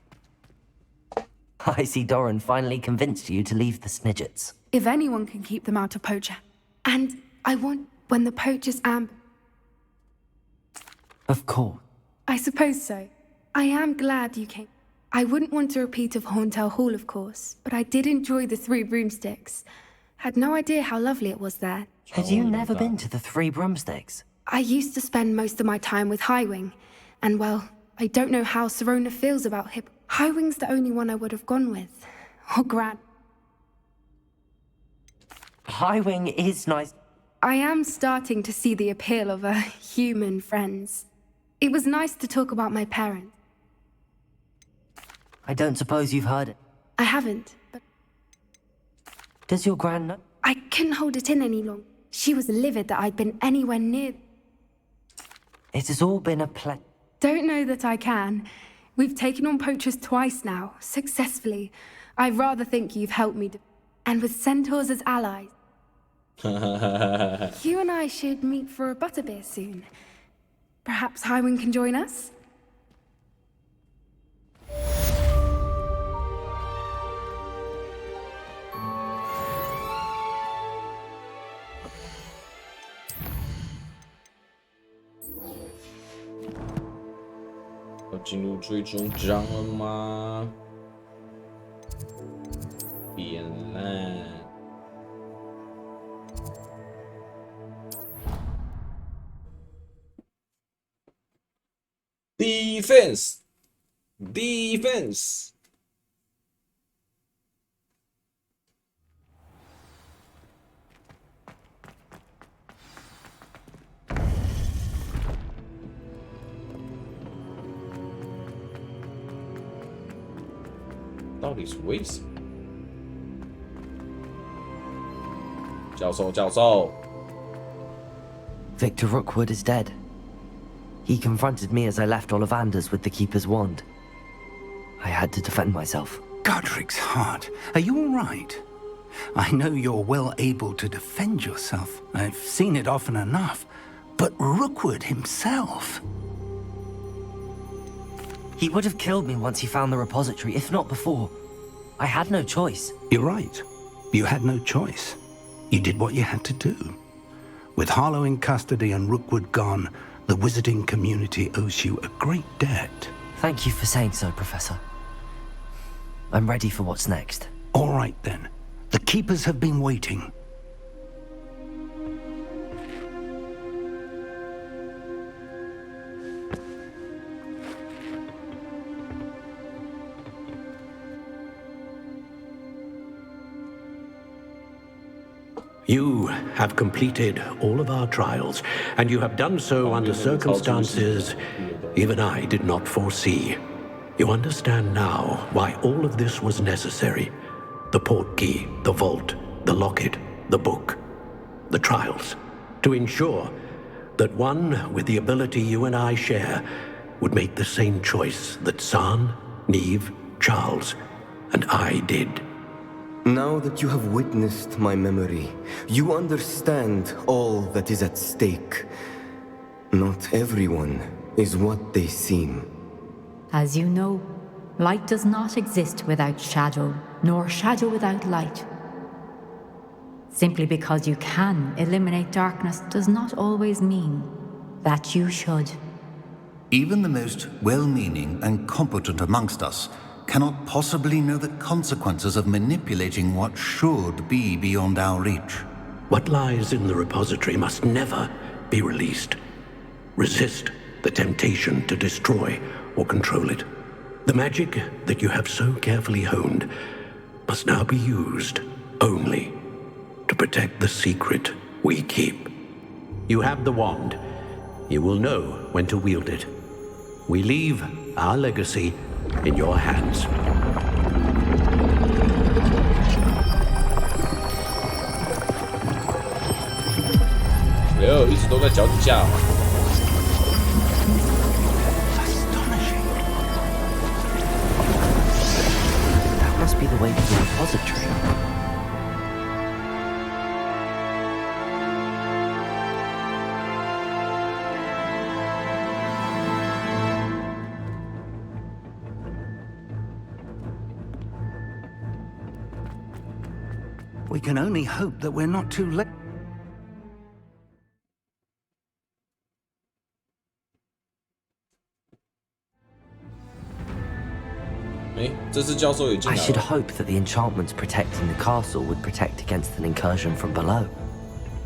I see Doran finally convinced you to leave the Snidgets. If anyone can keep them out of Poacher. And I want when the Poacher's Of course. I suppose so. I am glad you came. I wouldn't want a repeat of Horntail Hall, of course, but I did enjoy the Three Broomsticks. Had no idea how lovely it was there. Had you never been to the Three Broomsticks? I used to spend most of my time with Highwing, and well, I don't know how Serona feels about him. Highwing's the only one I would have gone with. Or Gran. Highwing is nice. I am starting to see the appeal of human friends. It was nice to talk about my parents. I don't suppose you've heard it. I haven't, but Does your gran know? I couldn't hold it in any longer. She was livid that I'd been anywhere near. It has all been a Don't know that I can. We've taken on poachers twice now, successfully. I rather think you've helped me. And with centaurs as allies. You and I should meet for a butterbeer soon. Perhaps Highwind can join us?要进入最终章了吗？变烂。Defense。到底是为什么？教授。Victor Rookwood is dead. He confronted me as I left Ollivander's with the Keeper's wand. I had to defend myself. Godric's heart. Are you all right? I know you're well able to defend yourself. I've seen it often enough. But Rookwood himself... He would have killed me once he found the repository, if not before. I had no choice. You're right. You had no choice. You did what you had to do. With Harlow in custody and Rookwood gone, the wizarding community owes you a great debt. Thank you for saying so, Professor. I'm ready for what's next. All right, then. The Keepers have been waiting. You have completed all of our trials, and you have done so under circumstances even I did not foresee. You understand now why all of this was necessary. The portkey, the vault, the locket, the book, the trials. To ensure that one with the ability you and I share would make the same choice that San, Neve, Charles, and I did. Now that you have witnessed my memory, you understand all that is at stake. Not everyone is what they seem. As you know, light does not exist without shadow, nor shadow without light. Simply because you can eliminate darkness does not always mean that you should. Even the most well-meaning and competent amongst us cannot possibly know the consequences of manipulating what should be beyond our reach. What lies in the repository must never be released. Resist the temptation to destroy or control it. The magic that you have so carefully honed must now be used only to protect the secret we keep. You have the wand. You will know when to wield it. We leave our legacy in your hands. 一直都在脚底下。That must be the way to the repository. We can only hope that we're not too late. I should hope that the enchantments protecting the castle would protect against an incursion from below.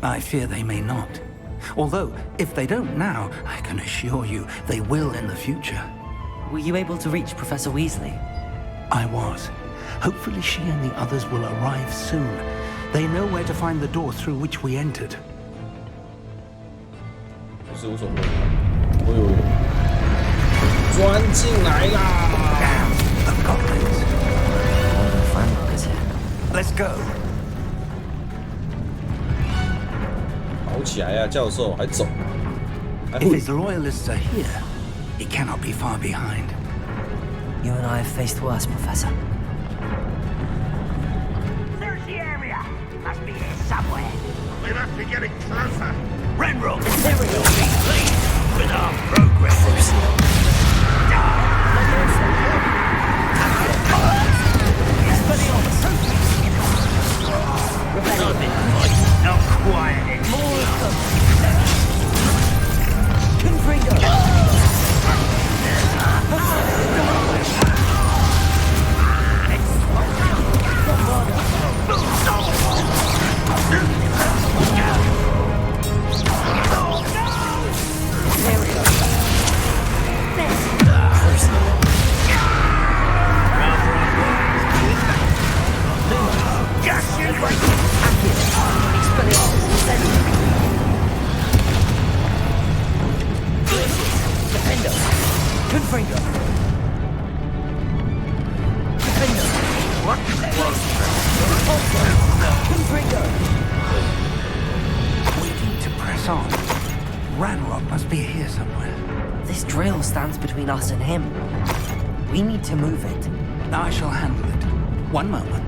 I fear they may not. Although, if they don't now, I can assure you they will in the future. Were you able to reach Professor Weasley? I was. Hopefully she and the others will arrive soon. They know where to find the door through which we entered. 无所谓。钻进来啦！ Let's go. 跑起来呀，教授，还走。 If his loyalists are here, he cannot be far behind. You and I have faced worse, Professor. Search the area. Must be here somewhere. We must be getting closer. Renrock, Imperial, be pleased with our progress. Not quiet anymore. We need to press on. Ranrock must be here somewhere. This drill stands between us and him. We need to move it. I shall handle it. One moment.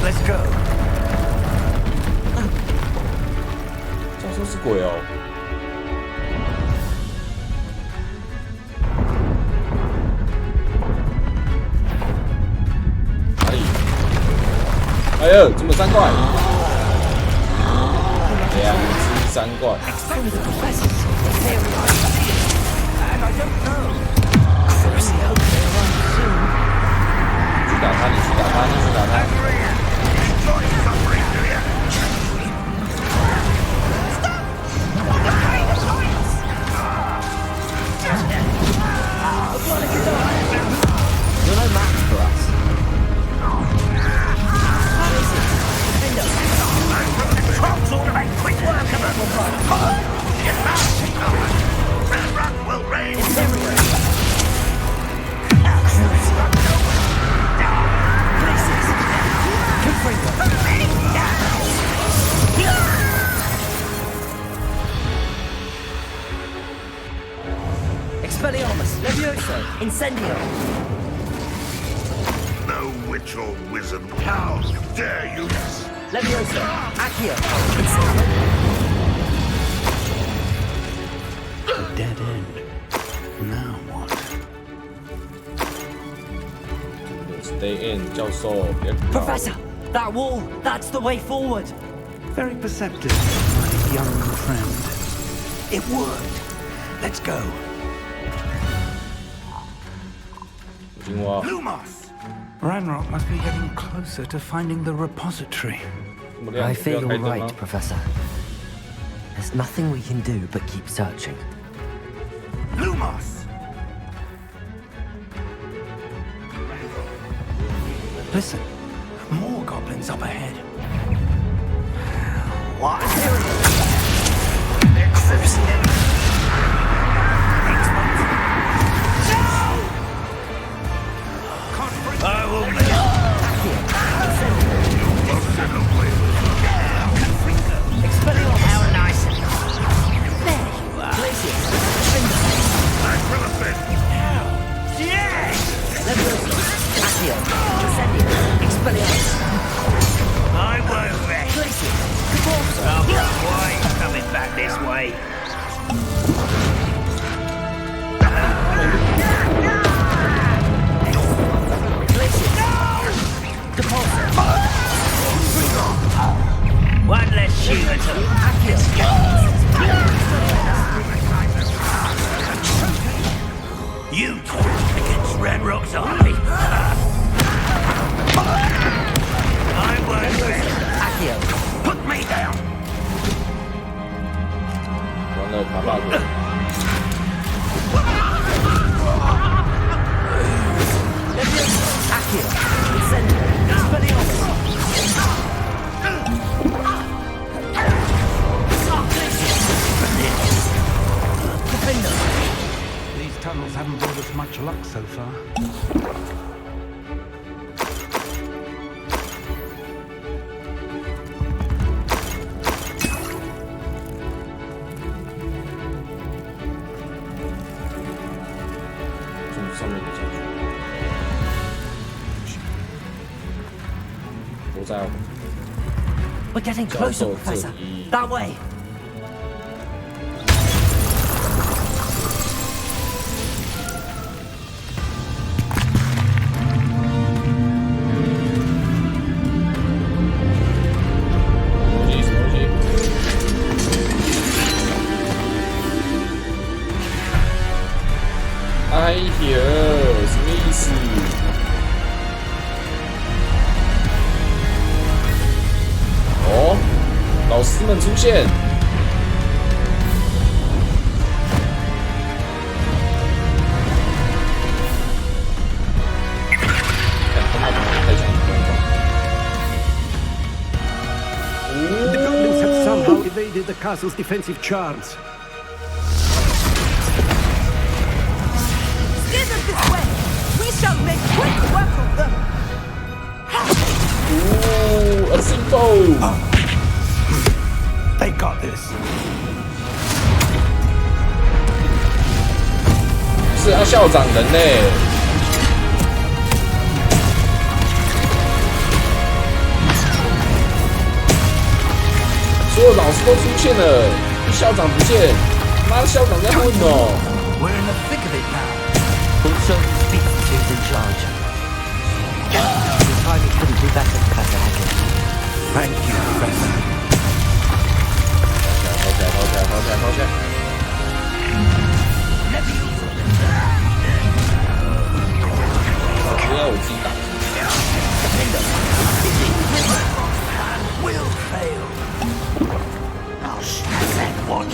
Let's go. 教授是鬼哦。哪里？哎呦，怎么3怪？2只3怪。去打他！你去打他！你去打他！ You're no match for us. Trolls ought to make quick work of them. Ranrock will reign. Expelliarmus, Levioso, Incendio. No witch or wizard. How dare you? Levioso, Accio, A dead end. Now what? Stay in, 教授，别搞。 Professor, that wall, that's the way forward. Very perceptive, my young friend. It worked. Let's go. Lumos! Ranrock must be getting closer to finding the repository. I feel you're right, Professor. There's nothing we can do but keep searching. Lumos! Listen, more goblins up ahead. What? I will How nice. There you are. I won't rest. Why are you coming back this way? One less shooter to You two against Ranrock's army. I won't rest. Put me down. 完了，卡 bug 了。 These tunnels haven't brought us much luck so far. 上面的将军。都在 We're getting 教 closer, 授这 Professor. 里。 That way.哎呀，什么意思？哦，老师们出现。The goblins have somehow evaded the castle's defensive charms. Steer them this way! We shall make quick work of them! Ooh, a simple! They got this. 是啊，校长人呢？所有老师都出现了，校长不见，妈的，校长在混哦。We're in the thick of it now. We'll show who speaks to who's in charge. Your timing couldn't be better, Professor Hackett. Thank you, Professor. 跑起来，跑起来，跑起来，跑起来！不要我自己打。Will fail. I'll snap that one.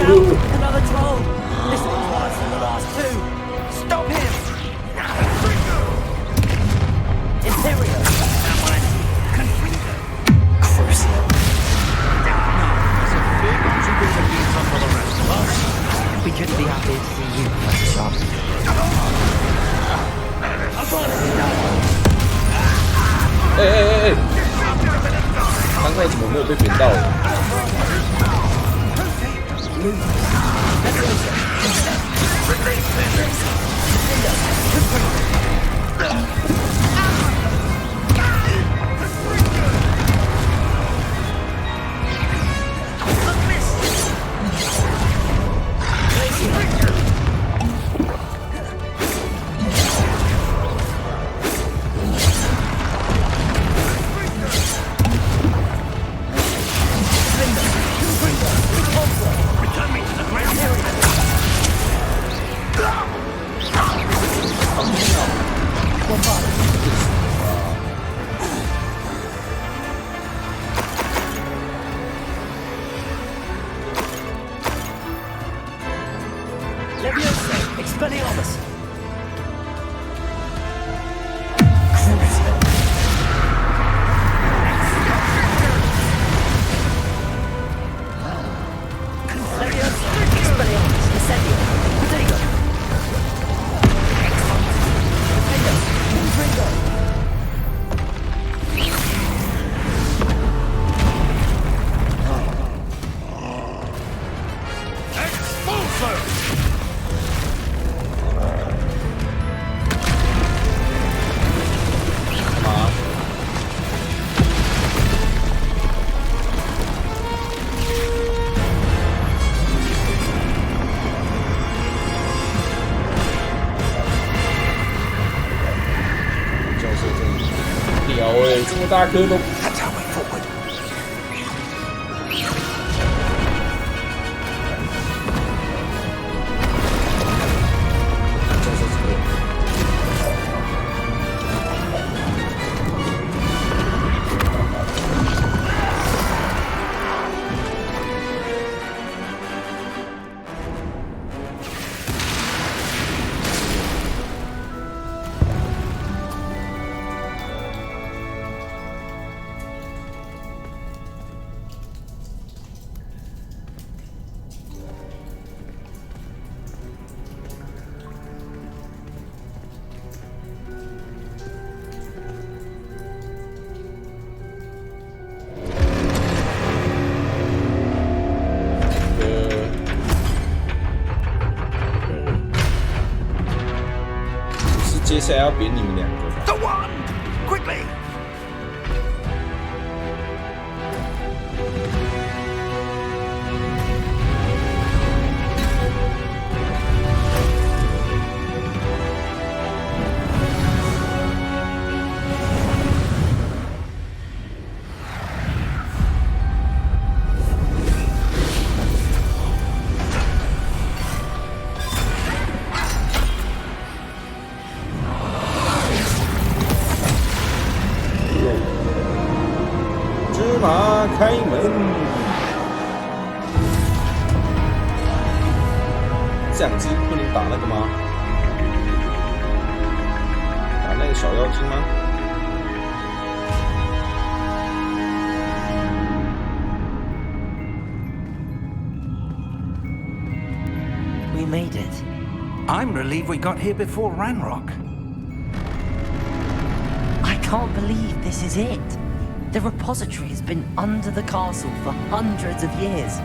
Another troll! This one's worse than the last two! Stop him! Imperial! Crucial! We couldn't be happy to see you, Professor Sharp. Hey! 刚才怎么没有被扁到？ Leviosa! Expelliarmus!这么大颗都。接下来要扁你们两个。The wand! Quickly!开门！这样子不能打那个吗？打那个小妖精吗？ We made it. I'm relieved we got here before Ranrock. I can't believe this is it. The repository has been under the castle for hundreds of years.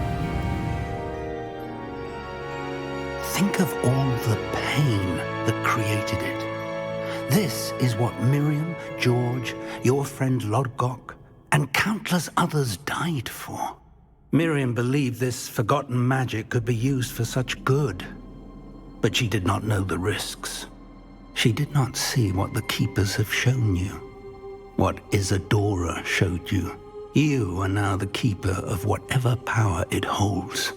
Think of all the pain that created it. This is what Miriam, George, your friend Lodgok, and countless others died for. Miriam believed this forgotten magic could be used for such good. But she did not know the risks. She did not see what the Keepers have shown you. What Isadora showed you. You are now the keeper of whatever power it holds.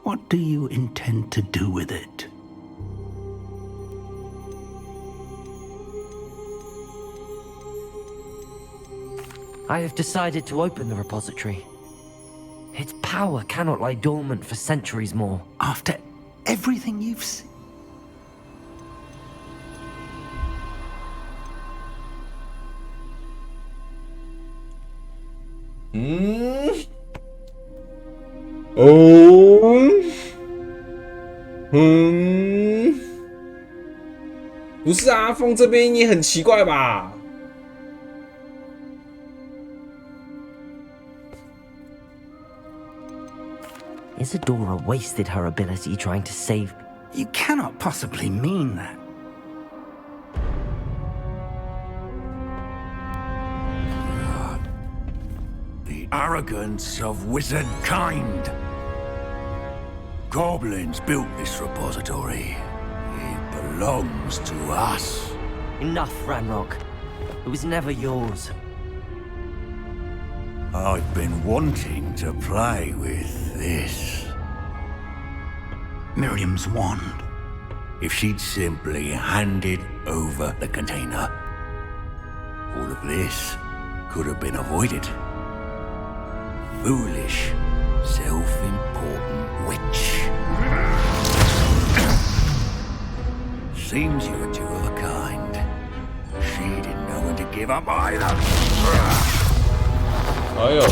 What do you intend to do with it? I have decided to open the repository. Its power cannot lie dormant for centuries more. After everything you've seen?不是啊，放这边也很奇怪吧？Isadora wasted her ability trying to save. You cannot possibly mean that. The arrogance of wizard kind. Goblins built this repository. It belongs to us. Enough, Ranrock. It was never yours. I've been wanting to play with this. Miriam's wand. If she'd simply handed over the container, all of this could have been avoided. Foolish, self-important witch. Seems you're two of a kind. She didn't know when to give up either. 哎呦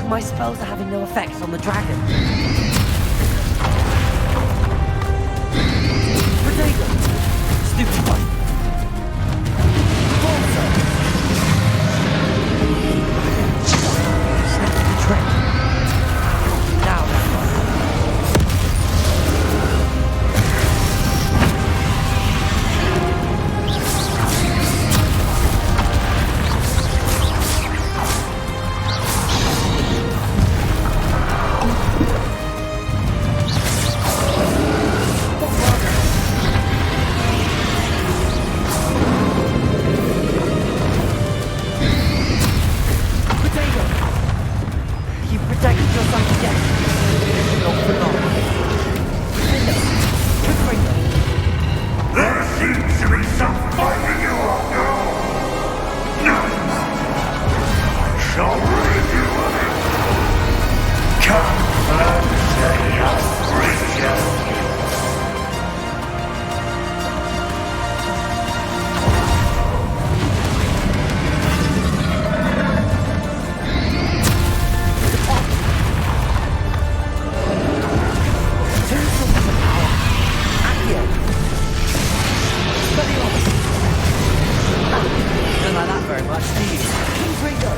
！My spells are having no effect on the dragon. Potato! Stupid one! Snap the trick. Now, There seems to be some fighting you up now. Now, I shall rid you of it. Come closer, young creature. Don't like that very much, do you? King Ringo!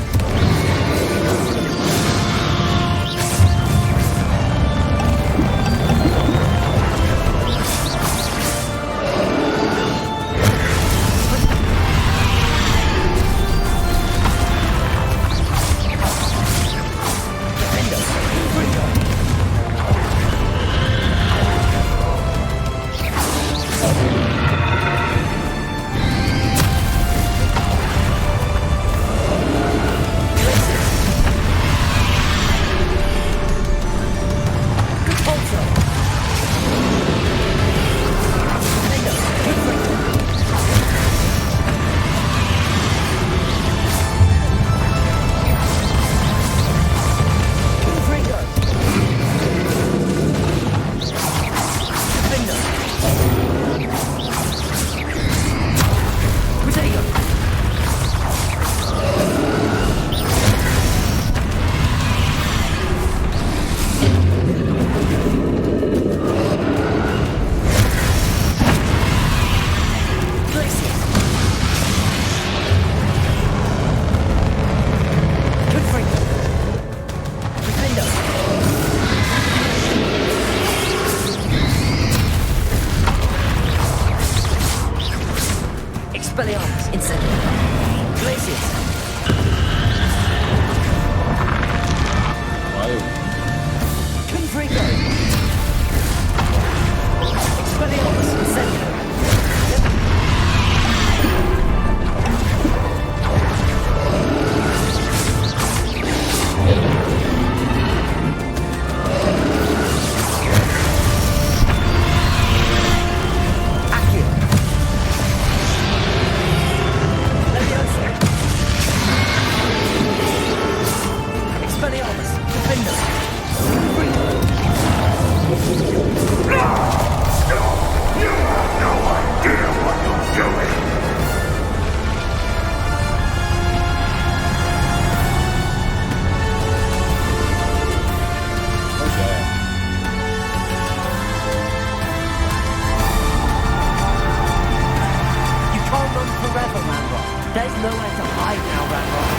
Expelliarmus, incendiary. Glacius. Confringo. Expelliarmus, incendiary. There's nowhere to hide now, Ranrock.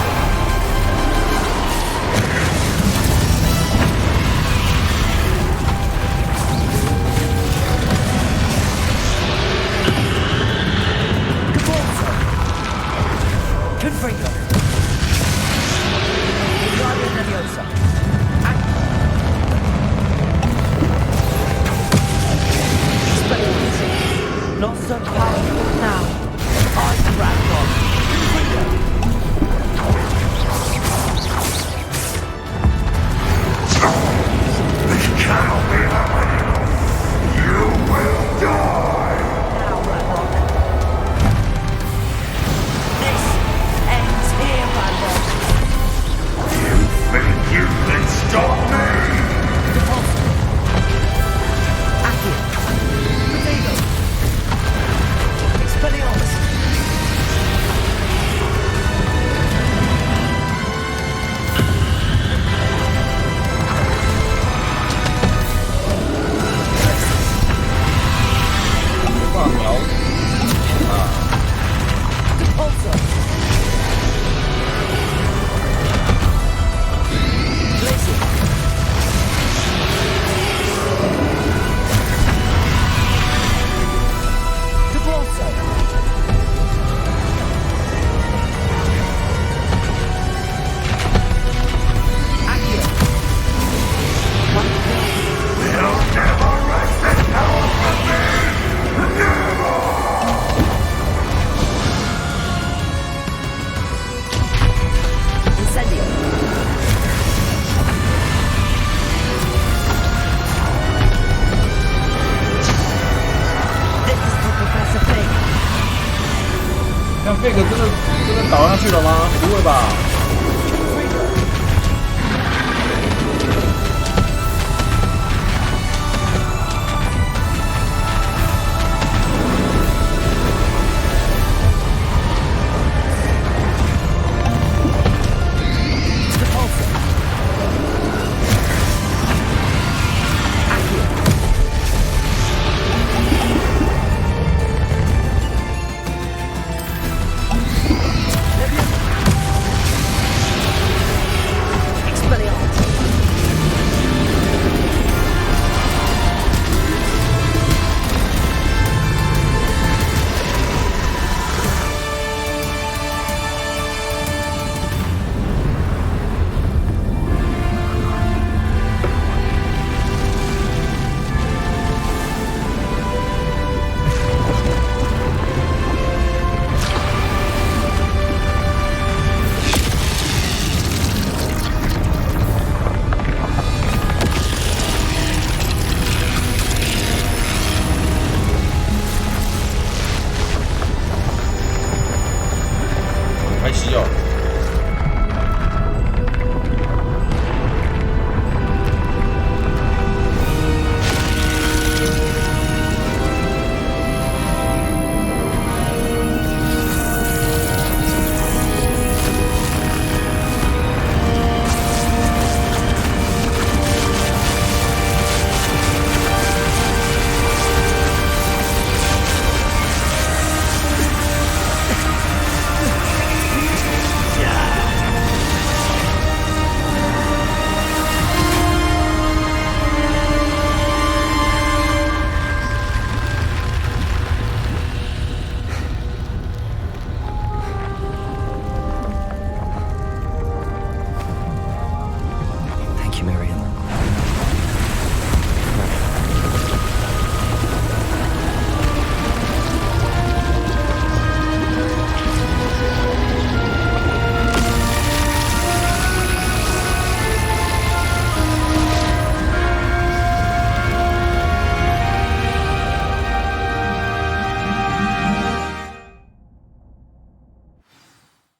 贝克真的倒下去了吗？不会吧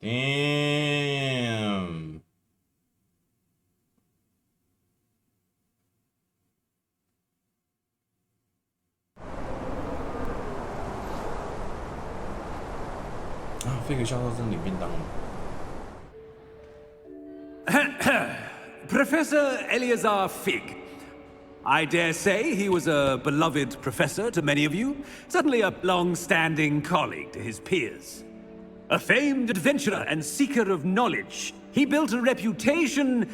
？Damn. Ah, 飞哥教授真领便当了。Professor Eleazar Fig. I dare say he was a beloved professor to many of you, certainly a long-standing colleague to his peers. A famed adventurer and seeker of knowledge, he built a reputation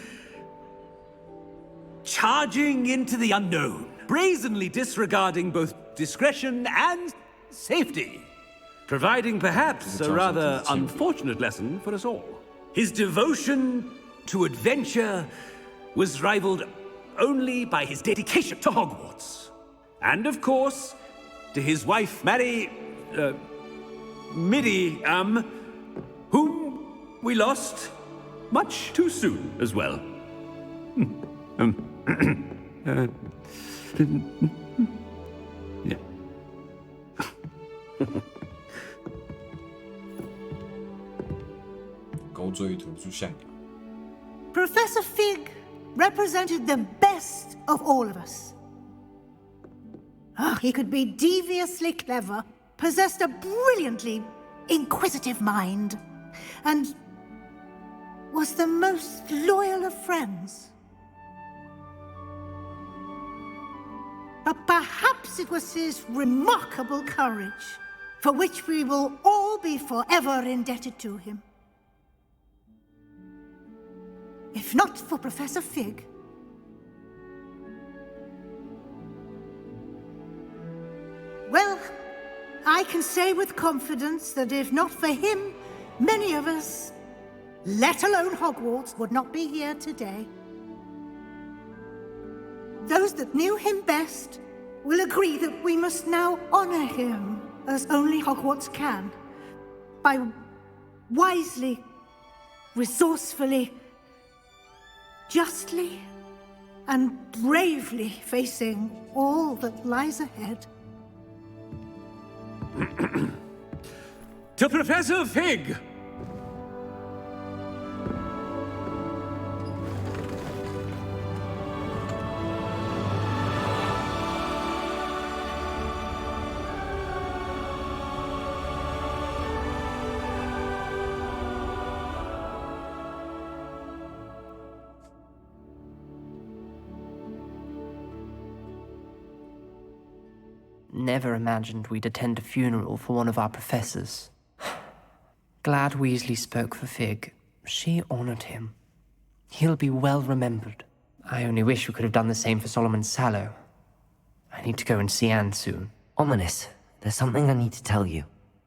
charging into the unknown, brazenly disregarding both discretion and safety, providing perhaps a rather unfortunate lesson for us all. His devotion to adventure was rivaled only by his dedication to Hogwarts. And of course, to his wife, Middy, whom we lost much too soon as well. Yeah. Professor Fig represented the best of all of us. He could be deviously clever, possessed a brilliantly inquisitive mind, and was the most loyal of friends. But perhaps it was his remarkable courage, for which we will all be forever indebted to him. If not for Professor Fig, well, I can say with confidence that if not for him, many of us, let alone Hogwarts, would not be here today. Those that knew him best will agree that we must now honor him as only Hogwarts can, by wisely, resourcefully, justly, and bravely facing all that lies ahead. To Professor Fig! Never imagined we'd attend a funeral for one of our professors. Glad Weasley spoke for Fig. She honored him. He'll be well remembered. I only wish we could have done the same for Solomon Sallow. I need to go and see Anne soon. Ominous, there's something I need to tell you.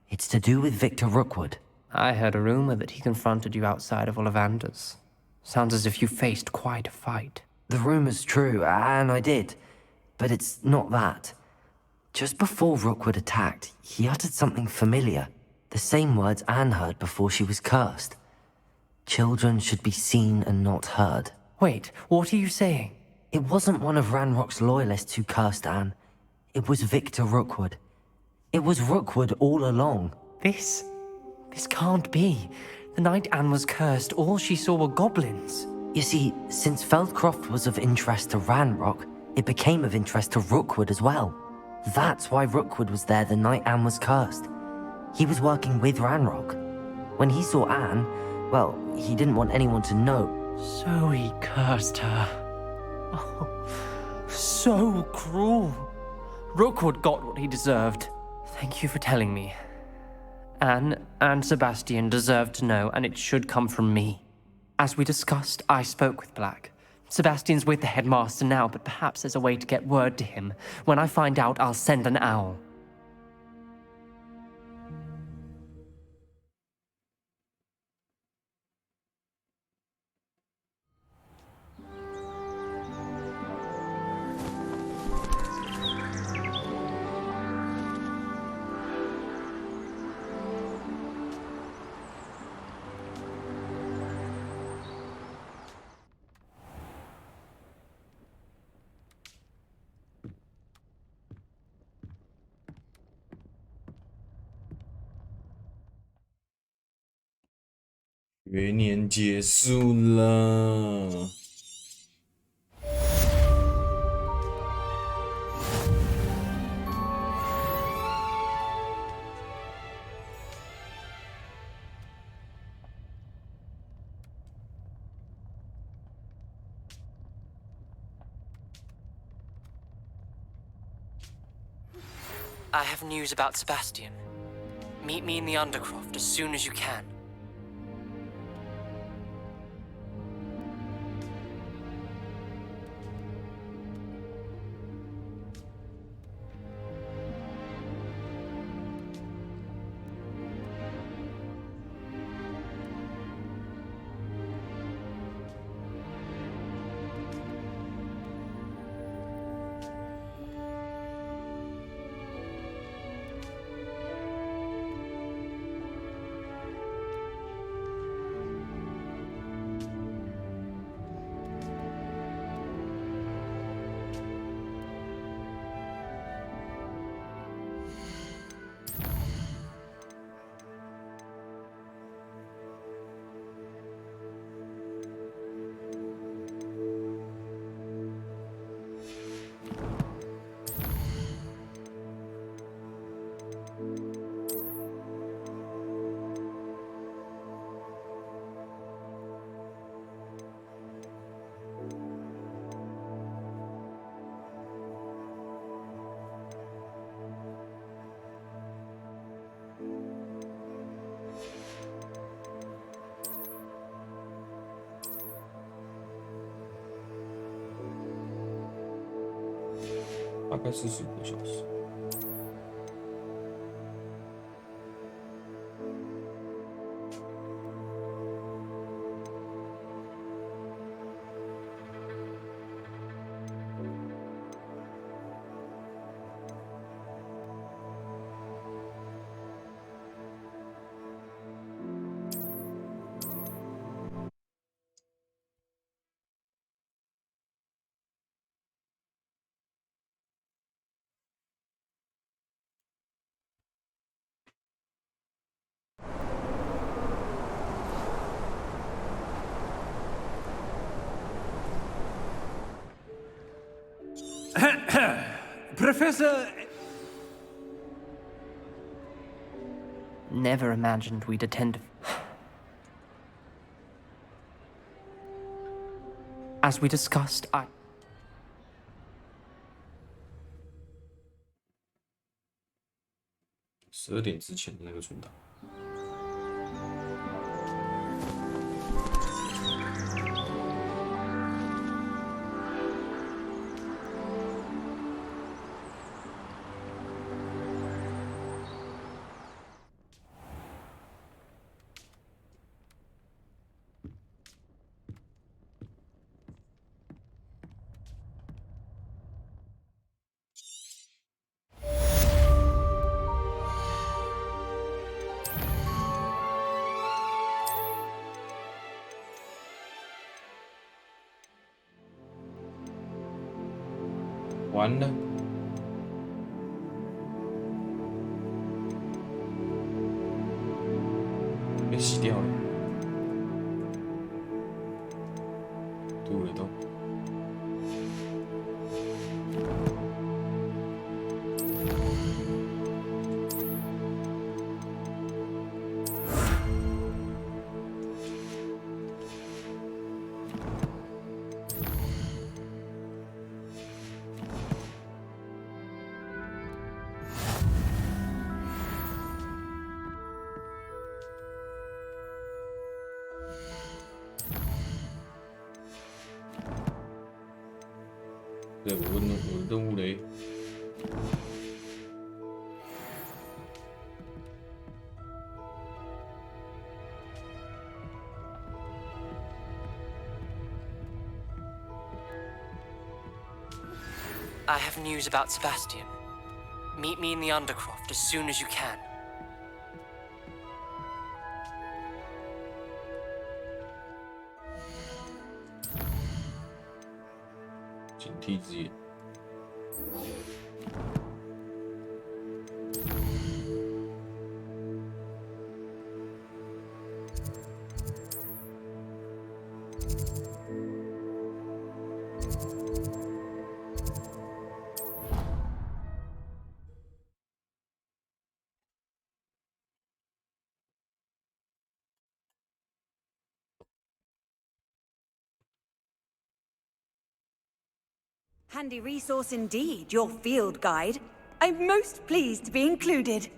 It's to do with Victor Rookwood. I heard a rumor that he confronted you outside of Ollivander's. Sounds as if you faced quite a fight. The rumor's true, and I did. But it's not that. Just before Rookwood attacked, he uttered something familiar. The same words Anne heard before she was cursed. Children should be seen and not heard. Wait, what are you saying? It wasn't one of Ranrock's loyalists who cursed Anne. It was Victor Rookwood. It was Rookwood all along. This can't be. The night Anne was cursed, all she saw were goblins. You see, since Feldcroft was of interest to Ranrock, it became of interest to Rookwood as well. That's why Rookwood was there the night Anne was cursed. He was working with Ranrock. When he saw Anne, well, he didn't want anyone to know. So he cursed her. Oh, so cruel. Rookwood got what he deserved. Thank you for telling me. Anne and Sebastian deserve to know, and it should come from me. As we discussed, I spoke with Black. Sebastian's with the headmaster now, but perhaps there's a way to get word to him. When I find out, I'll send an owl.学年结束了。I have news about Sebastian. Meet me in the Undercroft as soon as you can.大概45个小时。Professor... Never imagined we'd attend... As we discussed, 12点之前的那个存档。完了，被洗掉了，嘟了都。对，我的任务嘞。I have news about Sebastian. Meet me in the Undercroft as soon as you can. 警惕之眼。Handy resource indeed, your field guide. I'm most pleased to be included.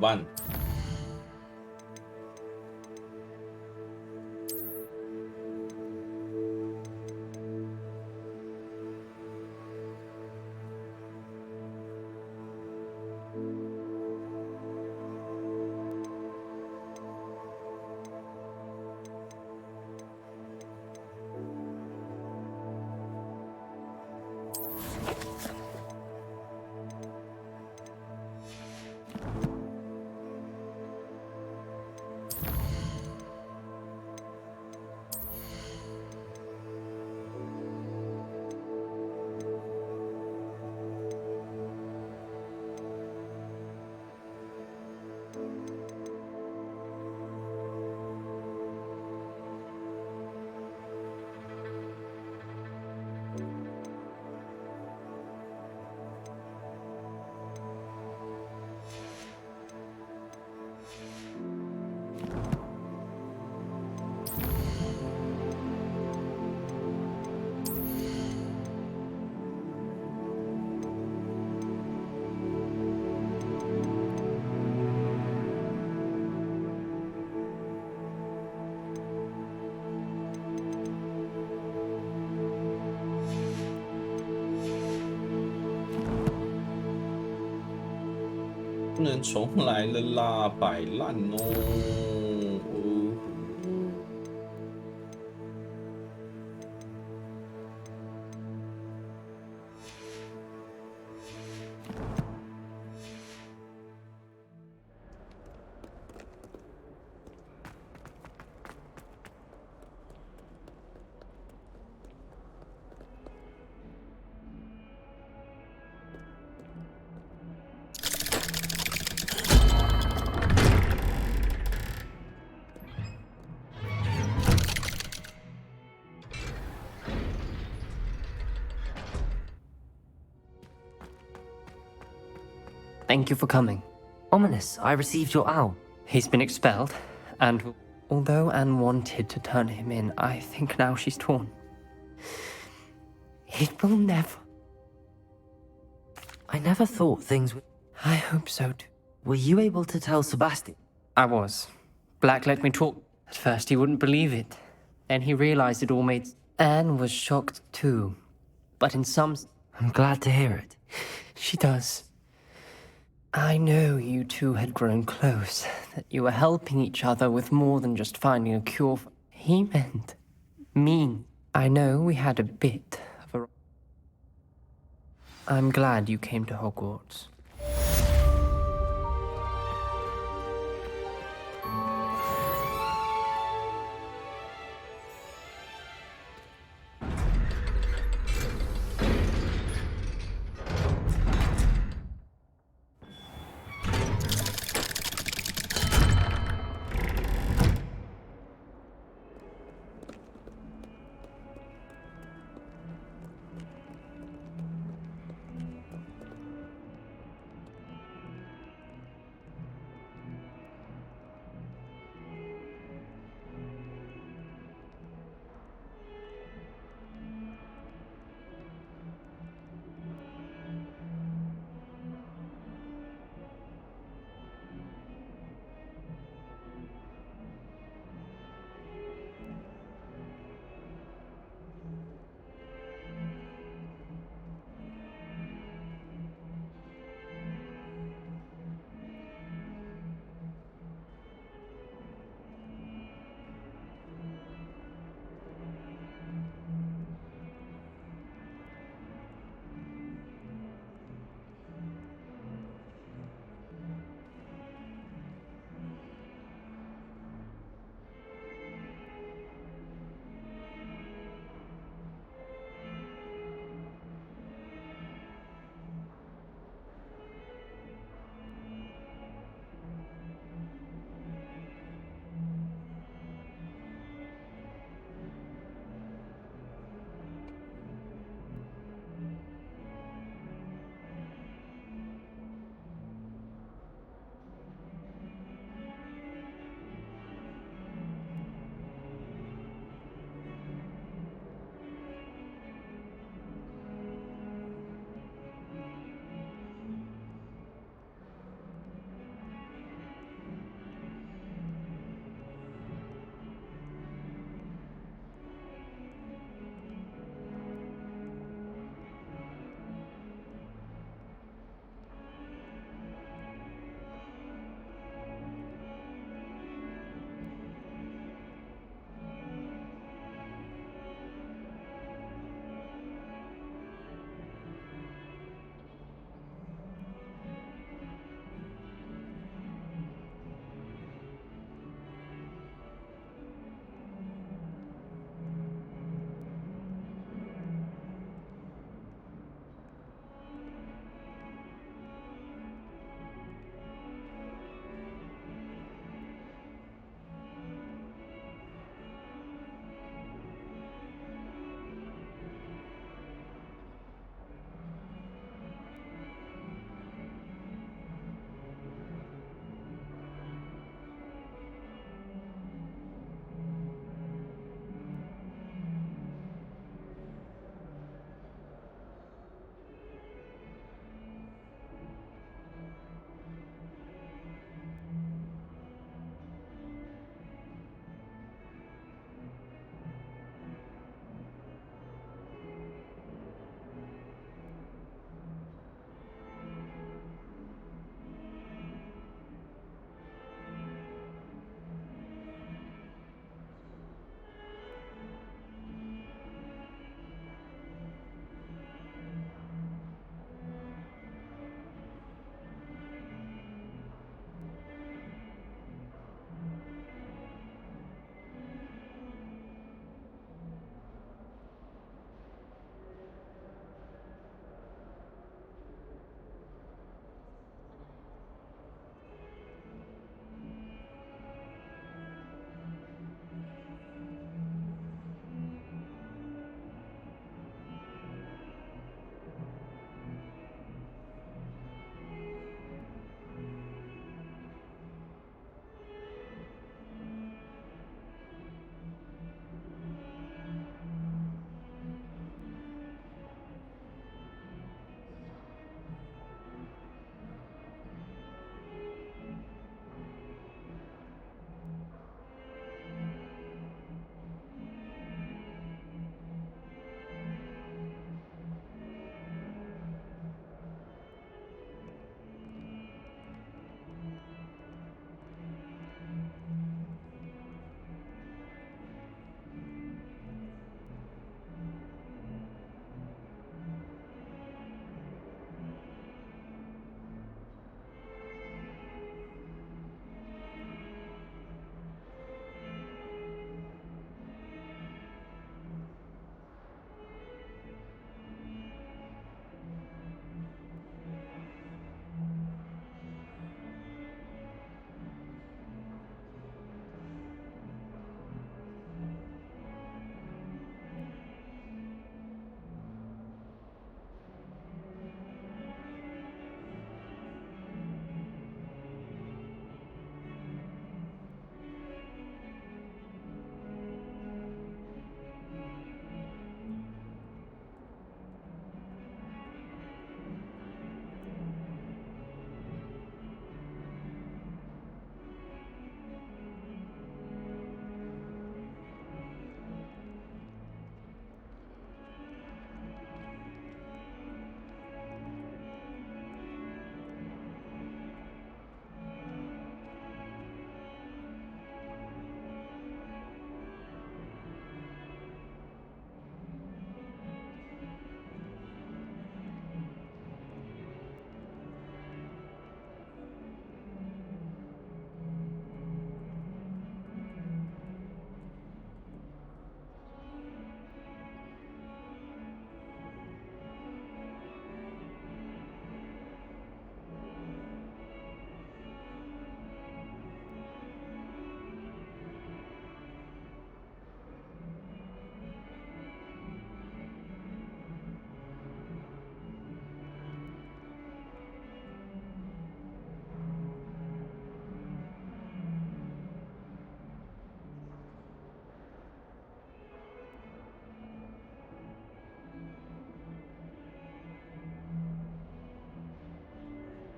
办？不能重来了啦，摆烂哦。Thank you for coming. Ominous, I received your owl. He's been expelled, and although Anne wanted to turn him in, I think now she's torn. It will never. I never thought things would... I hope so too. Were you able to tell Sebastian? I was. Black let me talk. At first he wouldn't believe it. Then he realized it all made... Anne was shocked too. But in some... I'm glad to hear it. She does. I know you two had grown close, that you were helping each other with more than just finding a cure for... He meant... mean. I know we had a bit of a... I'm glad you came to Hogwarts.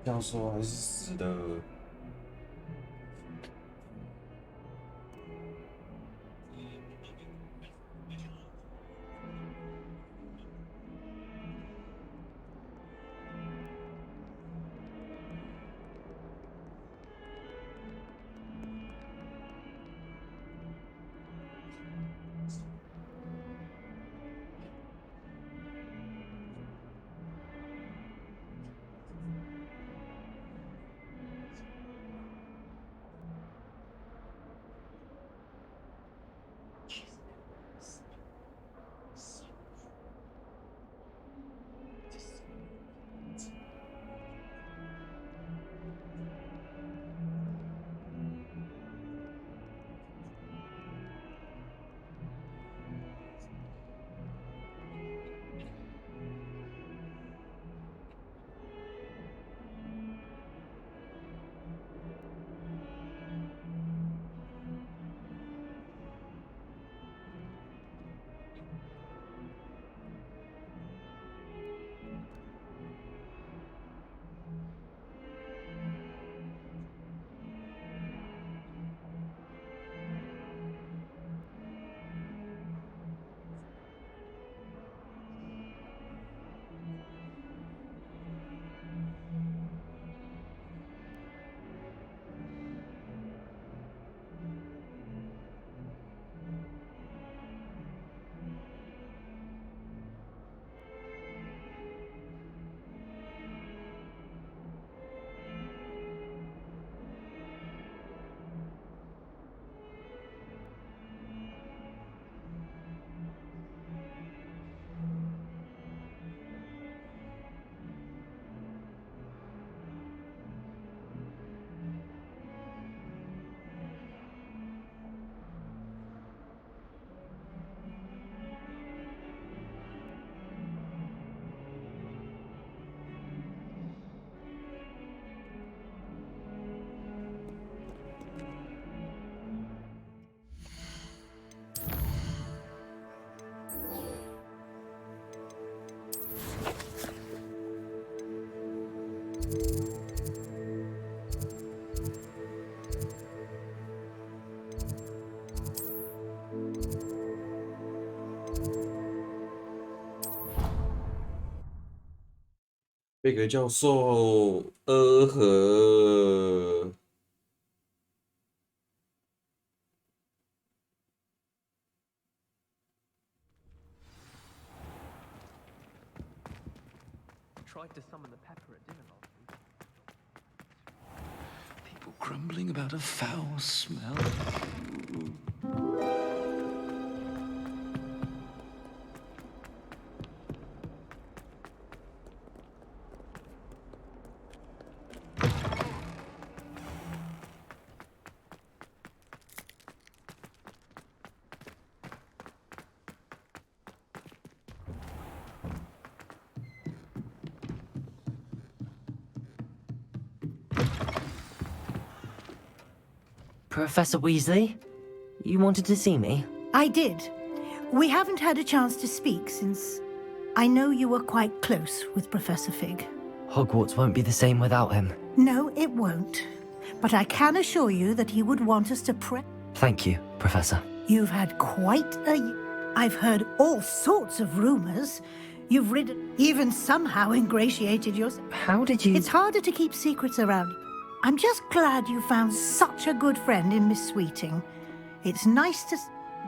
教授还是死的。贝格教授，和 Tried to summon the pepper at dinner last week. People grumbling about a foul smell. Professor Weasley, you wanted to see me? I did. We haven't had a chance to speak since I know you were quite close with Professor Fig. Hogwarts won't be the same without him. No, it won't. But I can assure you that he would want us to Thank you, Professor. You've had quite a... I've heard all sorts of rumors. You've even somehow ingratiated yourself. How did you... It's harder to keep secrets around. I'm just glad you found such a good friend in Miss Sweeting. It's nice to...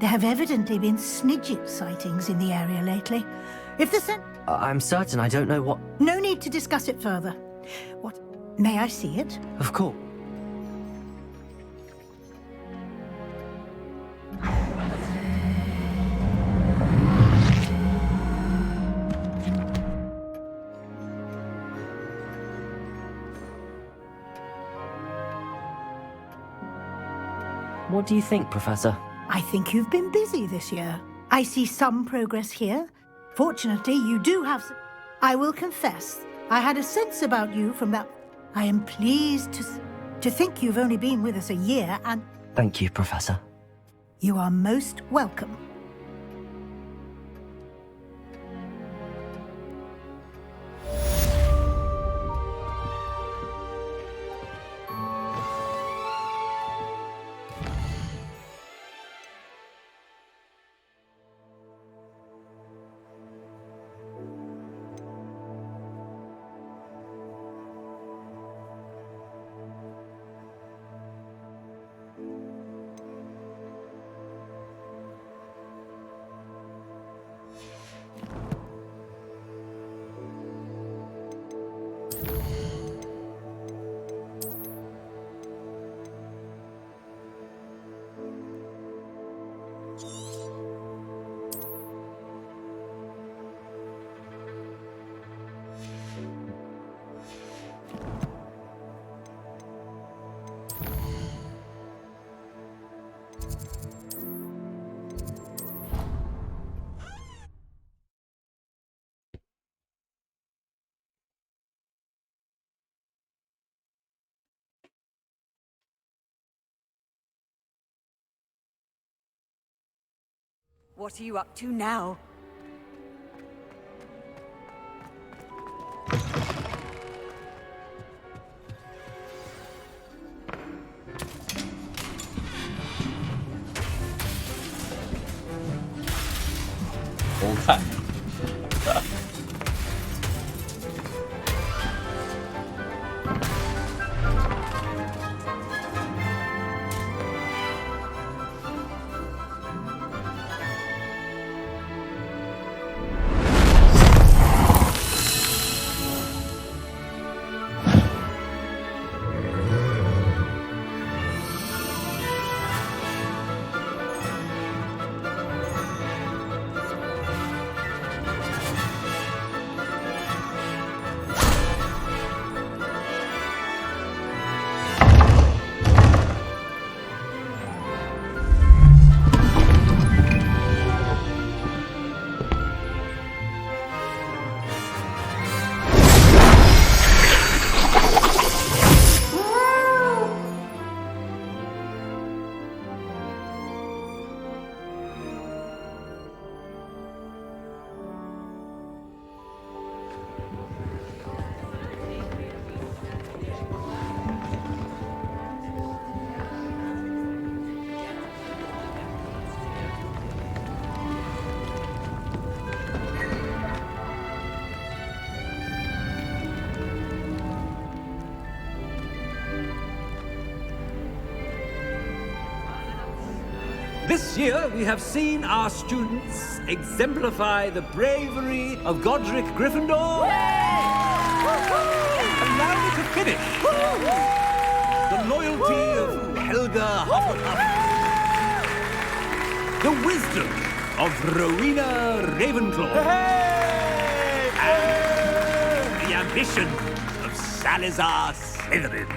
There have evidently been Snidget sightings in the area lately. If the I'm certain I don't know what... No need to discuss it further. What... May I see it? Of course. What do you think, Professor? I think you've been busy this year. I see some progress here. Fortunately, you do have... I will confess, I had a sense about you from that... I am pleased to think you've only been with us a year and... Thank you, Professor. You are most welcome. What are you up to now?偷看。This year, we have seen our students exemplify the bravery of Godric Gryffindor. Allow me to finish. The loyalty of Helga Hufflepuff. The wisdom of Rowena Ravenclaw. And the ambition of Salazar Slytherin.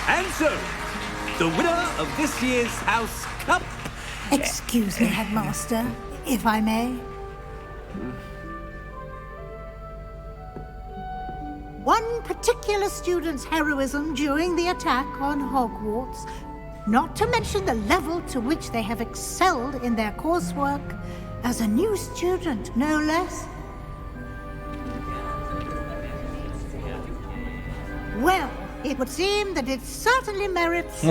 And so, the winner of this year's House Cup... Excuse me, Headmaster, if I may. One particular student's heroism during the attack on Hogwarts, not to mention the level to which they have excelled in their coursework, as a new student, no less. Well, it would seem that it certainly merits.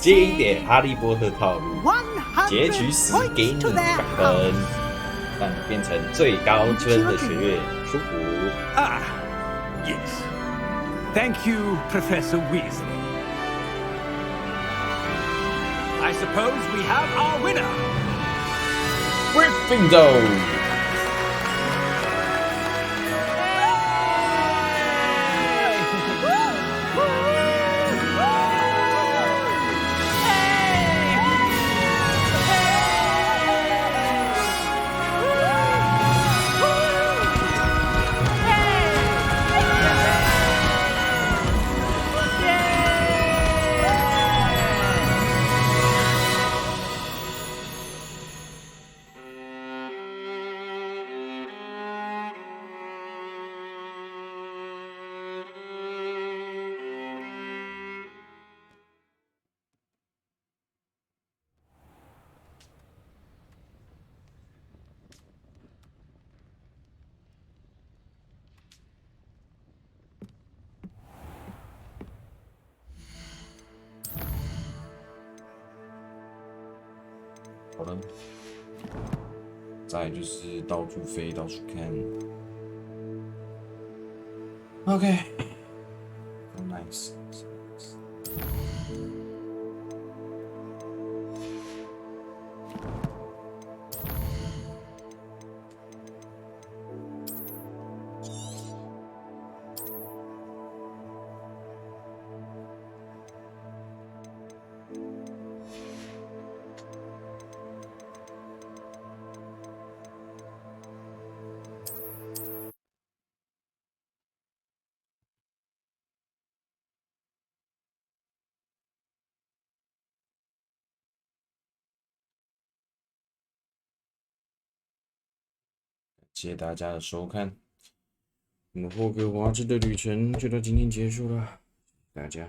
经典哈利波特套路，截取死给你100分，让你变成最高分的学院，舒服。Yes. Thank you, Professor Weasley. I suppose we have our winner. Gryffindor.好了，再来就是到处飞，到处看。OK， nice。谢谢大家的收看，我们霍格华兹的旅程就到今天结束了，大家。